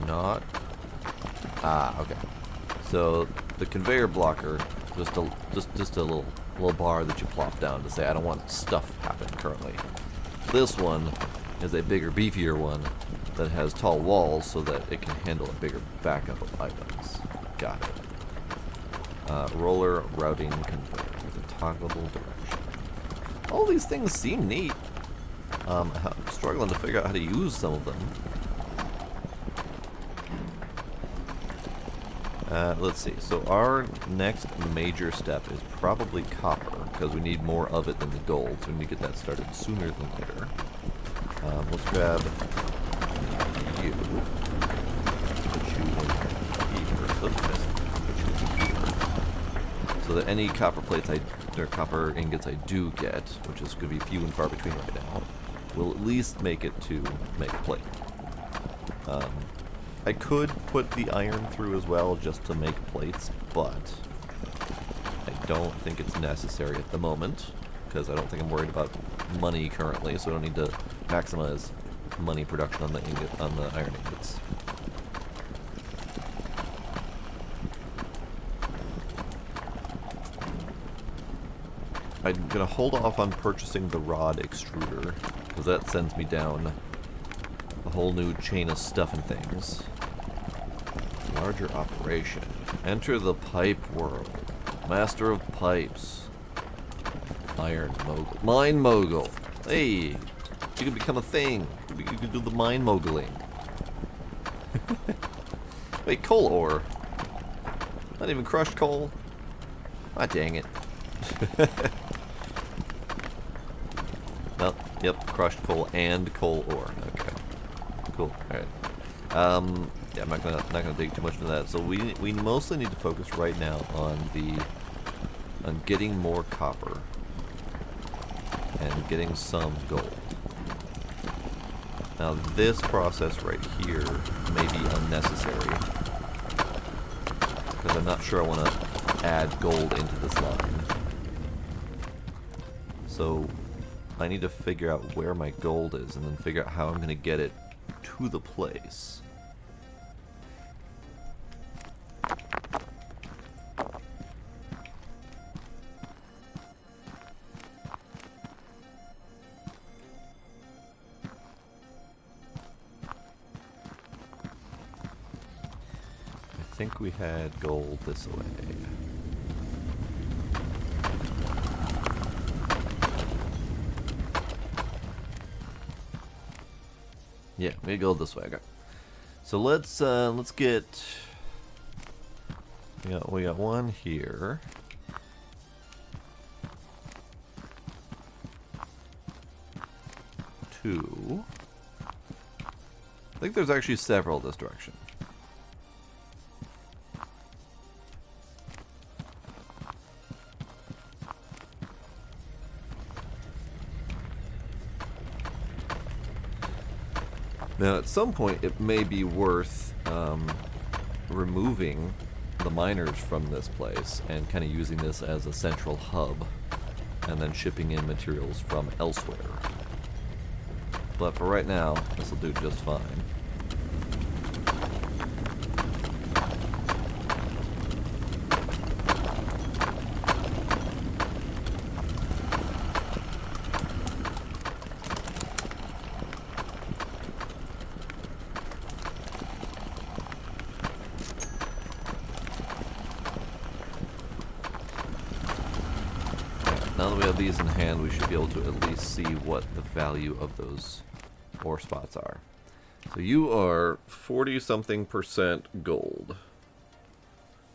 Not. Okay. So the conveyor blocker, just a little bar that you plop down to say I don't want stuff happening currently. This one is a bigger, beefier one that has tall walls so that it can handle a bigger backup of items. Got it. Roller routing conveyor with a toggleable direction. All these things seem neat. I'm struggling to figure out how to use some of them. Let's see. So our next major step is probably copper, because we need more of it than the gold, so we need to get that started sooner than later. Let's grab you. Put you in here. Oops, put you in here. So that any copper plates or copper ingots I do get, which is going to be few and far between right now, will at least make it to make a plate. I could put the iron through as well just to make plates, but I don't think it's necessary at the moment, because I don't think I'm worried about money currently, so I don't need to maximize money production on the iron ingots. I'm going to hold off on purchasing the rod extruder, because that sends me down a whole new chain of stuff and things. Larger operation. Enter the pipe world. Master of pipes. Iron mogul. MineMogul. Hey, you can become a thing. You can do the MineMoguling. Wait, coal ore. Not even crushed coal. Ah, dang it. Well, yep, crushed coal and coal ore. Okay. Cool. Alright. Yeah, I'm not gonna dig too much into that. So we mostly need to focus right now on getting more copper and getting some gold. Now this process right here may be unnecessary because I'm not sure I want to add gold into this line. So I need to figure out where my gold is and then figure out how I'm going to get it to the place. I think we had gold this way. Yeah, we go this way. Okay. So let's get. We got one here. Two. I think there's actually several this direction. Now, at some point, it may be worth removing the miners from this place and kind of using this as a central hub and then shipping in materials from elsewhere. But for right now, this will do just fine. Now that we have these in hand, we should be able to at least see what the value of those ore spots are. So you are 40-something% gold.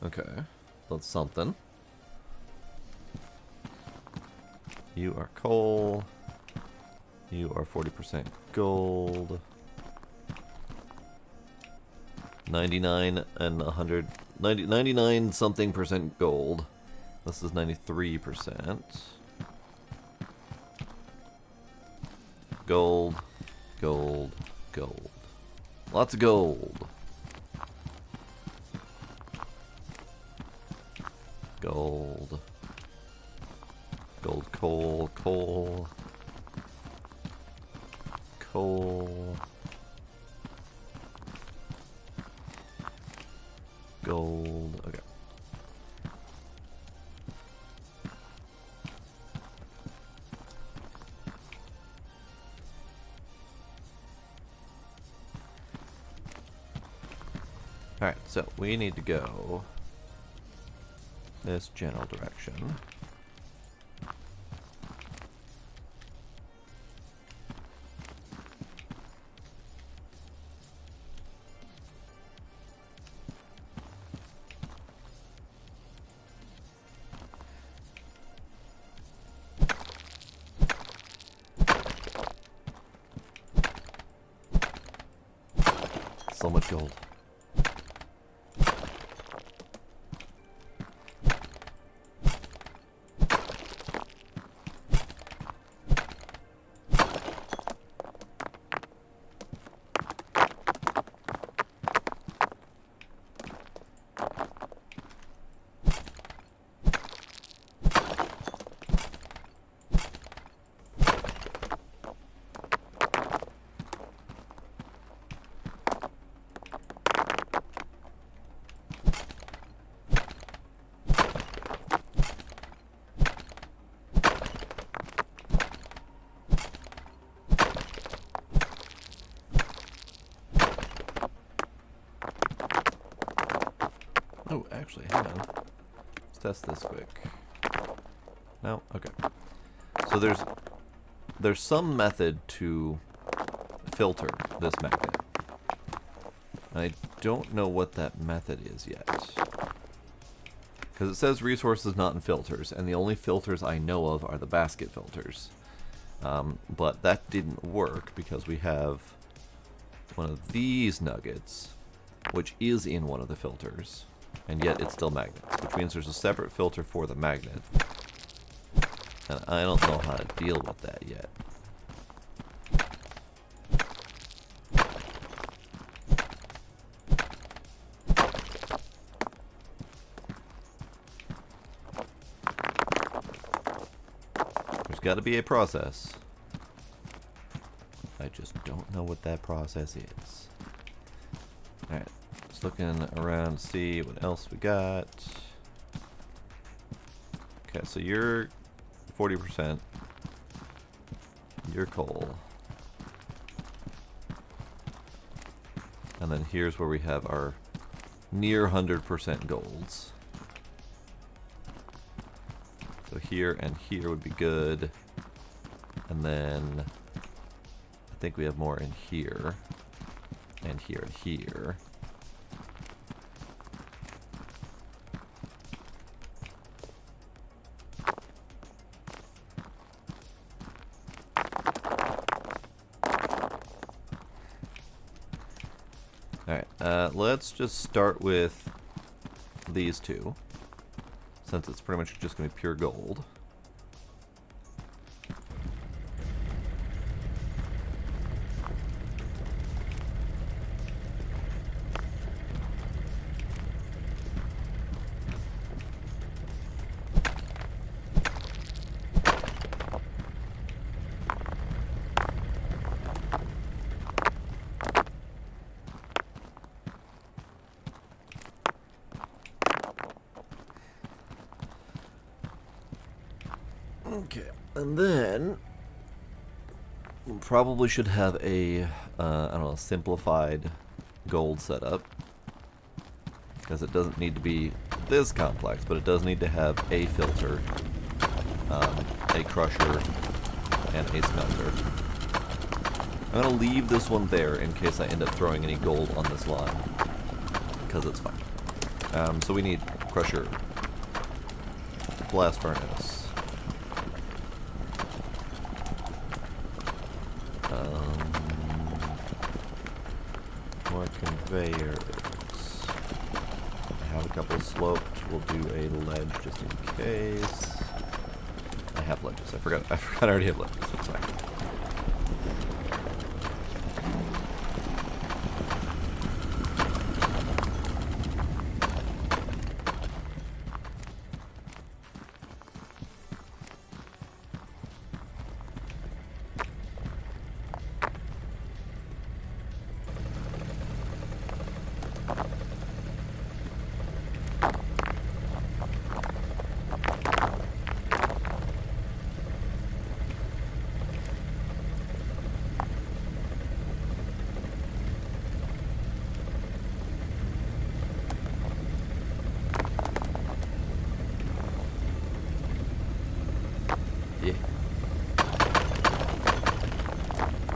Okay, that's something. You are coal. You are 40% gold. 99 and 100. 99 something percent gold. This is 93%. Gold, gold, gold. Lots of gold. Gold. Gold, coal, coal. Coal. Gold. Okay. Alright, so we need to go this general direction. So much gold. Oh, actually, hang on. Let's test this quick. No? Okay. So there's some method to filter this magnet. I don't know what that method is yet. Because it says resources not in filters, and the only filters I know of are the basket filters. But that didn't work because we have one of these nuggets, which is in one of the filters. And yet it's still magnets, which means there's a separate filter for the magnet. And I don't know how to deal with that yet. There's got to be a process. I just don't know what that process is. Alright. Just looking around to see what else we got. Okay, so you're 40%. You're coal. And then here's where we have our near 100% golds. So here and here would be good. And then I think we have more in here. And here and here. Alright, let's just start with these two, since it's pretty much just going to be pure gold. Okay, and then we probably should have a, I don't know, simplified gold setup. Because it doesn't need to be this complex, but it does need to have a filter, a crusher, and a smelter. I'm going to leave this one there in case I end up throwing any gold on this line, because it's fine. So we need crusher, blast furnace, conveyors. I have a couple sloped. We'll do a ledge just in case. I have ledges. I forgot I already have ledges. That's fine.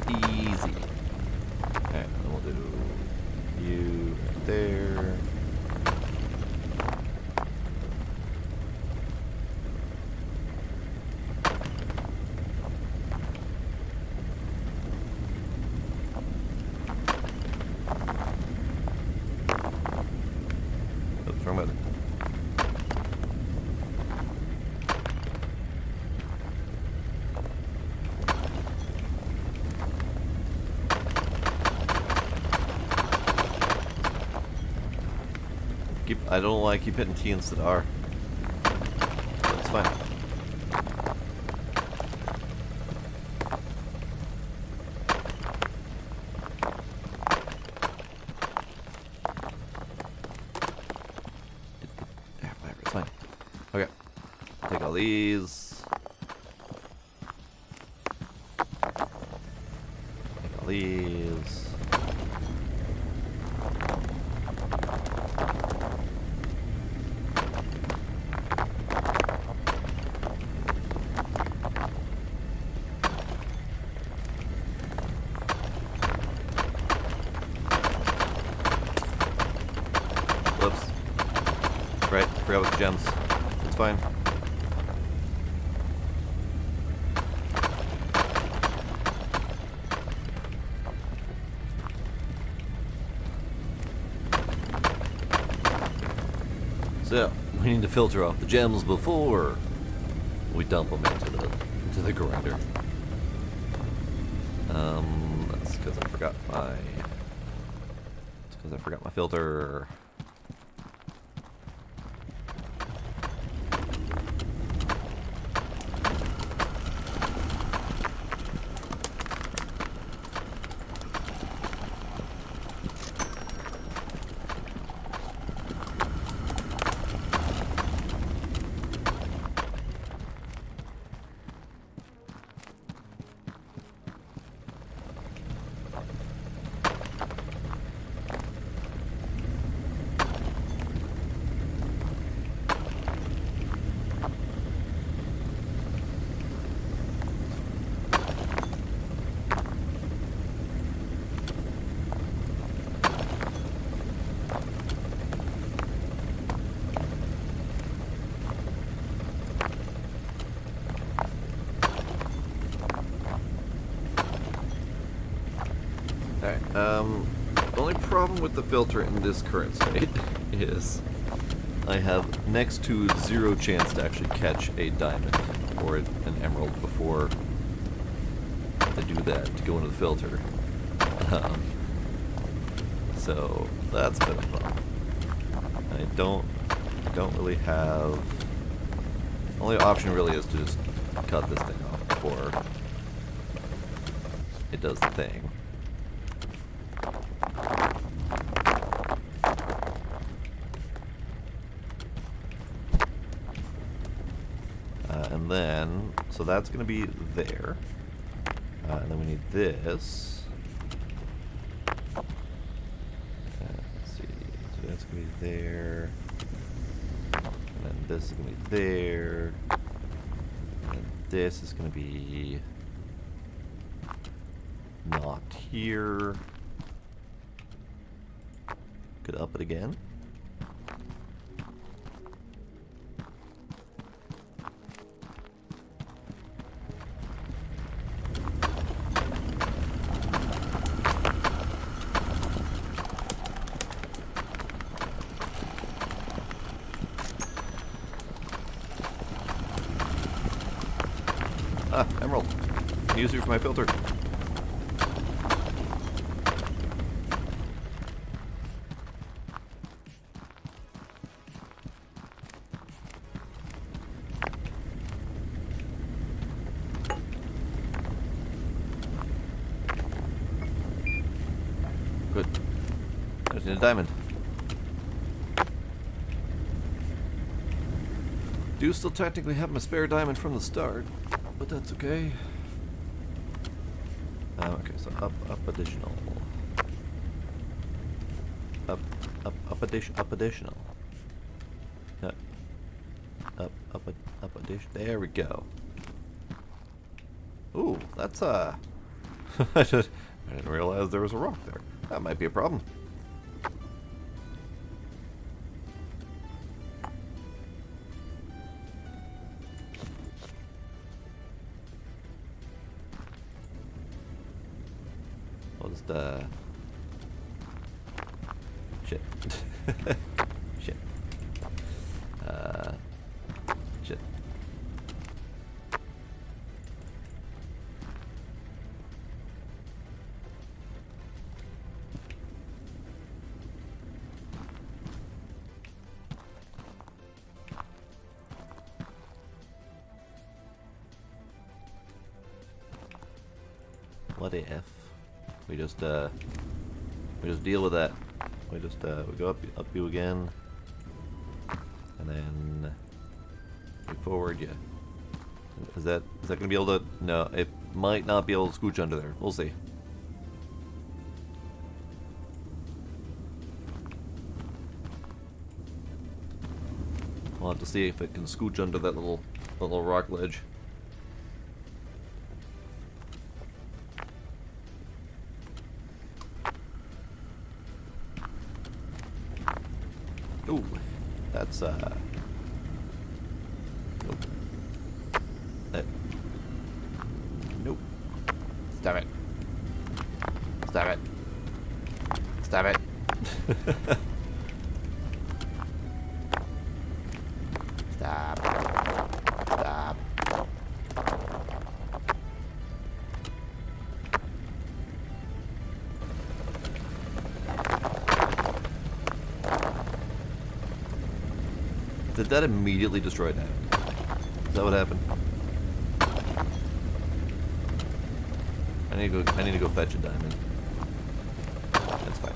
Easy. Alright, then we'll do you right there. Oops, wrong button. I don't know why I keep hitting T instead of R. That's fine. Yeah, whatever, it's fine. Okay. Take all these. Take all these. Whoops. Right, forgot about the gems. It's fine. So, we need to filter off the gems before we dump them into the grinder. That's because I forgot my... It's because I forgot my filter. Alright, the only problem with the filter in this current state is I have next to 0 chance to actually catch a diamond or an emerald before I do that to go into the filter. So that's a bit of a problem. I don't really have... The only option really is to just cut this thing off before it does the thing. And then, so that's going to be there. And then we need this. Let's see, so that's going to be there. And then this is going to be there. And this is going to be not here. Could up it again. Ah, emerald. Can use you for my filter. Good. I just need a diamond. Do still technically have my spare diamond from the start, but that's okay. Okay, so up additional. Up additional. Up addition. There we go. Ooh, that's I didn't realize there was a rock there. That might be a problem. I'll just shit. Shit. Shit. What if we just deal with that? We just we go up you again, and then we forward you. Is that gonna be able to? No, it might not be able to scooch under there. We'll see. We'll have to see if it can scooch under that little rock ledge. Ooh, that's nope. Nope. Stop it. Stop it. Stop it. Stop. Stop. Did that immediately destroy that? Is that what happened? I need to go fetch a diamond. That's fine.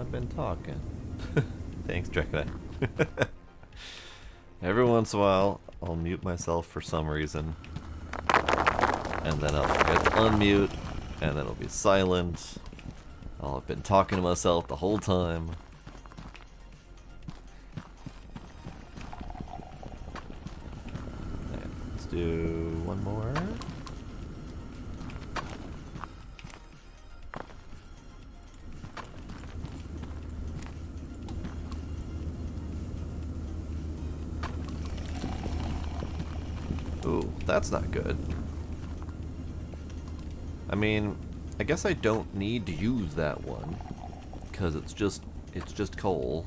I've been talking. Thanks, Draco. Every once in a while, I'll mute myself for some reason, and then I'll forget to unmute, and then it'll be silent. I'll have been talking to myself the whole time. Right, let's do one more. Ooh, that's not good. I mean, I guess I don't need to use that one, because it's just coal.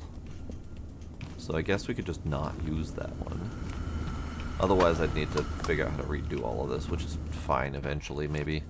So I guess we could just not use that one. Otherwise I'd need to figure out how to redo all of this, which is fine eventually, maybe.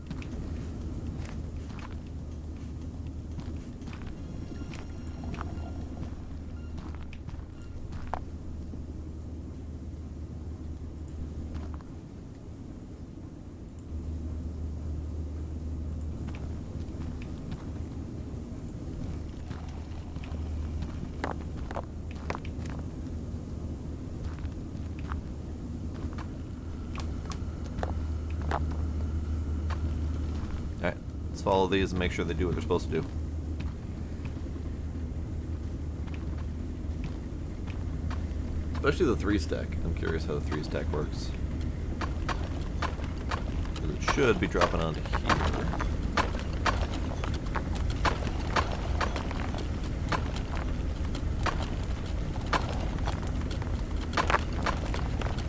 Alright, let's follow these and make sure they do what they're supposed to do. Especially the 3-stack. I'm curious how the 3-stack works. It should be dropping onto here.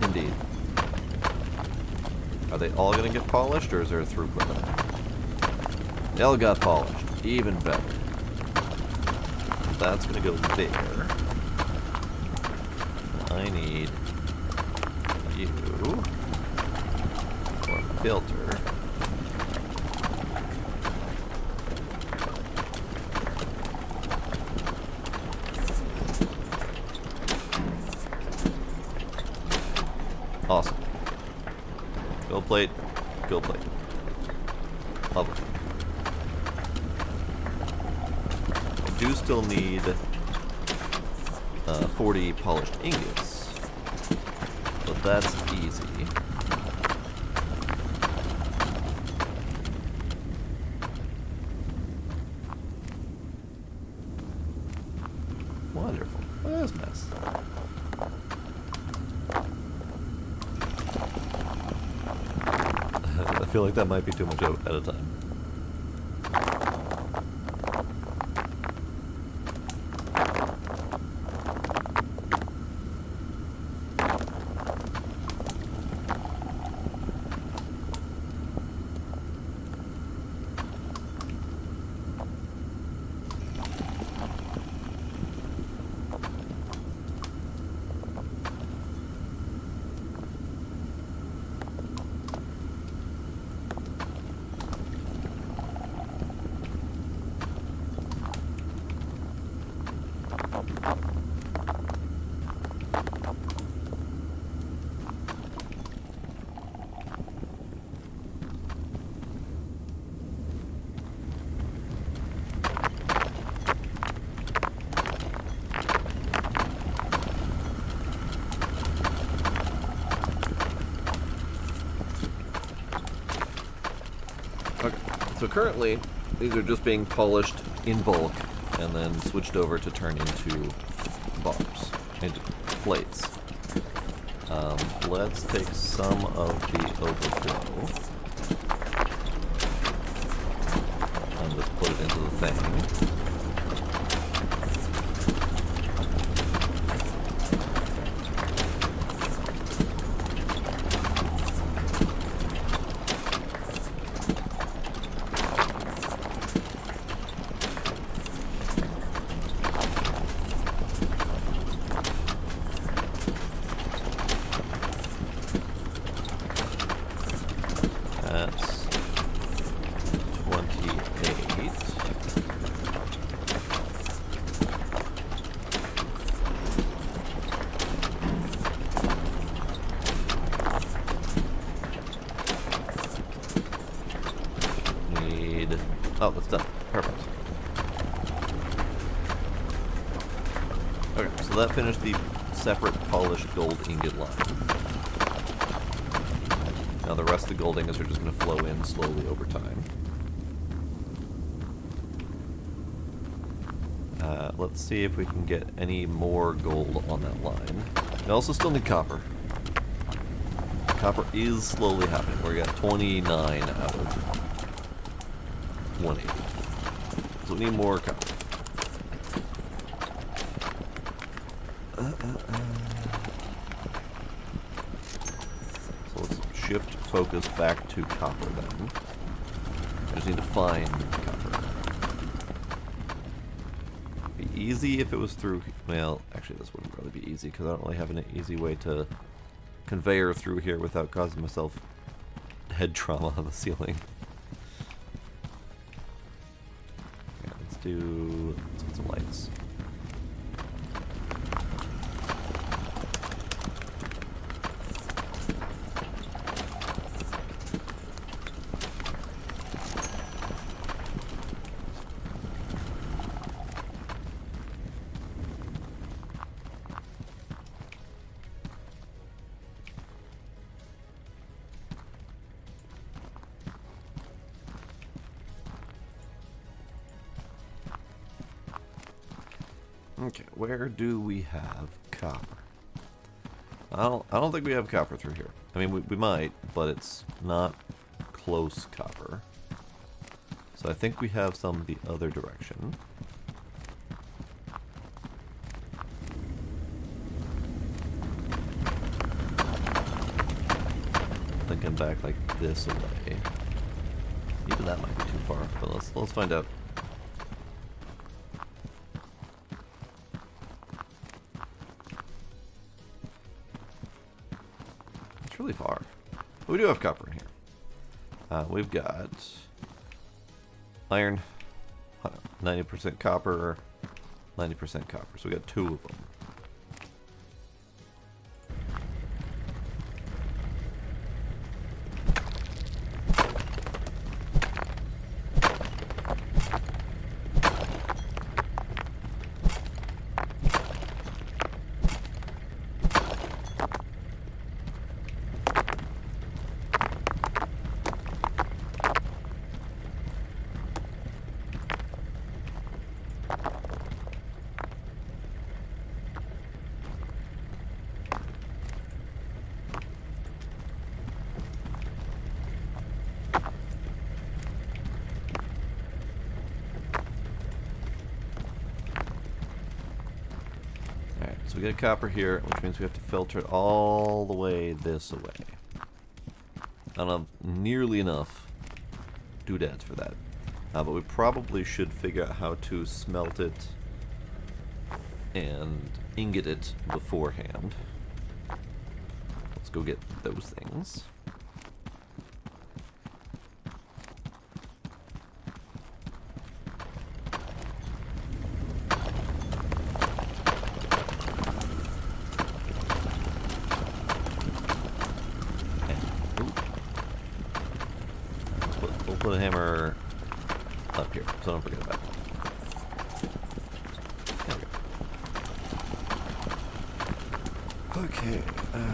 Indeed. Are they all going to get polished, or is there a throughput limit? They all got polished. Even better. That's going to go there. I need you for a filter. Awesome. Gold plate, gold plate. Lovely. I do still need 40 polished ingots, but that's easy. Wonderful. Look at this mess. I feel like that might be too much at a time. Okay, so currently these are just being polished in bulk and then switched over to turn into bars, into plates. Let's take some of the overflow and just put it into the thing. That's 28. Need... Oh, that's done. Perfect. Okay, so that finished the separate polished gold ingot line. Now the rest of the gold ingots are just going to flow in slowly over time. Let's see if we can get any more gold on that line. We also still need copper. Copper is slowly happening. We're at 29 out of 180. So we need more copper. So let's shift focus back to copper then. I just need to find copper. It'd be easy if it was through... Well, actually this wouldn't really be easy because I don't really have an easy way to conveyor through here without causing myself head trauma on the ceiling. Yeah, let's get some lights. Okay, where do we have copper? I don't think we have copper through here. I mean, we might, but it's not close copper. So I think we have some the other direction. Thinking back like this away. Even that might be too far, but let's find out. Really far. But we do have copper in here. We've got iron, 90% copper, 90% copper. So we got 2 of them. So we get copper here, which means we have to filter it all the way this way. I don't have nearly enough doodads for that. But we probably should figure out how to smelt it and ingot it beforehand. Let's go get those things. Put a hammer up here, so don't forget about it. There we go. Okay,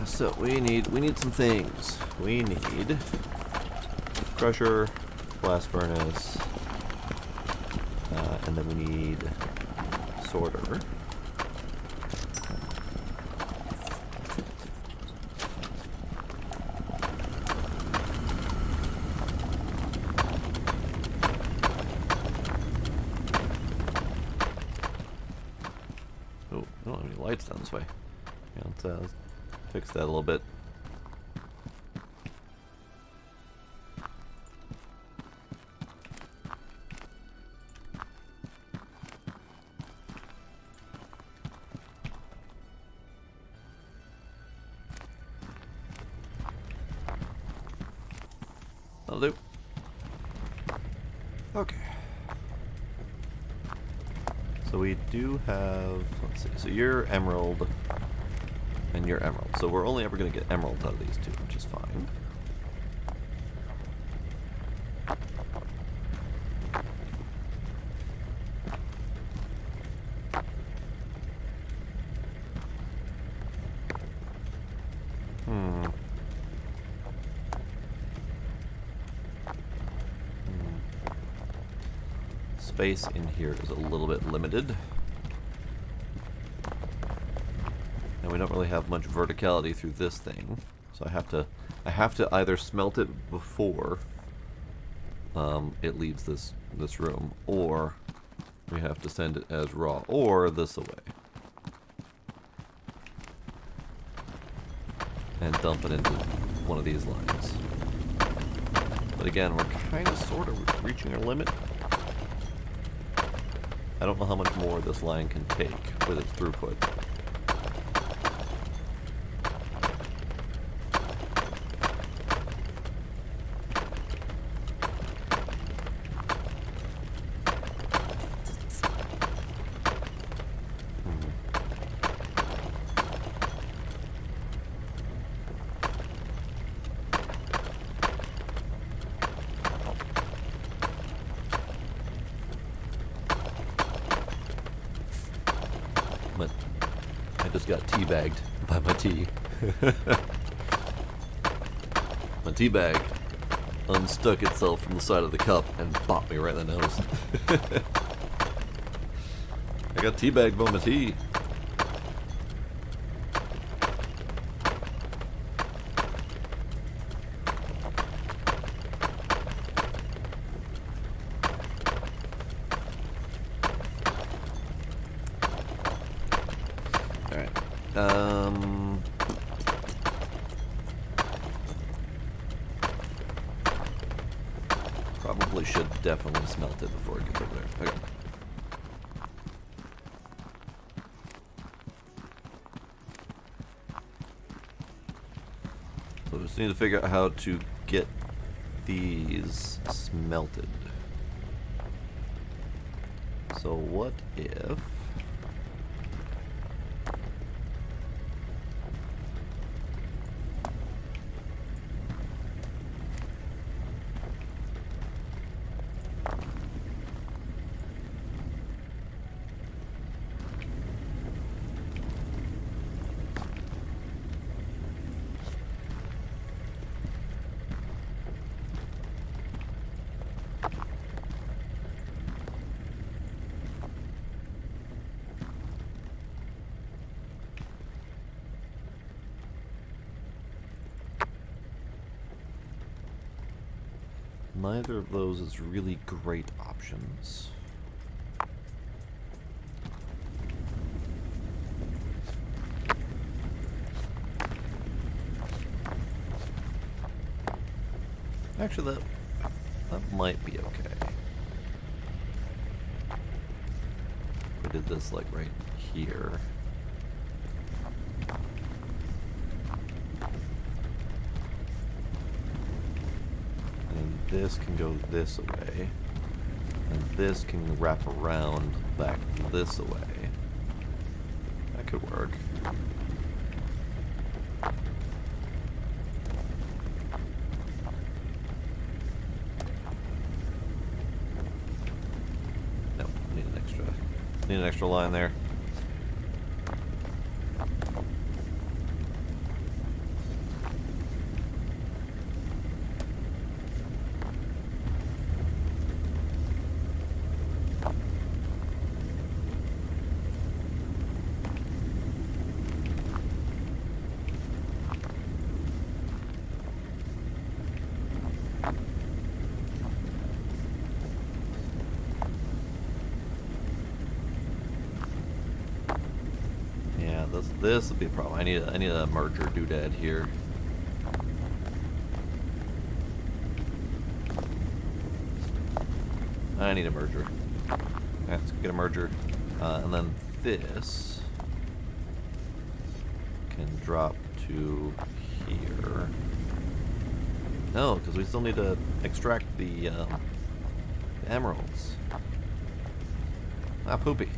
so we need some things. We need crusher, blast furnace, and then we need sorter. I don't have any lights down this way. Yeah, let's fix that a little bit. That'll do. Okay. So we do have, let's see, so you're emerald, and you're emerald. So we're only ever going to get emeralds out of these two, which is fine. space in here is a little bit limited. And we don't really have much verticality through this thing. So I have to either smelt it before it leaves this room, or we have to send it as raw, or this away. And dump it into one of these lines. But again, we're kind of sort of reaching our limit. I don't know how much more this line can take with its throughput. But I just got teabagged by my tea. My tea bag unstuck itself from the side of the cup and bopped me right in the nose. I got teabagged by my tea. Probably should definitely smelt it before it gets over there. Okay. So we just need to figure out how to get these smelted. So what if... Neither of those is really great options. Actually, that might be okay. If we did this like right here. This can go this way, and this can wrap around back this way. That could work. Nope, need an extra line there. This would be a problem. I need a merger doodad here. I need a merger. Let's get a merger, and then this can drop to here. No, because we still need to extract the emeralds. Ah, poopy.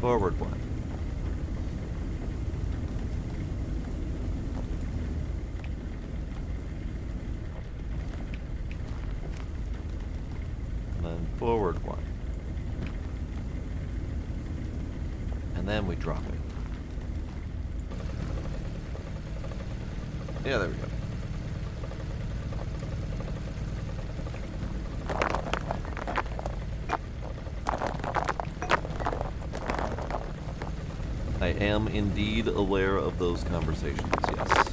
Forward one. And then we drop it. Yeah, there we go. I am indeed aware of those conversations, yes.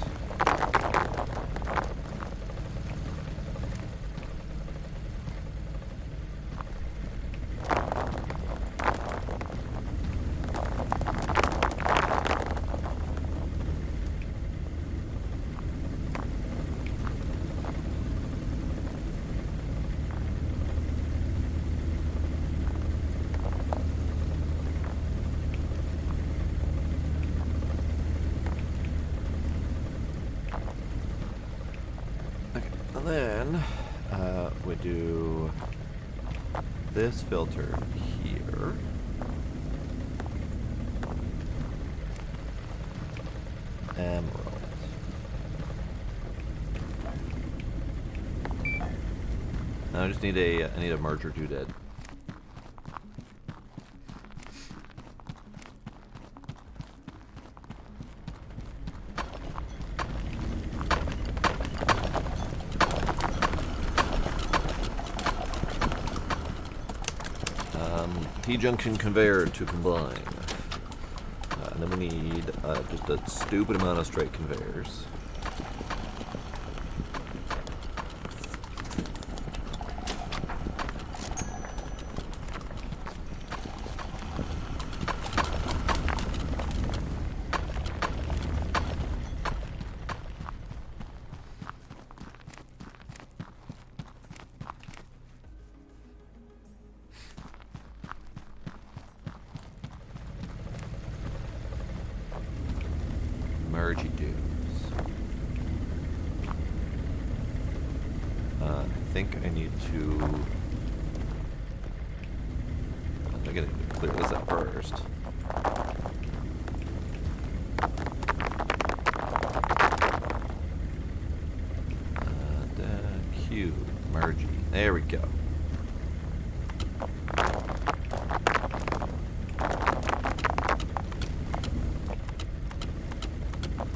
Then we do this filter here. Emerald. Now I just need a merger doodad. T-junction conveyor to combine. And then we need just a stupid amount of straight conveyors. Mergy dudes. I think I need to... I think I need to clear this out first. Q. Mergy. There we go.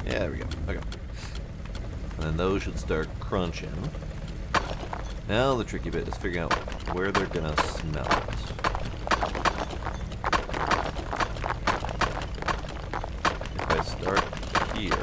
Yeah, there we go. Okay. And then those should start crunching. Now the tricky bit is figuring out where they're gonna smelt. If I start here...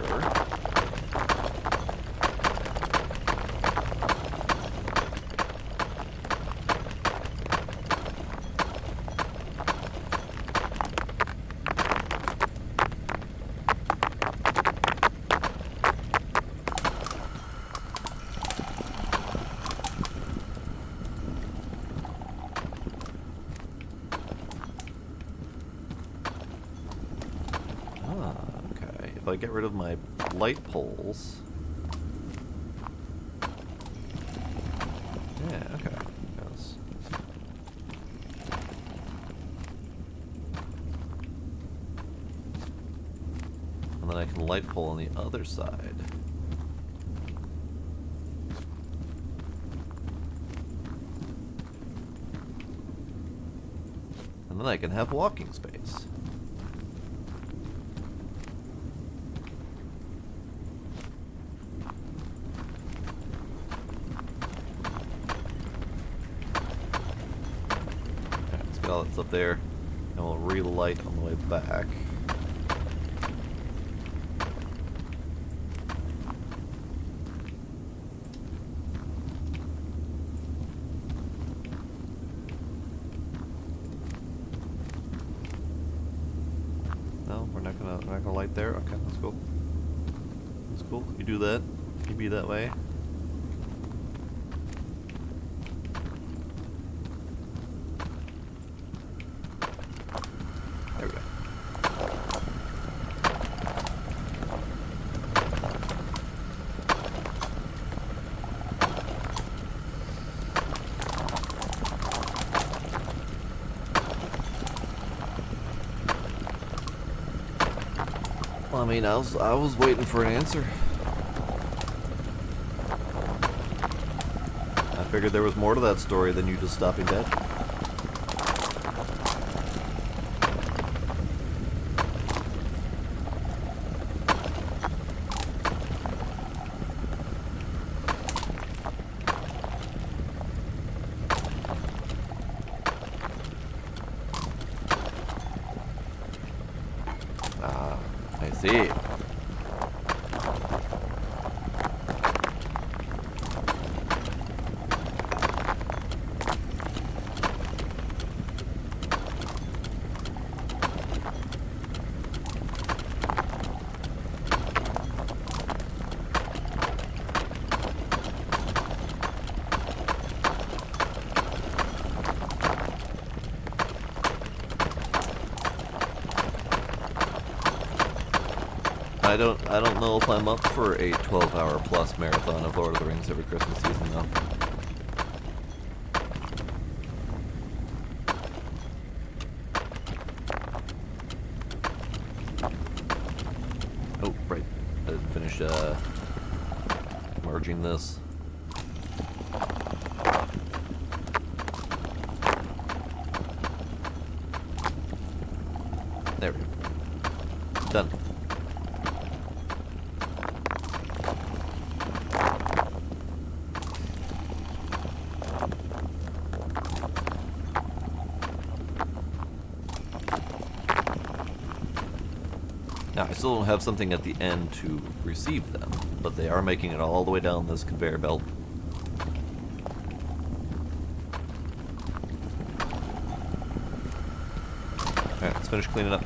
If I get rid of my light poles... Yeah, okay. Yes. And then I can light pole on the other side. And then I can have walking space. All that's up there, and we'll relight on the way back. No, we're not gonna light there. Okay, that's cool. That's cool. You do that. You be that way. I mean, I was waiting for an answer. I figured there was more to that story than you just stopping dead. see. I don't know if I'm up for a 12-hour plus marathon of Lord of the Rings every Christmas season though. Oh, right. I didn't finish merging this. There we go. Done. Now, I still don't have something at the end to receive them, but they are making it all the way down this conveyor belt. Alright, let's finish cleaning up.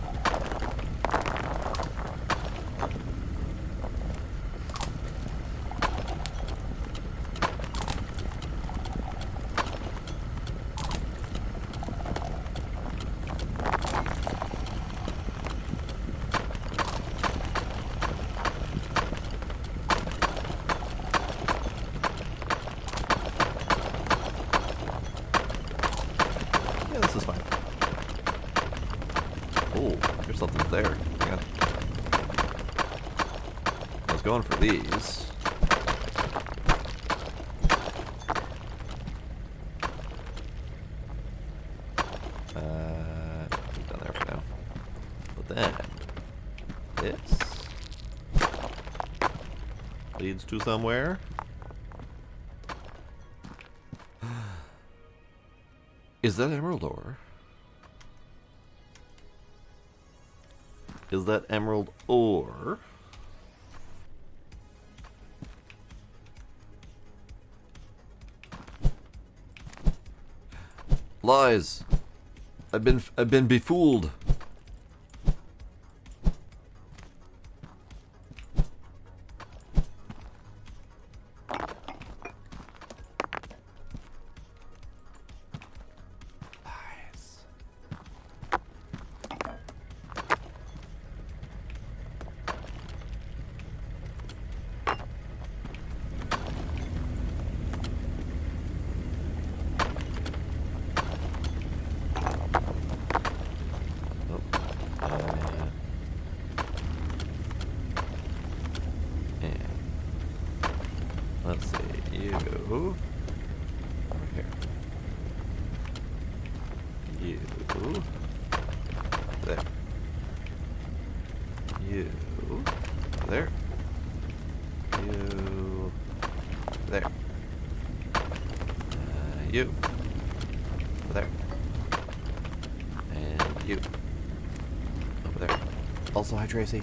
Yeah, this is fine. Oh, there's something there. Yeah. I was going for these. Down there for now. But then, this leads to somewhere. Is that emerald ore? Is that emerald ore? Lies. I've been befooled. Let's see, you over here. You there. You there. You there. You there. And you over there. Also, hi Tracy.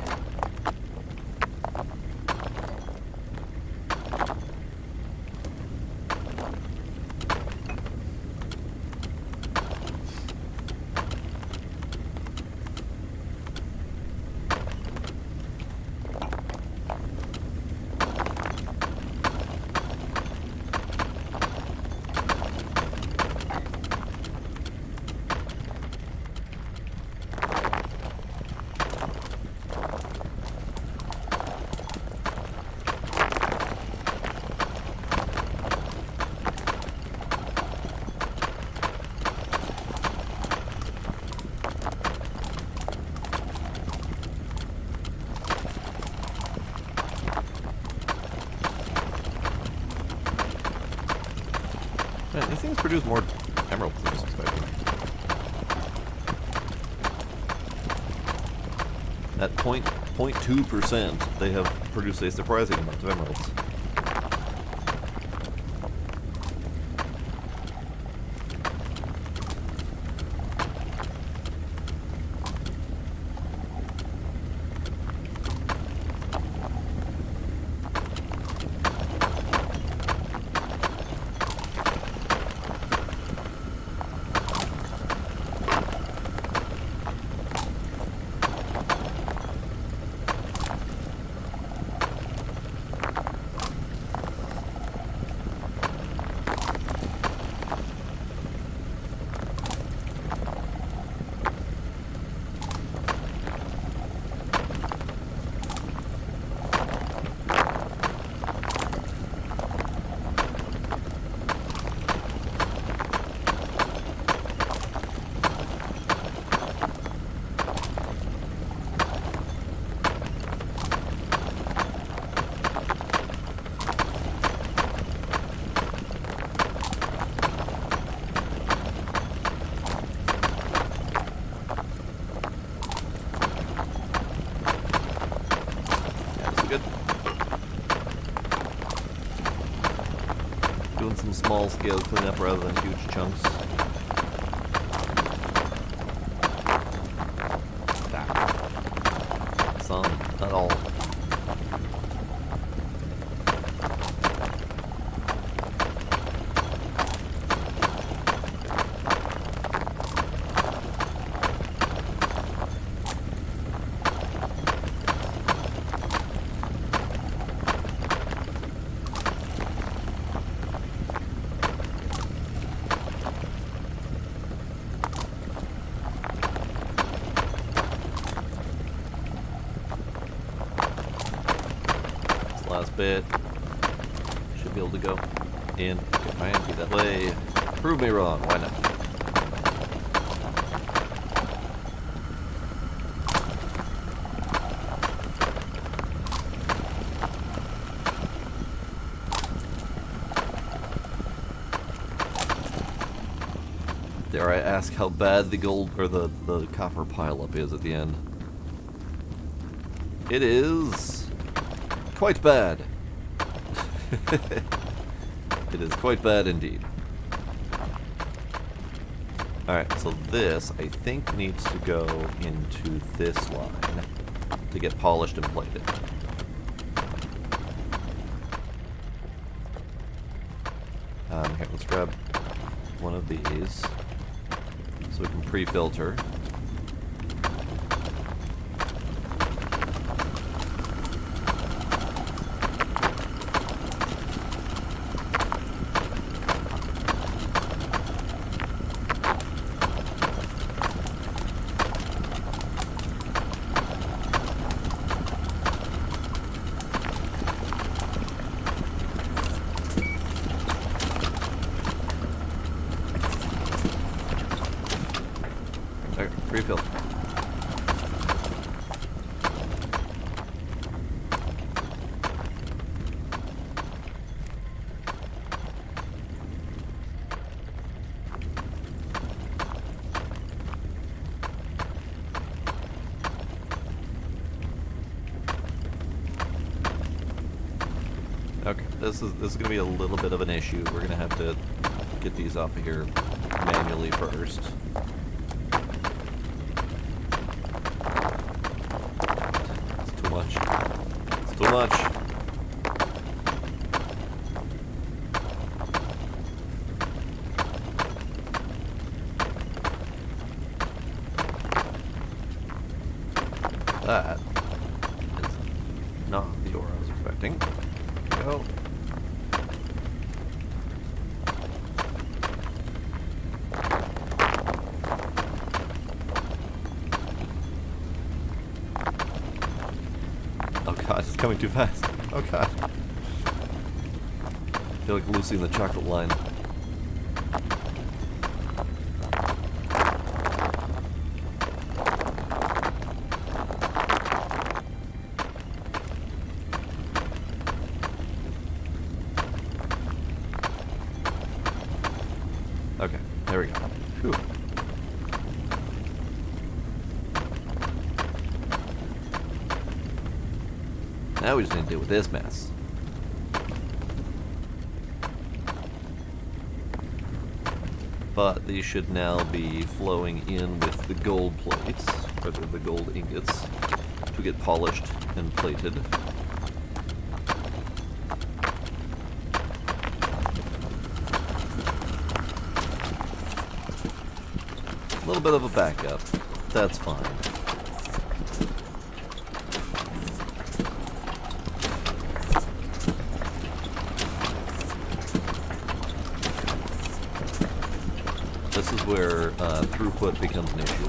Man, these things produce more emeralds than I was expecting. At 0.2%, they have produced a surprising amount of emeralds. small scale cleanup rather than huge chunks. Some, not all. Last bit. Should be able to go in. Okay, fine, be that way. Prove me wrong, why not? Dare I ask how bad the gold or the copper pileup is at the end? It is quite bad. It is quite bad indeed. Alright, so this, I think, needs to go into this line to get polished and plated. Here, let's grab one of these so we can pre-filter. Refill. Okay, this is going to be a little bit of an issue. We're going to have to get these off of here manually first. It's too much. That is not the ore I was expecting. Go. Oh god, it's coming too fast. Oh god. I feel like Lucy in the chocolate line. Okay, there we go. Whew. Now we just need to deal with this mess. But these should now be flowing in with the gold plates, or the gold ingots, to get polished and plated. A little bit of a backup. That's fine. This is where throughput becomes an issue.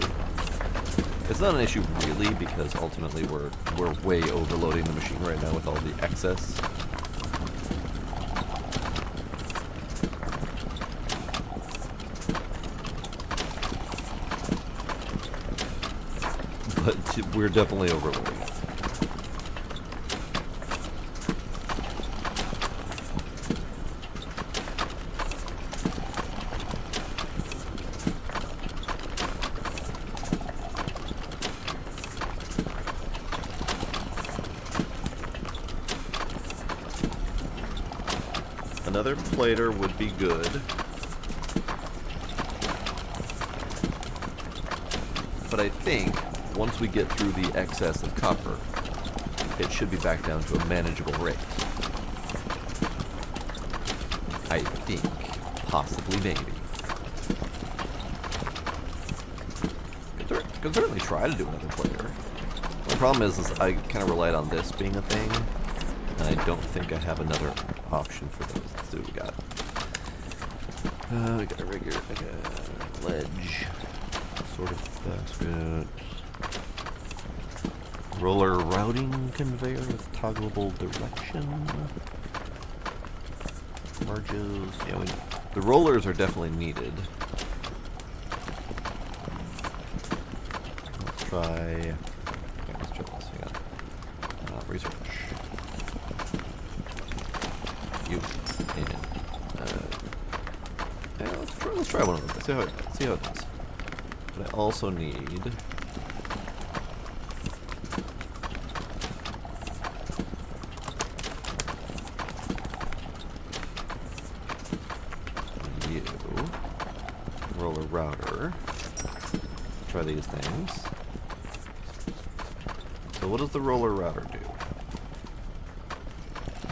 It's not an issue really, because ultimately we're way overloading the machine right now with all the excess. But we're definitely overloading it. Another plater would be good. But I think once we get through the excess of copper, it should be back down to a manageable rate. I think. Possibly, maybe. Could certainly try to do another plater. The problem is I kind of relied on this being a thing, and I don't think I have another option for those. Let's see what we got. We got a regular ledge. Sort of basket. Roller routing conveyor with toggleable direction. Merges. Yeah, the rollers are definitely needed. Let's try. Okay, let's try this. Hang on. Research. You and yeah, let's try one of them. See how it does. But I also need. Roller router. Try these things. So what does the roller router do?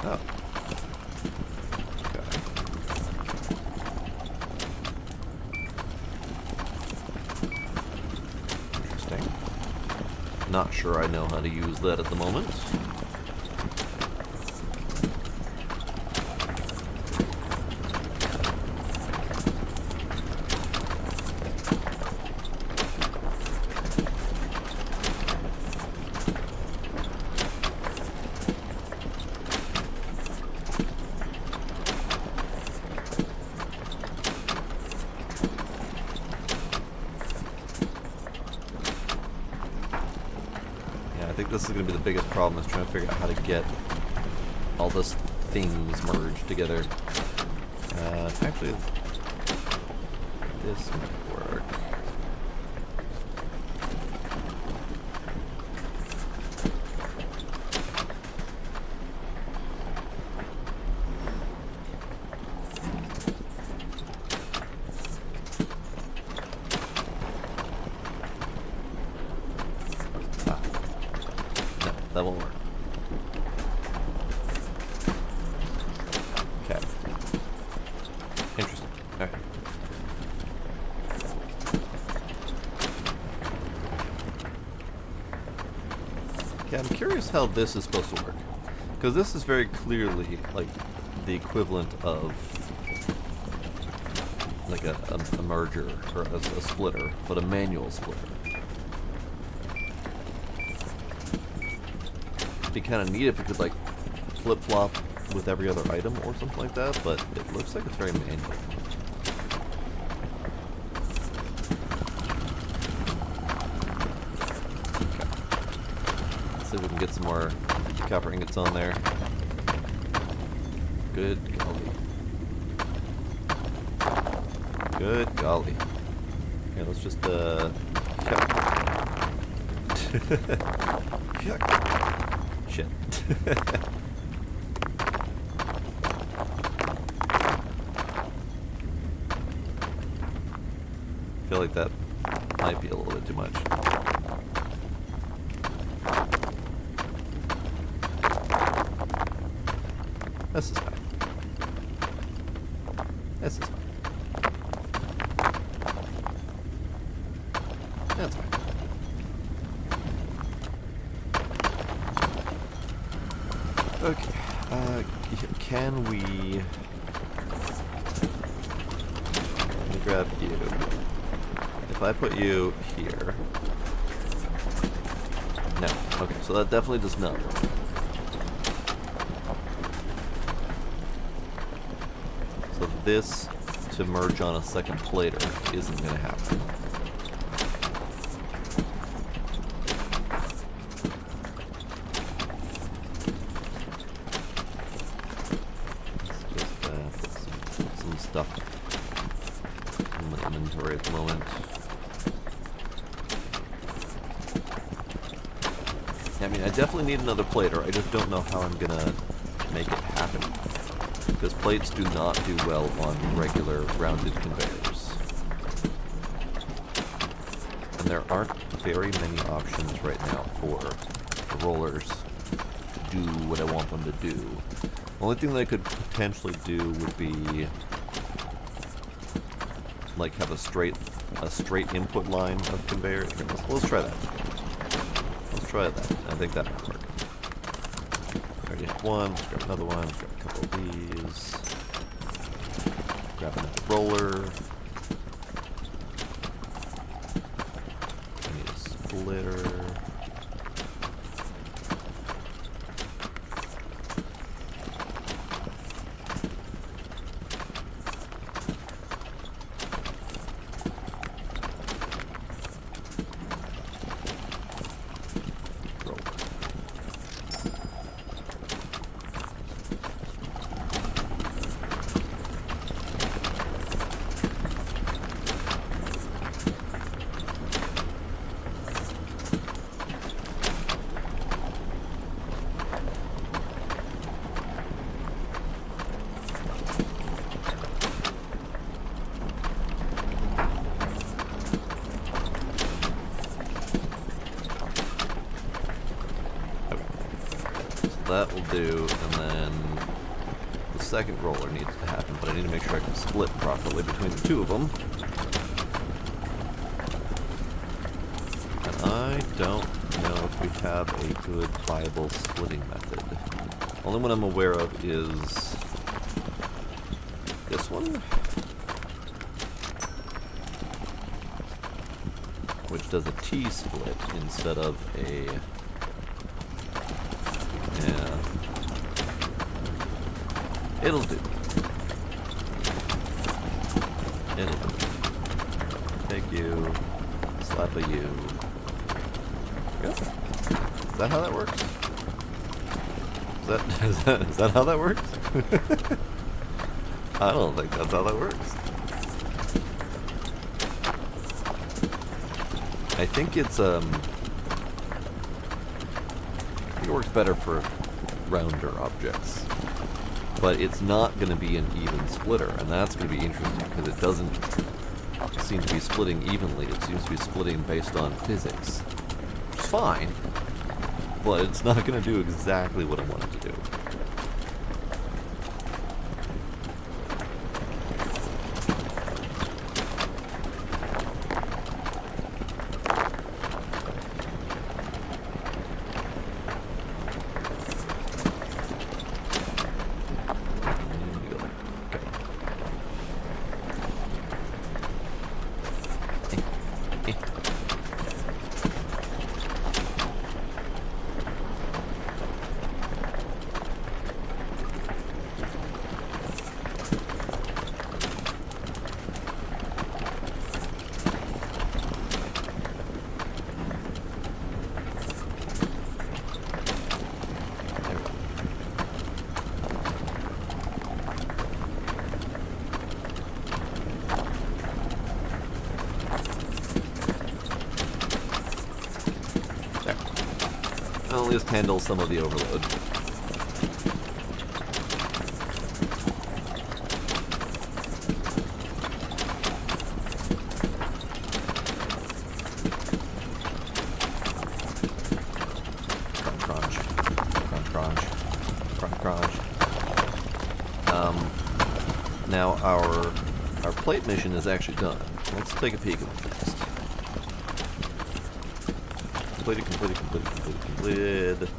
Oh. Okay. Interesting. Not sure I know how to use that at the moment. I think this is going to be the biggest problem, is trying to figure out how to get all those things merged together. Actually, this might work. That won't work. Okay. Interesting. Alright. Yeah, I'm curious how this is supposed to work. Because this is very clearly, like, the equivalent of, like, a merger, or a splitter, but a manual splitter. It'd be kind of neat if it could, like, flip-flop with every other item or something like that, but it looks like it's very manual. Okay. Let's see if we can get some more copper ingots on there. Good golly. Good golly. Okay, let's just, Shit. I feel like that might be a little bit too much. This is fine. This is fine. That's fine. Okay, can we... Let me grab you. If I put you here... No. Okay, so that definitely does not work. So this to merge on a second plater isn't going to happen. Stuff in my inventory at the moment. I mean, I definitely need another plater. I just don't know how I'm gonna make it happen. because plates do not do well on regular rounded conveyors. And there aren't very many options right now for the rollers to do what I want them to do. The only thing that I could potentially do would be like have a straight input line of conveyor. Here, let's try that. Let's try that. I think that might work. Already have one. Let's grab another one. Let's grab a couple of these. Grab another roller. I need a splitter. That will do, and then the second roller needs to happen, but I need to make sure I can split properly between the two of them. And I don't know if we have a good, viable splitting method. Only one I'm aware of is this one, which does a T-split instead of a... Yeah. It'll do. It'll do. Take you. Slap a you. Yep. Is that how that works? Is that how that works? I don't think that's how that works. I think it's it works better for rounder objects, but it's not going to be an even splitter, and that's going to be interesting because it doesn't seem to be splitting evenly. It seems to be splitting based on physics, which is fine, but it's not going to do exactly what I want it to do. I'll at least handle some of the overload. Crunch, crunch, crunch, crunch, crunch. Now our plate mission is actually done. Let's take a peek at it next. Completed.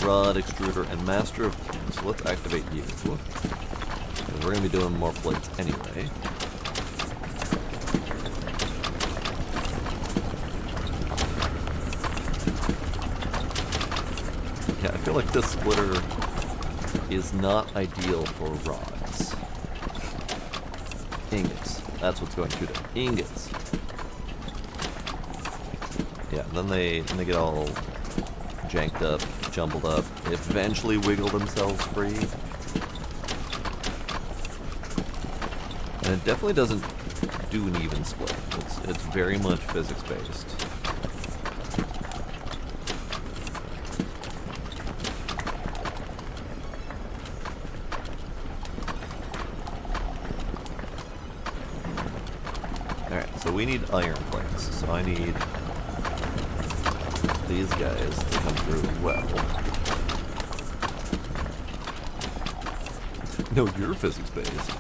Rod, extruder, and master of plates. So let's activate you. We're going to be doing more plates anyway. Yeah, I feel like this splitter is not ideal for rods. Ingots. That's what's going through there. Ingots. Yeah, then they get all janked up, jumbled up, they eventually wiggle themselves free. And it definitely doesn't do an even split. It's very much physics based. we need iron planks, so I need these guys to come through as well. No, you're physics-based.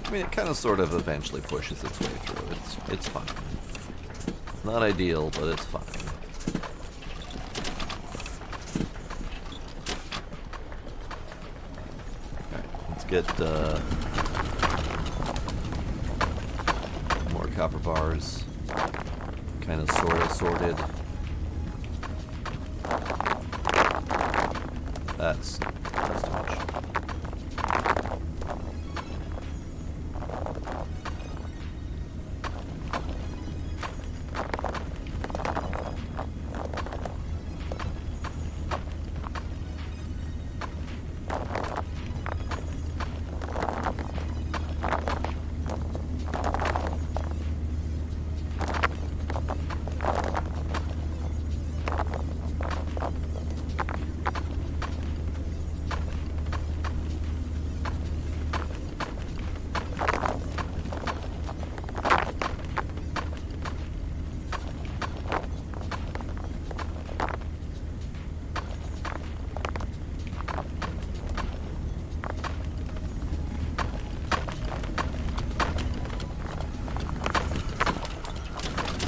I mean, it kind of sort of eventually pushes its way through. It's fine. It's not ideal, but it's fine. Alright, let's get more copper bars. Kind of sort of sorted. That's too much.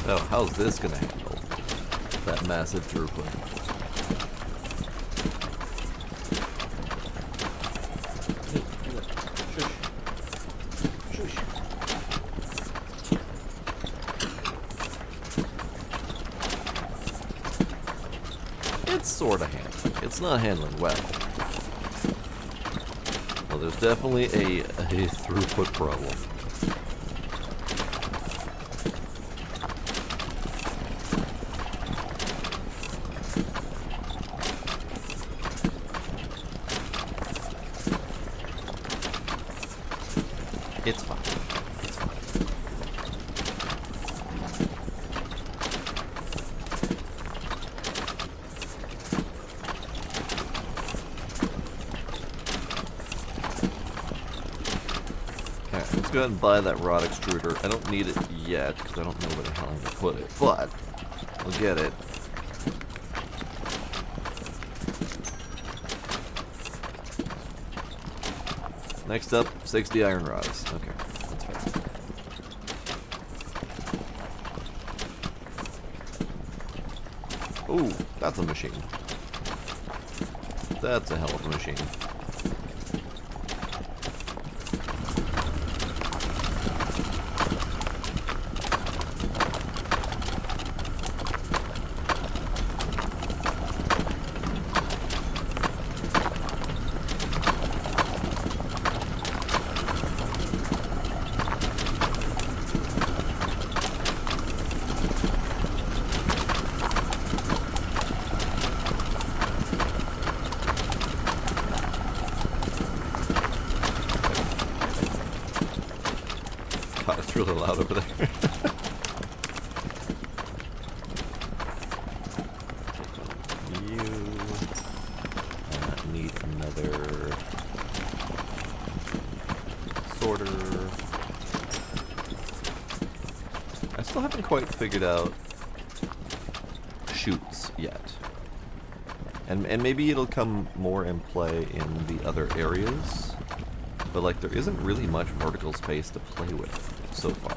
Oh, how's this gonna handle that massive throughput? Shush. It's sort of handling. It's not handling well. Well, there's definitely a throughput problem. It's fine. It's fine. Alright, let's go ahead and buy that rod extruder. I don't need it yet, because I don't know where the hell I'm going to put it, but we'll get it. Next up, 60 iron rods. Okay, that's fine. Ooh, that's a machine. That's a hell of a machine. God, it's really loud over there. You need another sorter. I still haven't quite figured out chutes yet. And maybe it'll come more in play in the other areas. But like, there isn't really much vertical space to play with so far.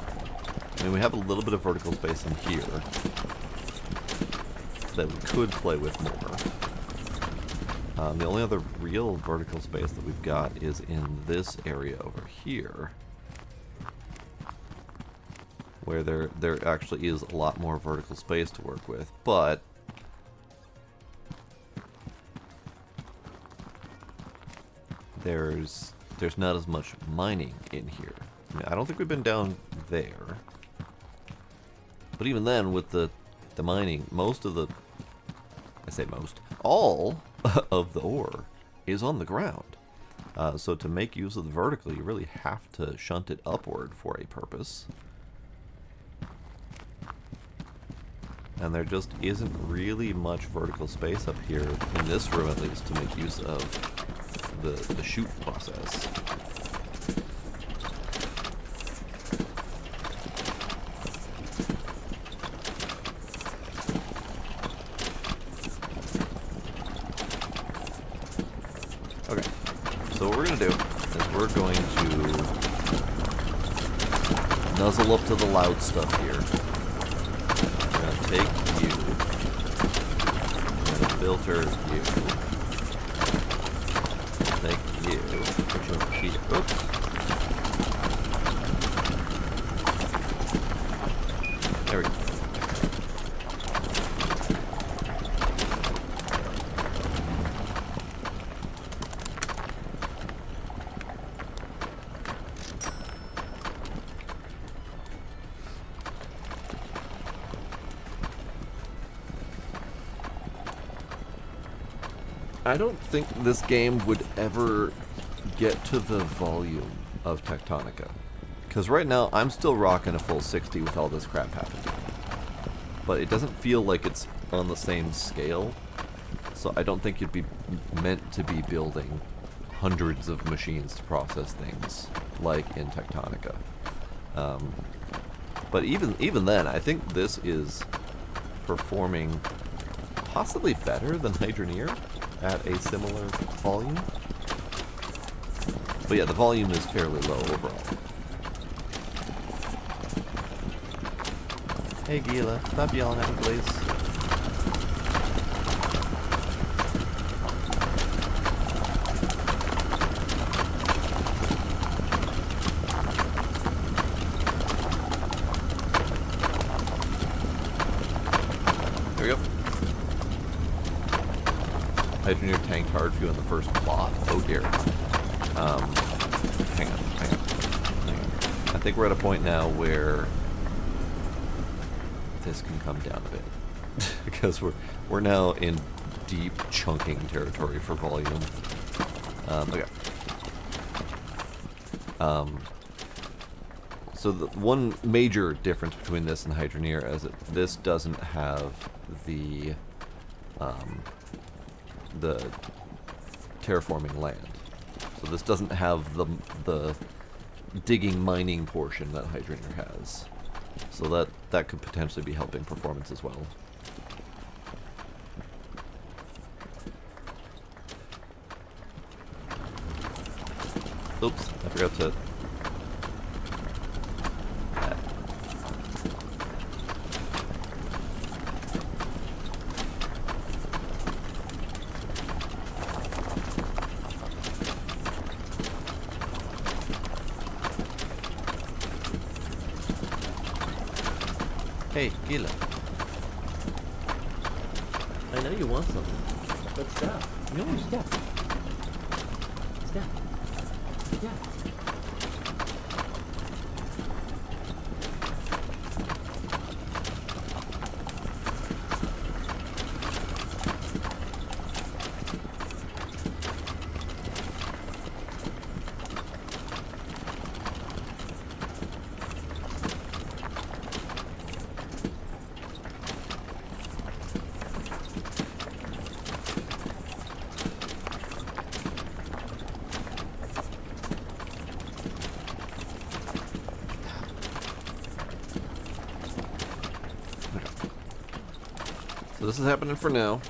I mean, we have a little bit of vertical space in here that we could play with more. The only other real vertical space that we've got is in this area over here, where there actually is a lot more vertical space to work with, but there's not as much mining in here. I mean, I don't think we've been down there. But even then, with the mining, most of the... I say most. All of the ore is on the ground. So to make use of the vertical, you really have to shunt it upward for a purpose. And there just isn't really much vertical space up here, in this room at least, to make use of the shoot process. Okay, so what we're going to do is we're going to nuzzle up to the loud stuff here. We're going to take you. We're going to filter you. Take you. Put you over here. Oops. There we go. I don't think this game would ever get to the volume of Tectonica. Because right now, I'm still rocking a full 60 with all this crap happening. But it doesn't feel like it's on the same scale. So I don't think you'd be meant to be building hundreds of machines to process things like in Tectonica. But even then, I think this is performing possibly better than Hydroneer at a similar volume. But yeah, the volume is fairly low overall. Hey Gila, stop yelling at me, please. There we go. Hydroneer tanked hard for you on the first plot. Oh dear. Hang on. I think we're at a point now where this can come down a bit. Because we're now in deep chunking territory for volume. Okay. So the one major difference between this and Hydroneer is that this doesn't have the terraforming land. So this doesn't have the digging mining portion that Hydroneer has. So that could potentially be helping performance as well. Oops, I forgot to... Hey, Gila. I know you want something. But stop. No, stop. Stop. Yeah. So this is happening for now.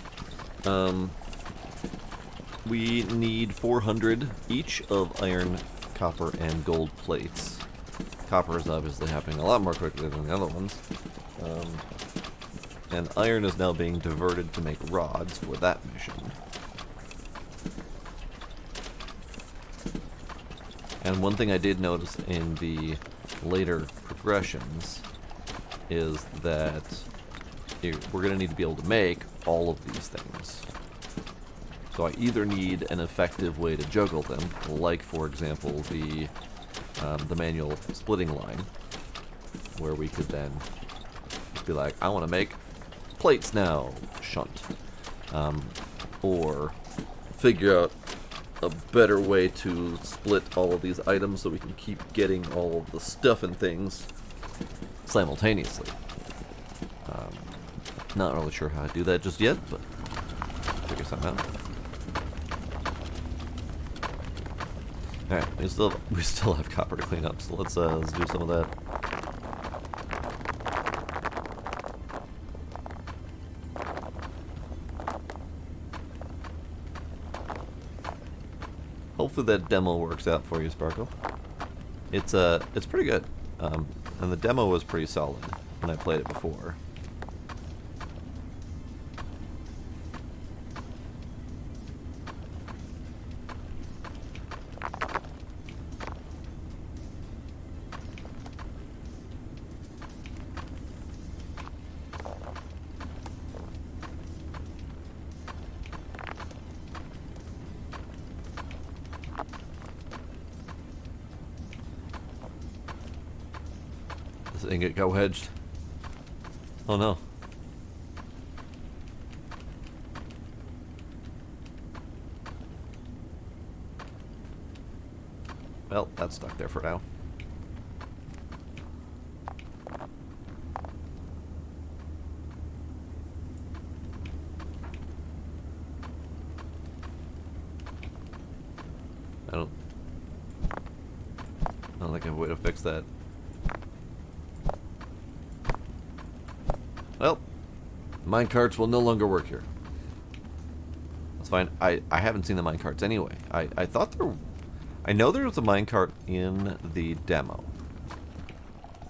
We need 400 each of iron, copper, and gold plates. Copper is obviously happening a lot more quickly than the other ones. And iron is now being diverted to make rods for that mission. And one thing I did notice in the later progressions is that we're going to need to be able to make all of these things. So I either need an effective way to juggle them, like for example the manual splitting line, where we could then be like, I want to make plates now, shunt, or figure out a better way to split all of these items so we can keep getting all of the stuff and things simultaneously. Not really sure how to do that just yet, but figure something out. Alright, we still have copper to clean up, so let's do some of that. Hopefully that demo works out for you, Sparkle. It's pretty good, and the demo was pretty solid when I played it before. This ingot got wedged. Oh no. Well, that's stuck there for now. I don't think I have a way to fix that. Well, minecarts will no longer work here. That's fine. I haven't seen the minecarts anyway. I thought I know there was a minecart in the demo.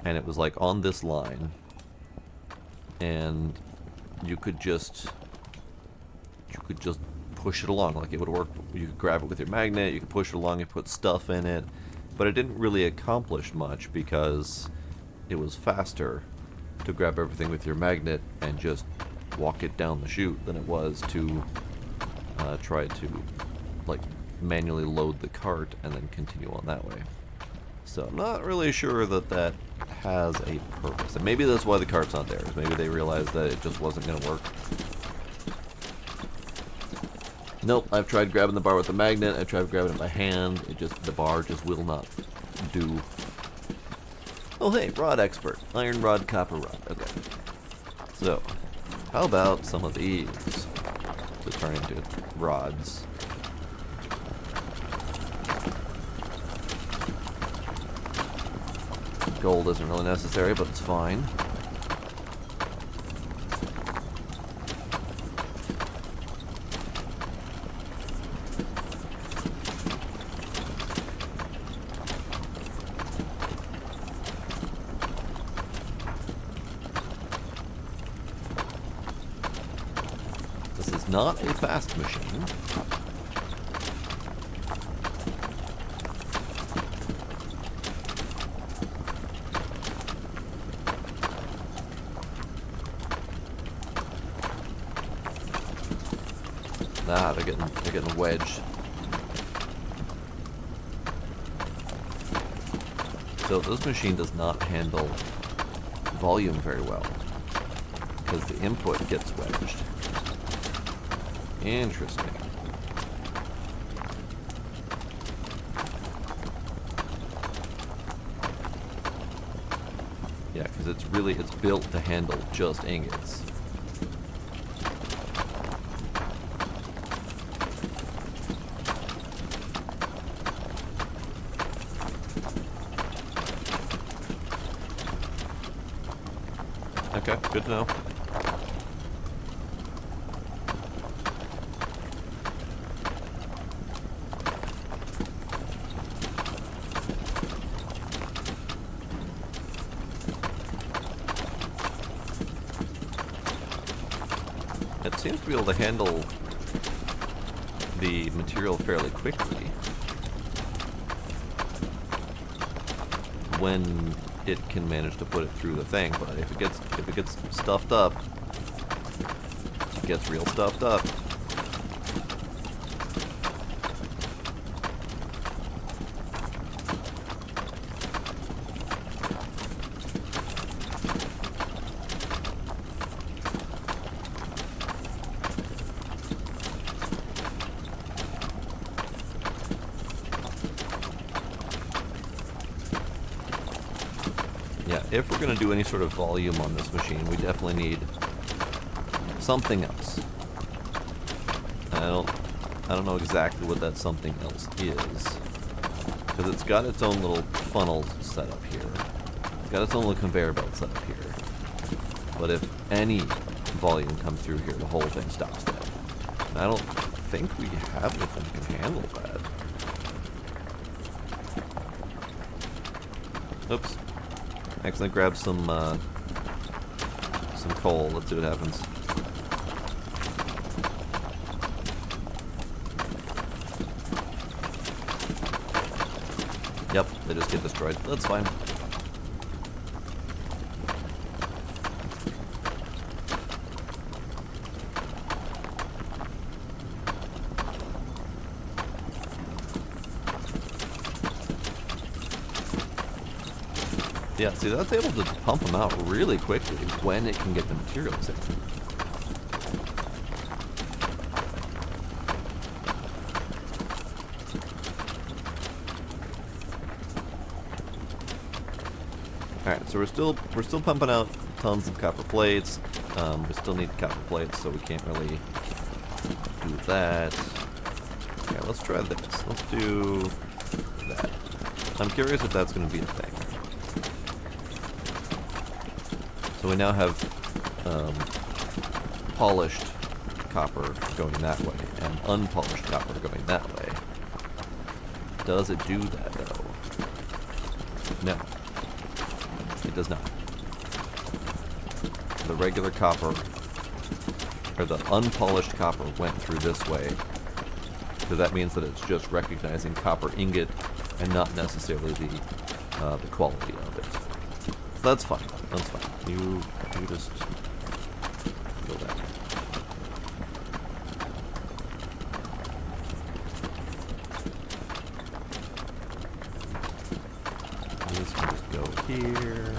And it was like on this line. And you could just push it along, like it would work. You could grab it with your magnet, you could push it along, you put stuff in it. But it didn't really accomplish much because it was faster to grab everything with your magnet and just walk it down the chute than it was to try to like manually load the cart and then continue on that way. So I'm not really sure that that has a purpose, and maybe that's why the cart's not there. Maybe they realized that it just wasn't going to work. Nope, I've tried grabbing the bar with the magnet, I've tried grabbing it by hand, the bar just will not do. Oh hey, rod expert. Iron rod, copper rod. Okay. So, how about some of these to turn into rods? Gold isn't really necessary, but it's fine. Not a fast machine. Ah, they're getting wedged. So this machine does not handle volume very well because the input gets wedged. Interesting. Yeah, because it's built to handle just ingots. Okay, good to know. It seems to be able to handle the material fairly quickly when it can manage to put it through the thing, but if it gets stuffed up, it gets real stuffed up. Yeah, if we're going to do any sort of volume on this machine, we definitely need something else. I don't know exactly what that something else is, because it's got its own little funnel set up here. It's got its own little conveyor belt set up here. But if any volume comes through here, the whole thing stops dead. And I don't think we have anything that can handle that. Oops. Accidentally grabbed some coal. Let's see what happens. Yep, they just get destroyed. That's fine. Yeah, see, that's able to pump them out really quickly when it can get the materials in. Alright, so we're still pumping out tons of copper plates. We still need copper plates, so we can't really do that. Yeah, let's try this. Let's do that. I'm curious if that's going to be a thing. So we now have polished copper going that way and unpolished copper going that way. Does it do that though? No. It does not. The regular copper, or the unpolished copper, went through this way. So that means that it's just recognizing copper ingot and not necessarily the quality of it. So that's fine. That's fine. You just go that way. This can just go here.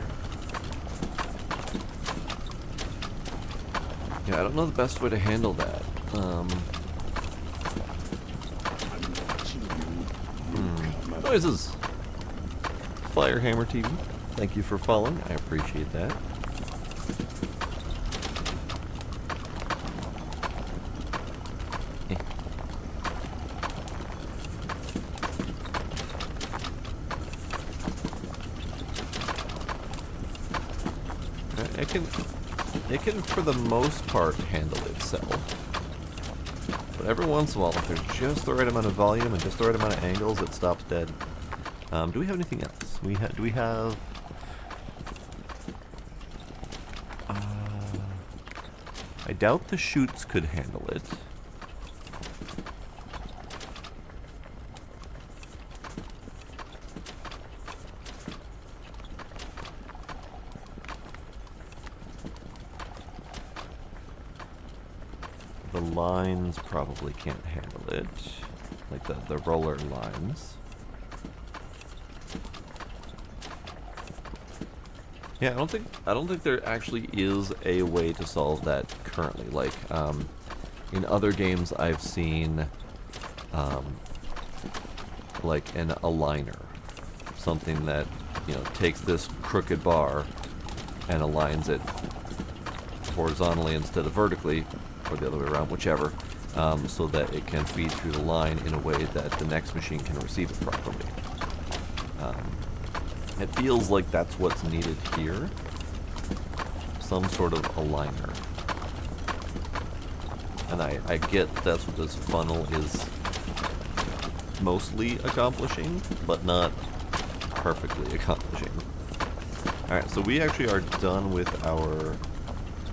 Yeah, I don't know the best way to handle that. Noises! Firehammer TV. Thank you for following. I appreciate that. It can, for the most part, handle itself. But every once in a while, if there's just the right amount of volume and just the right amount of angles, it stops dead. Do we have anything else? Do we have... I doubt the chutes could handle it. The lines probably can't handle it, like the roller lines. Yeah, I don't think there actually is a way to solve that currently. Like in other games, I've seen like an aligner, something that takes this crooked bar and aligns it horizontally instead of vertically, or the other way around, whichever, so that it can feed through the line in a way that the next machine can receive it properly. It feels like that's what's needed here. Some sort of aligner. And I get that's what this funnel is mostly accomplishing, but not perfectly accomplishing. Alright, so we actually are done with our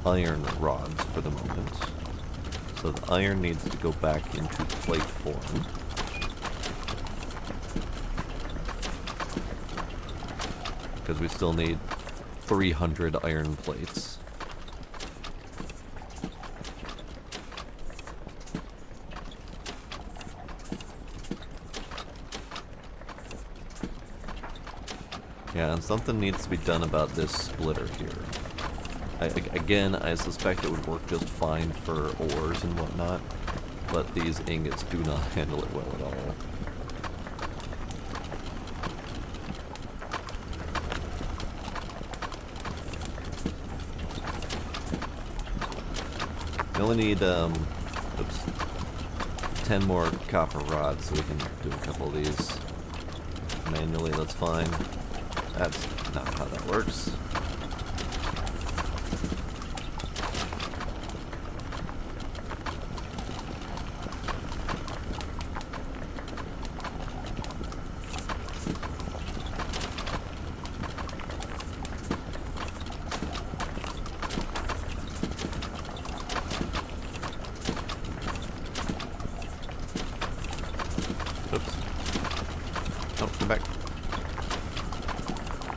iron rods for the moment. So the iron needs to go back into plate form. Because we still need 300 iron plates. Yeah, and something needs to be done about this splitter here. Again, I suspect it would work just fine for ores and whatnot, but these ingots do not handle it well at all. We only need, oops, 10 more copper rods, so we can do a couple of these manually. That's fine. That's not how that works. Oops. No, come back.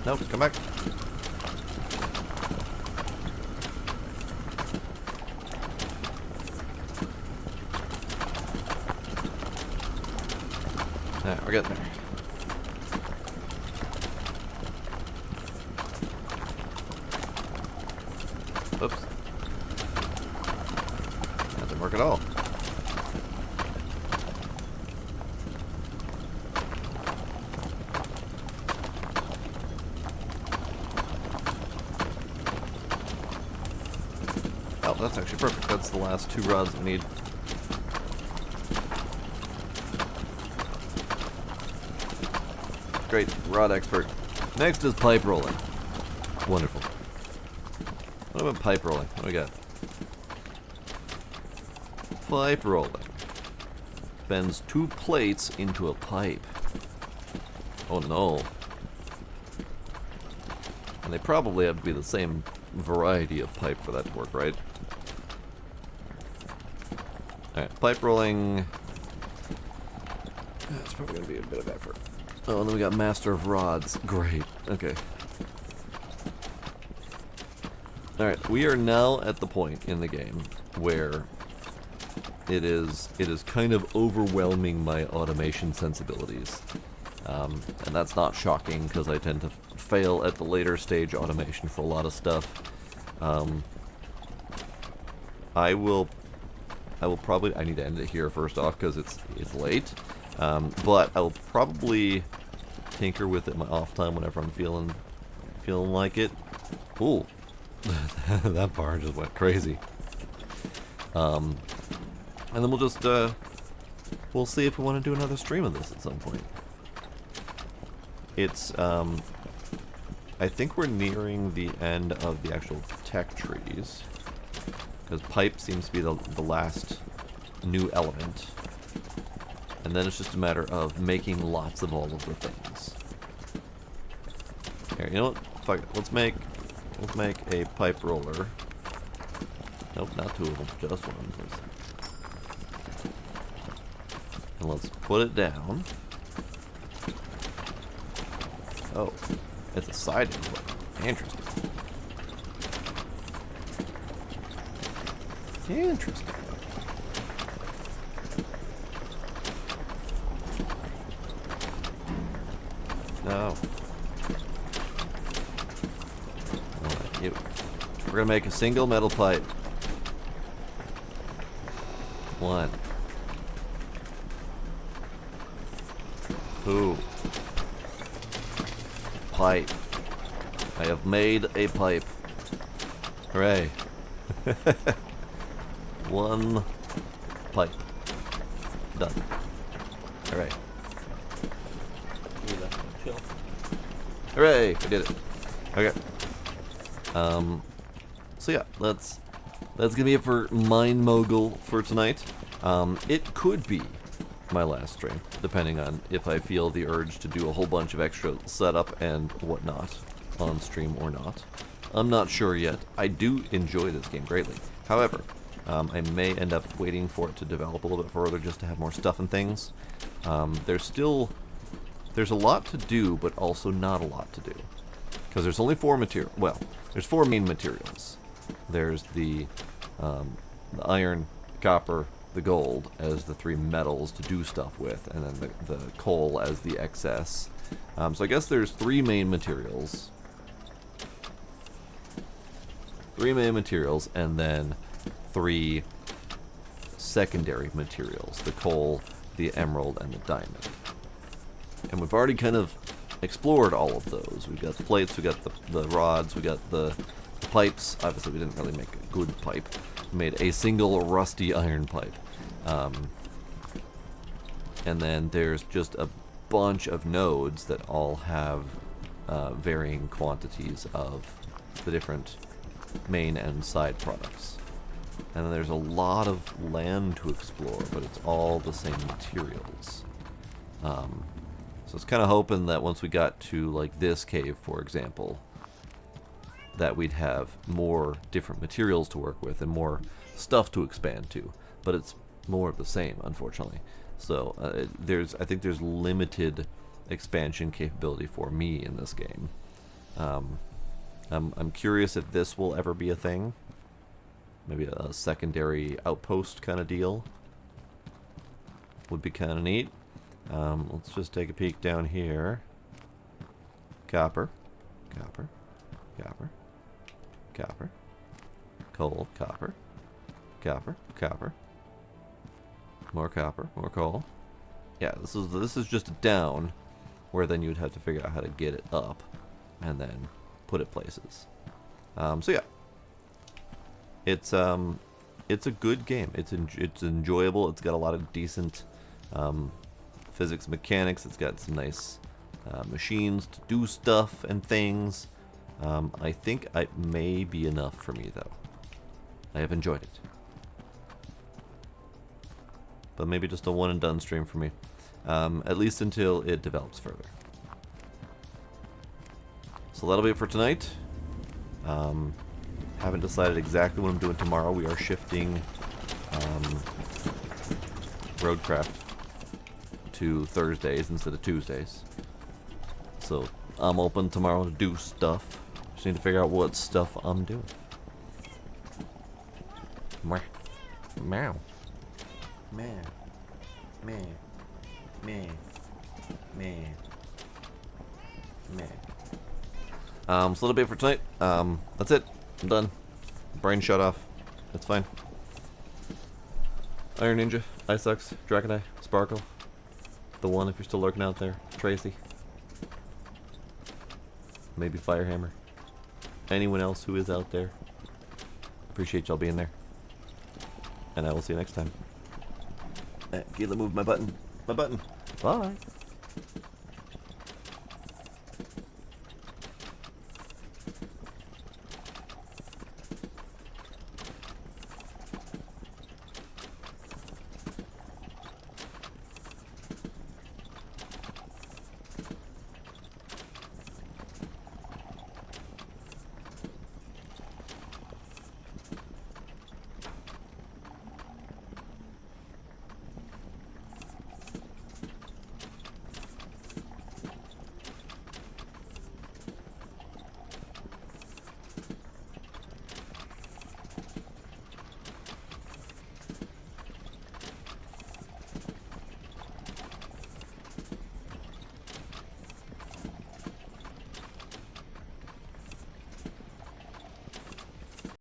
No, come back. Alright, we're getting there. Oops. That didn't work at all. Oh, that's actually perfect. That's the last 2 rods we need. Great, rod expert. Next is pipe rolling. Wonderful. What about pipe rolling? What do we got? Pipe rolling. Bends 2 plates into a pipe. Oh no. And they probably have to be the same variety of pipe for that to work, right? Alright, pipe rolling. That's probably going to be a bit of effort. Oh, and then we got Master of Rods. Great. Okay. Alright, we are now at the point in the game where it is kind of overwhelming my automation sensibilities. And that's not shocking, because I tend to fail at the later stage automation for a lot of stuff. I will probably, I need to end it here first off, because it's late. But I will probably tinker with it in my off time whenever I'm feeling like it. Ooh. That bar just went crazy. And then we'll just, we'll see if we want to do another stream of this at some point. It's, I think we're nearing the end of the actual tech trees. Because pipe seems to be the last new element. And then it's just a matter of making lots of all of the things. Here, you know what? Fuck it. Let's make a pipe roller. Nope, not 2 of them, just 1. Please. And let's put it down. Oh, it's a side input. Interesting. Interesting. No. We're gonna make a single metal pipe. 1. 2. Pipe. I have made a pipe. Hooray. 1 pipe. Done. Hooray. Hooray! I did it. Okay. So yeah, that's gonna be it for MineMogul for tonight. It could be my last stream, depending on if I feel the urge to do a whole bunch of extra setup and whatnot on stream or not. I'm not sure yet. I do enjoy this game greatly. However, I may end up waiting for it to develop a little bit further just to have more stuff and things. There's a lot to do, but also not a lot to do. Because there's only 4 material. Well, there's 4 main materials. There's the iron, copper, the gold as the 3 metals to do stuff with, and then the coal as the excess. So I guess there's 3 main materials. 3 main materials, and then 3 secondary materials. The coal, the emerald, and the diamond. And we've already kind of explored all of those. We've got the plates, we got the rods, we got the pipes. Obviously we didn't really make a good pipe. made a single rusty iron pipe. And then there's just a bunch of nodes that all have varying quantities of the different main and side products. And then there's a lot of land to explore, but it's all the same materials. So it's kind of hoping that once we got to like this cave, for example, that we'd have more different materials to work with and more stuff to expand to. But it's more of the same, unfortunately. So I think there's limited expansion capability for me in this game. I'm curious if this will ever be a thing. Maybe a secondary outpost kind of deal would be kind of neat. Let's just take a peek down here. Copper, copper, copper, copper, coal, copper, copper, copper, more copper, more coal. Yeah, this is just down, where then you'd have to figure out how to get it up, and then put it places. So yeah, it's a good game. It's enjoyable. It's got a lot of decent physics mechanics. It's got some nice machines to do stuff and things. I think it may be enough for me though. I have enjoyed it, but maybe just a one and done stream for me, at least until it develops further. So that'll be it for tonight. Haven't decided exactly what I'm doing tomorrow. We are shifting Roadcraft to Thursdays instead of Tuesdays. So I'm open tomorrow to do stuff. Just need to figure out what stuff I'm doing. Meow. Meow. Meow. Meow. Meow. Meow. Meow. So that'll be it for tonight. That's it. I'm done. Brain shut off. That's fine. Iron Ninja, Icesucks, Dragoneye, Sparkle, the one if you're still lurking out there, Tracy, maybe Firehammer, anyone else who is out there. Appreciate y'all being there, and I will see you next time. Gila moved my button. Bye.